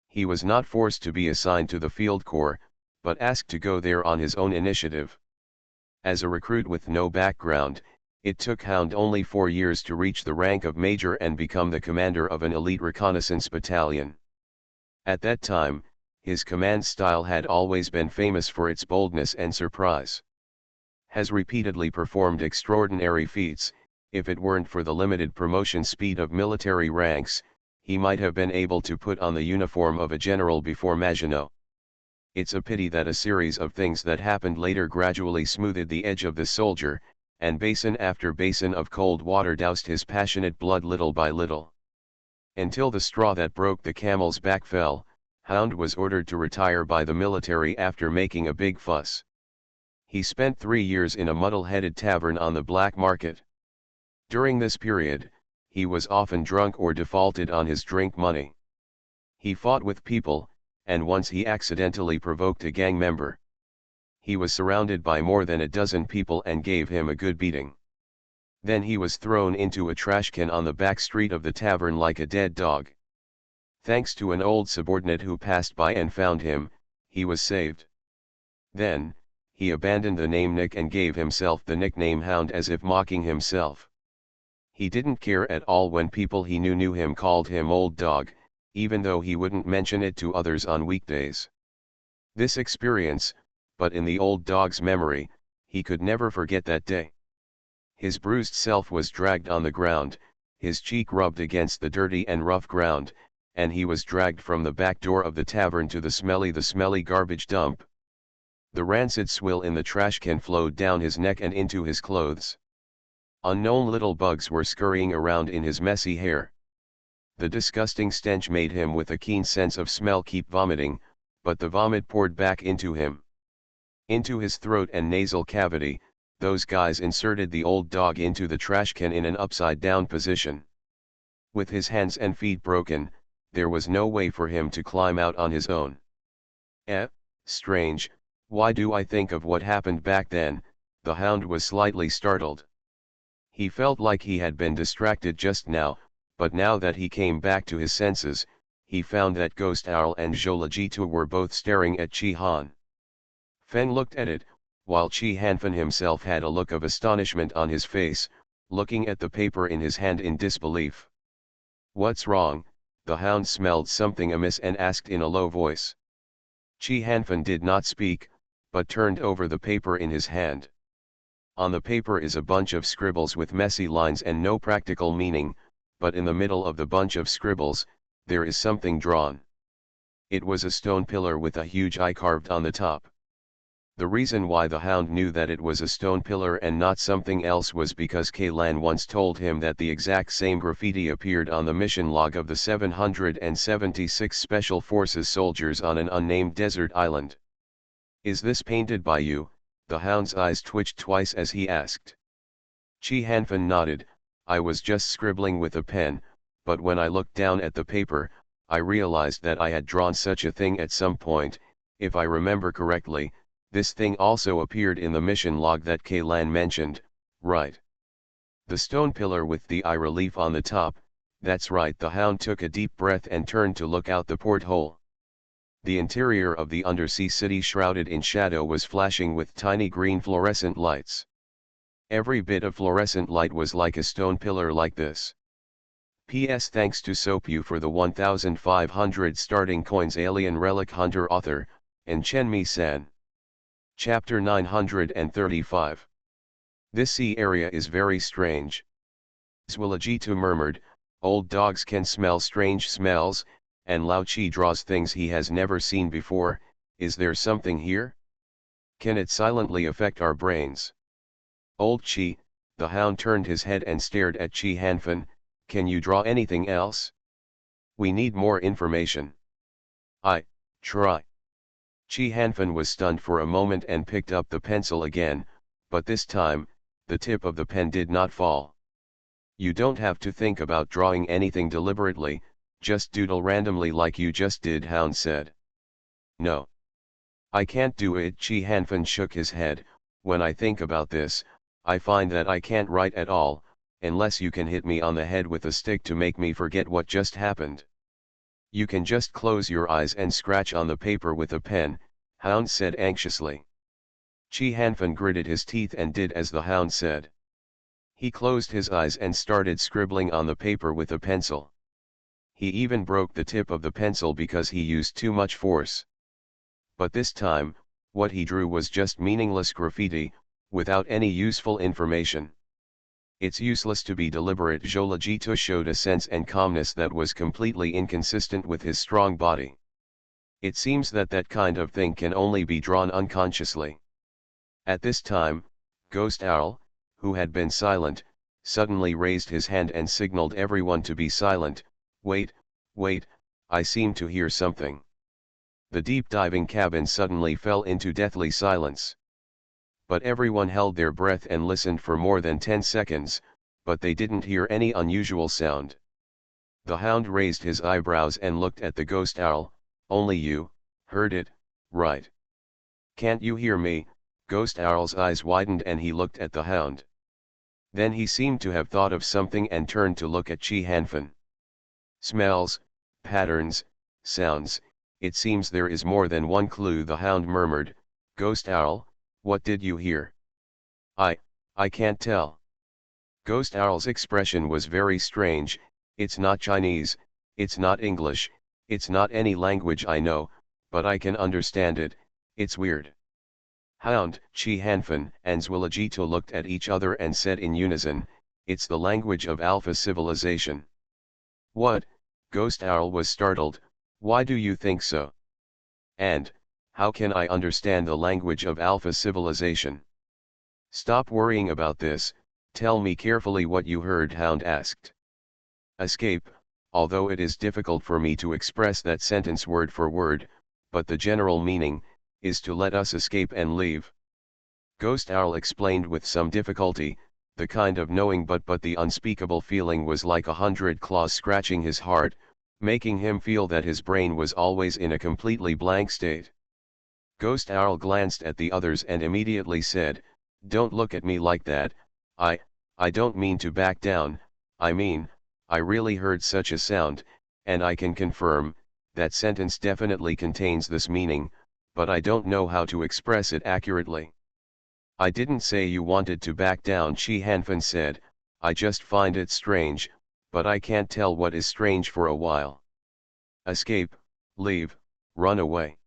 He was not forced to be assigned to the field corps, but asked to go there on his own initiative. As a recruit with no background, it took Hound only 4 years to reach the rank of major and become the commander of an elite reconnaissance battalion. At that time, his command style had always been famous for its boldness and surprise. Has repeatedly performed extraordinary feats. If it weren't for the limited promotion speed of military ranks, he might have been able to put on the uniform of a general before Maginot. It's a pity that a series of things that happened later gradually smoothed the edge of the soldier, and basin after basin of cold water doused his passionate blood little by little. Until the straw that broke the camel's back fell, Hound was ordered to retire by the military after making a big fuss. He spent 3 years in a muddle-headed tavern on the black market. During this period, he was often drunk or defaulted on his drink money. He fought with people, and once he accidentally provoked a gang member. He was surrounded by more than a dozen people and gave him a good beating. Then he was thrown into a trash can on the back street of the tavern like a dead dog. Thanks to an old subordinate who passed by and found him, he was saved. Then, he abandoned the name Nick and gave himself the nickname Hound as if mocking himself. He didn't care at all when people he knew him called him Old Dog, even though he wouldn't mention it to others on weekdays. This experience, but in the old dog's memory, he could never forget that day. His bruised self was dragged on the ground, his cheek rubbed against the dirty and rough ground, and he was dragged from the back door of the tavern to the smelly garbage dump. The rancid swill in the trash can flowed down his neck and into his clothes. Unknown little bugs were scurrying around in his messy hair. The disgusting stench made him with a keen sense of smell keep vomiting, but the vomit poured back into him. Into his throat and nasal cavity, those guys inserted the old dog into the trash can in an upside-down position. With his hands and feet broken, there was no way for him to climb out on his own. Strange, why do I think of what happened back then? The Hound was slightly startled. He felt like he had been distracted just now, but now that he came back to his senses, he found that Ghost Owl and Jolajitu were both staring at Chi Han. Feng looked at it, while Chi Hanfen himself had a look of astonishment on his face, looking at the paper in his hand in disbelief. "What's wrong?" The Hound smelled something amiss and asked in a low voice. Chi Hanfen did not speak, but turned over the paper in his hand. On the paper is a bunch of scribbles with messy lines and no practical meaning, but in the middle of the bunch of scribbles, there is something drawn. It was a stone pillar with a huge eye carved on the top. The reason why the Hound knew that it was a stone pillar and not something else was because Kaylan once told him that the exact same graffiti appeared on the mission log of the 776 Special Forces soldiers on an unnamed desert island. "Is this painted by you?" The Hound's eyes twitched twice as he asked. Chi Hanfen nodded. "I was just scribbling with a pen, but when I looked down at the paper, I realized that I had drawn such a thing at some point. If I remember correctly, this thing also appeared in the mission log that Kaylan mentioned, right? The stone pillar with the eye relief on the top, that's right." The Hound took a deep breath and turned to look out the porthole. The interior of the undersea city shrouded in shadow was flashing with tiny green fluorescent lights. Every bit of fluorescent light was like a stone pillar like this. P.S. Thanks to Sopu for the 1,500 starting coins. Alien Relic Hunter author, and Chenmi-san. Chapter 935. This sea area is very strange. Zwalajitu murmured, "Old dogs can smell strange smells, and Lao Chi draws things he has never seen before. Is there something here? Can it silently affect our brains?" "Old Chi," the Hound turned his head and stared at Chi Hanfen, "can you draw anything else? We need more information." "I try." Chi Hanfen was stunned for a moment and picked up the pencil again, but this time, the tip of the pen did not fall. "You don't have to think about drawing anything deliberately, just doodle randomly like you just did," Hound said. "No. I can't do it." Chi Hanfen shook his head. "When I think about this, I find that I can't write at all, unless you can hit me on the head with a stick to make me forget what just happened. You can just close your eyes and scratch on the paper with a pen," Hound said anxiously. Chi Hanfen gritted his teeth and did as the Hound said. He closed his eyes and started scribbling on the paper with a pencil. He even broke the tip of the pencil because he used too much force. But this time, what he drew was just meaningless graffiti, without any useful information. "It's useless to be deliberate." Jolajitu showed a sense and calmness that was completely inconsistent with his strong body. "It seems that that kind of thing can only be drawn unconsciously." At this time, Ghost Owl, who had been silent, suddenly raised his hand and signaled everyone to be silent. Wait, I seem to hear something." The deep diving cabin suddenly fell into deathly silence. But everyone held their breath and listened for more than 10 seconds, but they didn't hear any unusual sound. The Hound raised his eyebrows and looked at the Ghost Owl. "Only you heard it, right? Can't you hear me?" Ghost Owl's eyes widened and he looked at the Hound. Then he seemed to have thought of something and turned to look at Chi Hanfen. "Smells, patterns, sounds, it seems there is more than one clue," the Hound murmured. "Ghost Owl, what did you hear?" I can't tell." Ghost Owl's expression was very strange. "It's not Chinese, it's not English, it's not any language I know, but I can understand it. It's weird." Hound, Chi Hanfan, and Zwilligito looked at each other and said in unison, "It's the language of Alpha civilization." "What?" Ghost Owl was startled, "why do you think so? And, how can I understand the language of Alpha civilization?" "Stop worrying about this, tell me carefully what you heard," Hound asked. "Escape, although it is difficult for me to express that sentence word for word, but the general meaning, is to let us escape and leave." Ghost Owl explained with some difficulty, the kind of knowing but the unspeakable feeling was like 100 claws scratching his heart, making him feel that his brain was always in a completely blank state. Ghost Owl glanced at the others and immediately said, "Don't look at me like that, I don't mean to back down, I mean, I really heard such a sound, and I can confirm, that sentence definitely contains this meaning, but I don't know how to express it accurately." "I didn't say you wanted to back down," Chi Hanfan said, "I just find it strange, but I can't tell what is strange for a while." "Escape, leave, run away."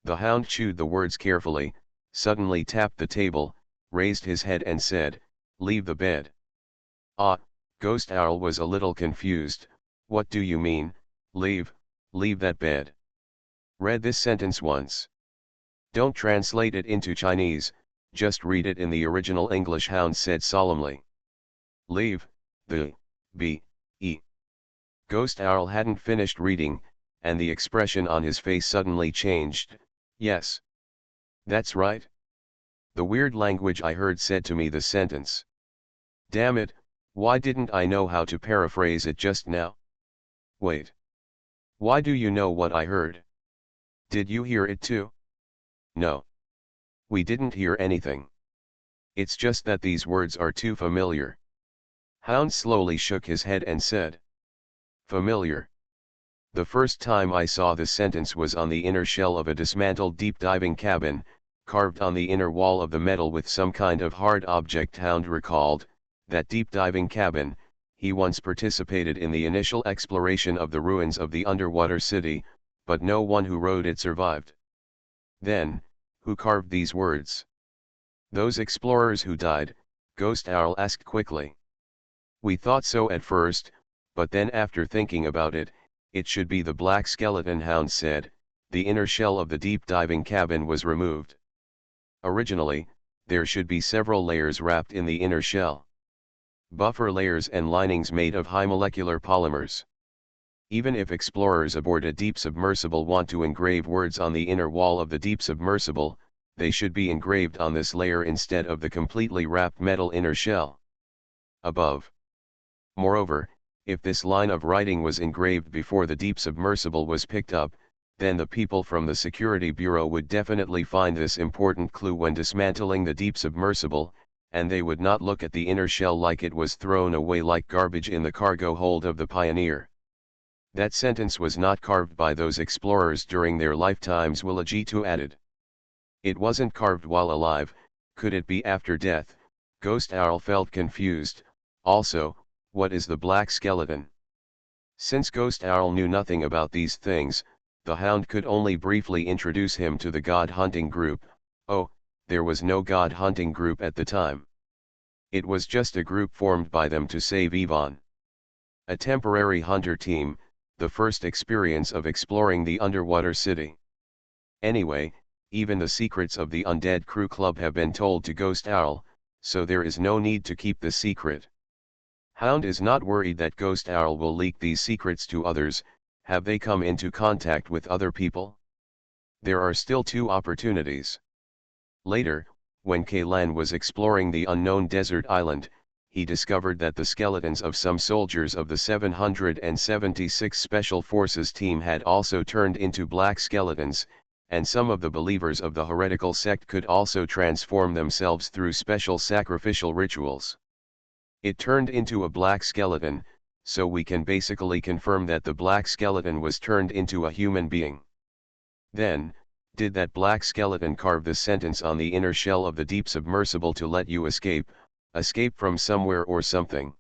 The Hound chewed the words carefully, suddenly tapped the table, raised his head and said, "Leave the bed." "Ah," Ghost Owl was a little confused, "what do you mean, leave that bed?" "Read this sentence once. Don't translate it into Chinese, just read it in the original English," Hound said solemnly. "Leave, the, be. Ghost Owl hadn't finished reading, and the expression on his face suddenly changed. "Yes. That's right. The weird language I heard said to me the sentence. Damn it, why didn't I know how to paraphrase it just now? Wait. Why do you know what I heard? Did you hear it too?" "No. We didn't hear anything. It's just that these words are too familiar." Hound slowly shook his head and said, "Familiar? The first time I saw this sentence was on the inner shell of a dismantled deep diving cabin, carved on the inner wall of the metal with some kind of hard object." Hound recalled, that deep diving cabin, he once participated in the initial exploration of the ruins of the underwater city, but no one who rode it survived. "Then, who carved these words?" "Those explorers who died," Ghost Owl asked quickly. "We thought so at first, but then after thinking about it, it should be the black skeleton," Hound said. "The inner shell of the deep diving cabin was removed. Originally, there should be several layers wrapped in the inner shell. Buffer layers and linings made of high molecular polymers. Even if explorers aboard a deep submersible want to engrave words on the inner wall of the deep submersible, they should be engraved on this layer instead of the completely wrapped metal inner shell above. Moreover, if this line of writing was engraved before the deep submersible was picked up, then the people from the Security Bureau would definitely find this important clue when dismantling the deep submersible, and they would not look at the inner shell like it was thrown away like garbage in the cargo hold of the Pioneer. That sentence was not carved by those explorers during their lifetimes," Willajitu added. "It wasn't carved while alive, could it be after death?" Ghost Owl felt confused. "Also, what is the black skeleton?" Since Ghost Owl knew nothing about these things, the Hound could only briefly introduce him to the God Hunting Group. Oh, there was no God Hunting Group at the time. It was just a group formed by them to save Yvonne. A temporary hunter team, the first experience of exploring the underwater city. Anyway, even the secrets of the Undead Crew Club have been told to Ghost Owl, so there is no need to keep the secret. Hound is not worried that Ghost Owl will leak these secrets to others. Have they come into contact with other people? There are still 2 opportunities. Later, when Kaylan was exploring the unknown desert island, he discovered that the skeletons of some soldiers of the 776 Special Forces team had also turned into black skeletons, and some of the believers of the heretical sect could also transform themselves through special sacrificial rituals. It turned into a black skeleton, so we can basically confirm that the black skeleton was turned into a human being. Then, did that black skeleton carve the sentence on the inner shell of the deep submersible to let you escape from somewhere or something?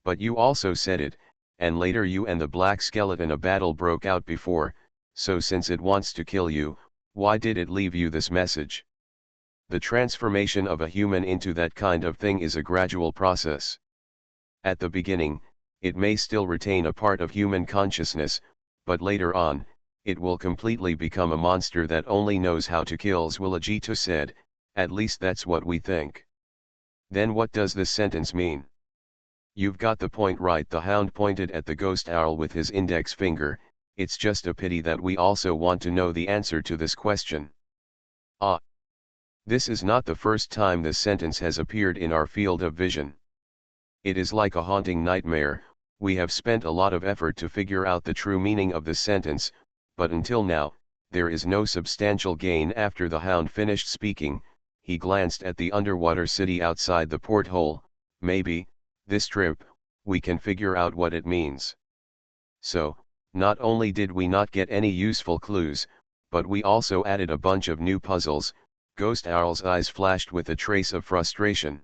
But you also said it, and later you and the black skeleton a battle broke out before, so since it wants to kill you, why did it leave you this message? The transformation of a human into that kind of thing is a gradual process. At the beginning, it may still retain a part of human consciousness, but later on, it will completely become a monster that only knows how to kill. Zwilligito said, at least that's what we think. Then what does this sentence mean? You've got the point right. The Hound pointed at the ghost owl with his index finger. It's just a pity that we also want to know the answer to this question. Ah! This is not the first time this sentence has appeared in our field of vision. It is like a haunting nightmare. We have spent a lot of effort to figure out the true meaning of this sentence, but until now, there is no substantial gain. After the Hound finished speaking, he glanced at the underwater city outside the porthole. Maybe, this trip, we can figure out what it means. So, not only did we not get any useful clues, but we also added a bunch of new puzzles. Ghost Owl's eyes flashed with a trace of frustration.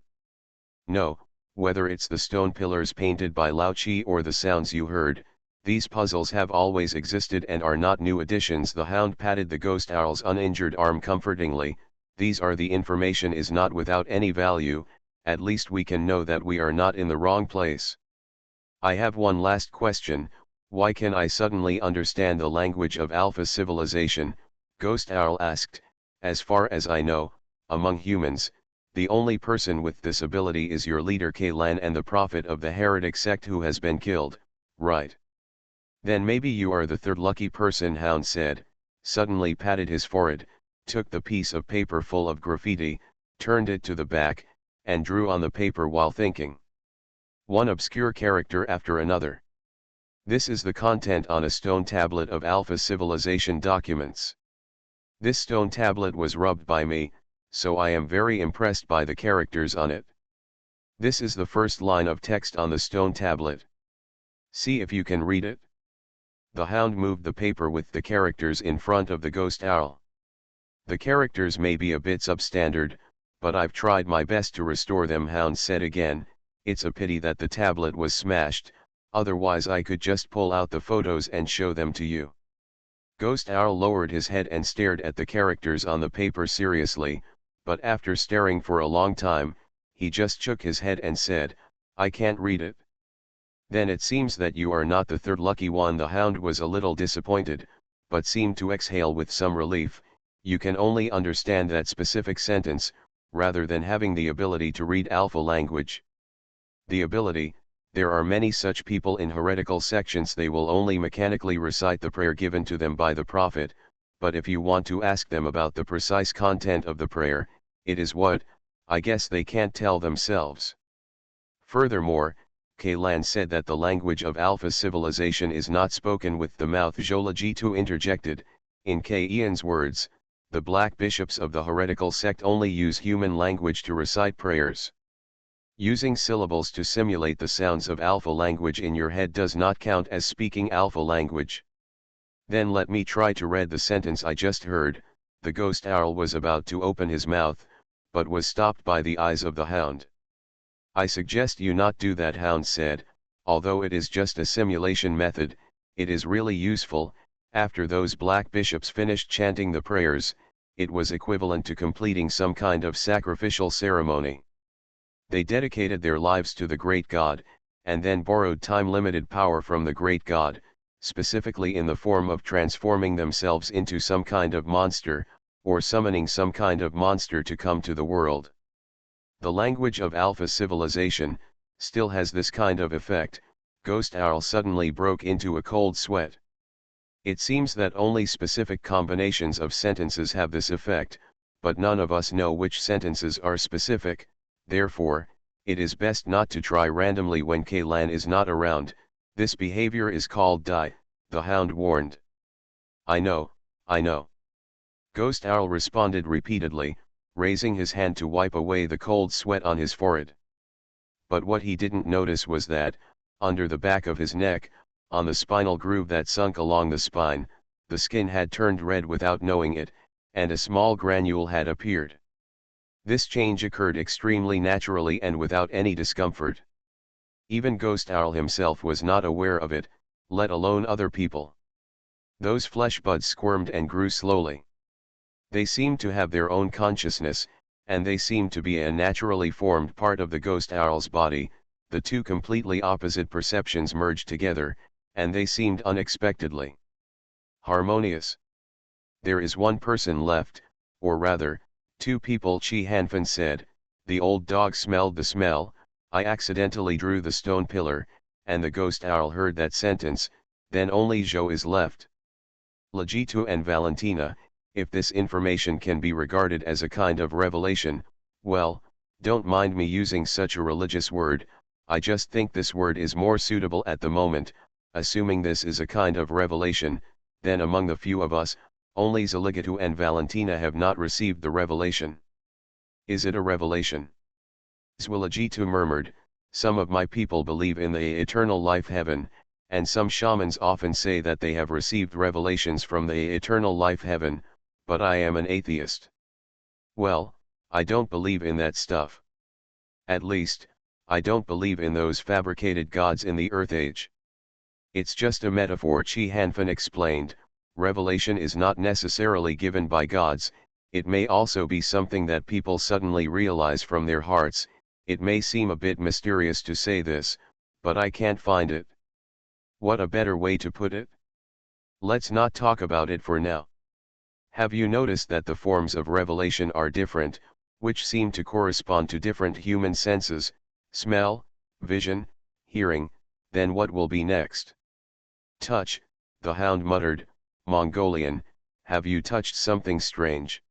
No, whether it's the stone pillars painted by Lao Chi or the sounds you heard, these puzzles have always existed and are not new additions. The Hound patted the ghost owl's uninjured arm comfortingly. These are the information is not without any value, at least we can know that we are not in the wrong place. I have one last question. Why can I suddenly understand the language of Alpha civilization? Ghost Owl asked. As far as I know, among humans, the only person with this ability is your leader Kaylan and the prophet of the heretic sect who has been killed, right? Then maybe you are the third lucky person, Hound said, suddenly patted his forehead, took the piece of paper full of graffiti, turned it to the back, and drew on the paper while thinking. One obscure character after another. This is the content on a stone tablet of Alpha civilization documents. This stone tablet was rubbed by me, so I am very impressed by the characters on it. This is the first line of text on the stone tablet. See if you can read it. The Hound moved the paper with the characters in front of the ghost owl. The characters may be a bit substandard, but I've tried my best to restore them, Hound said again. It's a pity that the tablet was smashed, otherwise I could just pull out the photos and show them to you. Ghost Owl lowered his head and stared at the characters on the paper seriously, but after staring for a long time, he just shook his head and said, I can't read it. Then it seems that you are not the third lucky one. The Hound was a little disappointed, but seemed to exhale with some relief. You can only understand that specific sentence, rather than having the ability to read Alpha language. The ability, there are many such people in heretical sections. They will only mechanically recite the prayer given to them by the prophet, but if you want to ask them about the precise content of the prayer, it is what, I guess they can't tell themselves. Furthermore, Kaylan said that the language of Alpha civilization is not spoken with the mouth. Jolajitu interjected, in Ian's words, the black bishops of the heretical sect only use human language to recite prayers. Using syllables to simulate the sounds of Alpha language in your head does not count as speaking Alpha language. Then let me try to read the sentence I just heard. The ghost owl was about to open his mouth, but was stopped by the eyes of the Hound. I suggest you not do that, Hound said. Although it is just a simulation method, it is really useful. After those black bishops finished chanting the prayers, it was equivalent to completing some kind of sacrificial ceremony. They dedicated their lives to the great God, and then borrowed time-limited power from the great God, specifically in the form of transforming themselves into some kind of monster, or summoning some kind of monster to come to the world. The language of Alpha civilization still has this kind of effect. Ghost Owl suddenly broke into a cold sweat. It seems that only specific combinations of sentences have this effect, but none of us know which sentences are specific. Therefore, it is best not to try randomly when Kaylan is not around. This behavior is called die, the Hound warned. I know. Ghost Owl responded repeatedly, raising his hand to wipe away the cold sweat on his forehead. But what he didn't notice was that, under the back of his neck, on the spinal groove that sunk along the spine, the skin had turned red without knowing it, and a small granule had appeared. This change occurred extremely naturally and without any discomfort. Even Ghost Owl himself was not aware of it, let alone other people. Those flesh buds squirmed and grew slowly. They seemed to have their own consciousness, and they seemed to be a naturally formed part of the ghost owl's body. The two completely opposite perceptions merged together, and they seemed unexpectedly harmonious. There is one person left, or rather, two people, Chi Hanfan said. The old dog smelled the smell, I accidentally drew the stone pillar, and the ghost owl heard that sentence, then only Zhou is left. Legitu and Valentina, if this information can be regarded as a kind of revelation, well, don't mind me using such a religious word, I just think this word is more suitable at the moment. Assuming this is a kind of revelation, then among the few of us, only Zaligitu and Valentina have not received the revelation. Is it a revelation? Zwiligitu murmured, some of my people believe in the eternal life heaven, and some shamans often say that they have received revelations from the eternal life heaven, but I am an atheist. Well, I don't believe in that stuff. At least, I don't believe in those fabricated gods in the Earth Age. It's just a metaphor, Chi Hanfan explained. Revelation is not necessarily given by gods, it may also be something that people suddenly realize from their hearts. It may seem a bit mysterious to say this, but I can't find it. What a better way to put it? Let's not talk about it for now. Have you noticed that the forms of revelation are different, which seem to correspond to different human senses, smell, vision, hearing? Then what will be next? Touch, the hound muttered. Mongolian, have you touched something strange?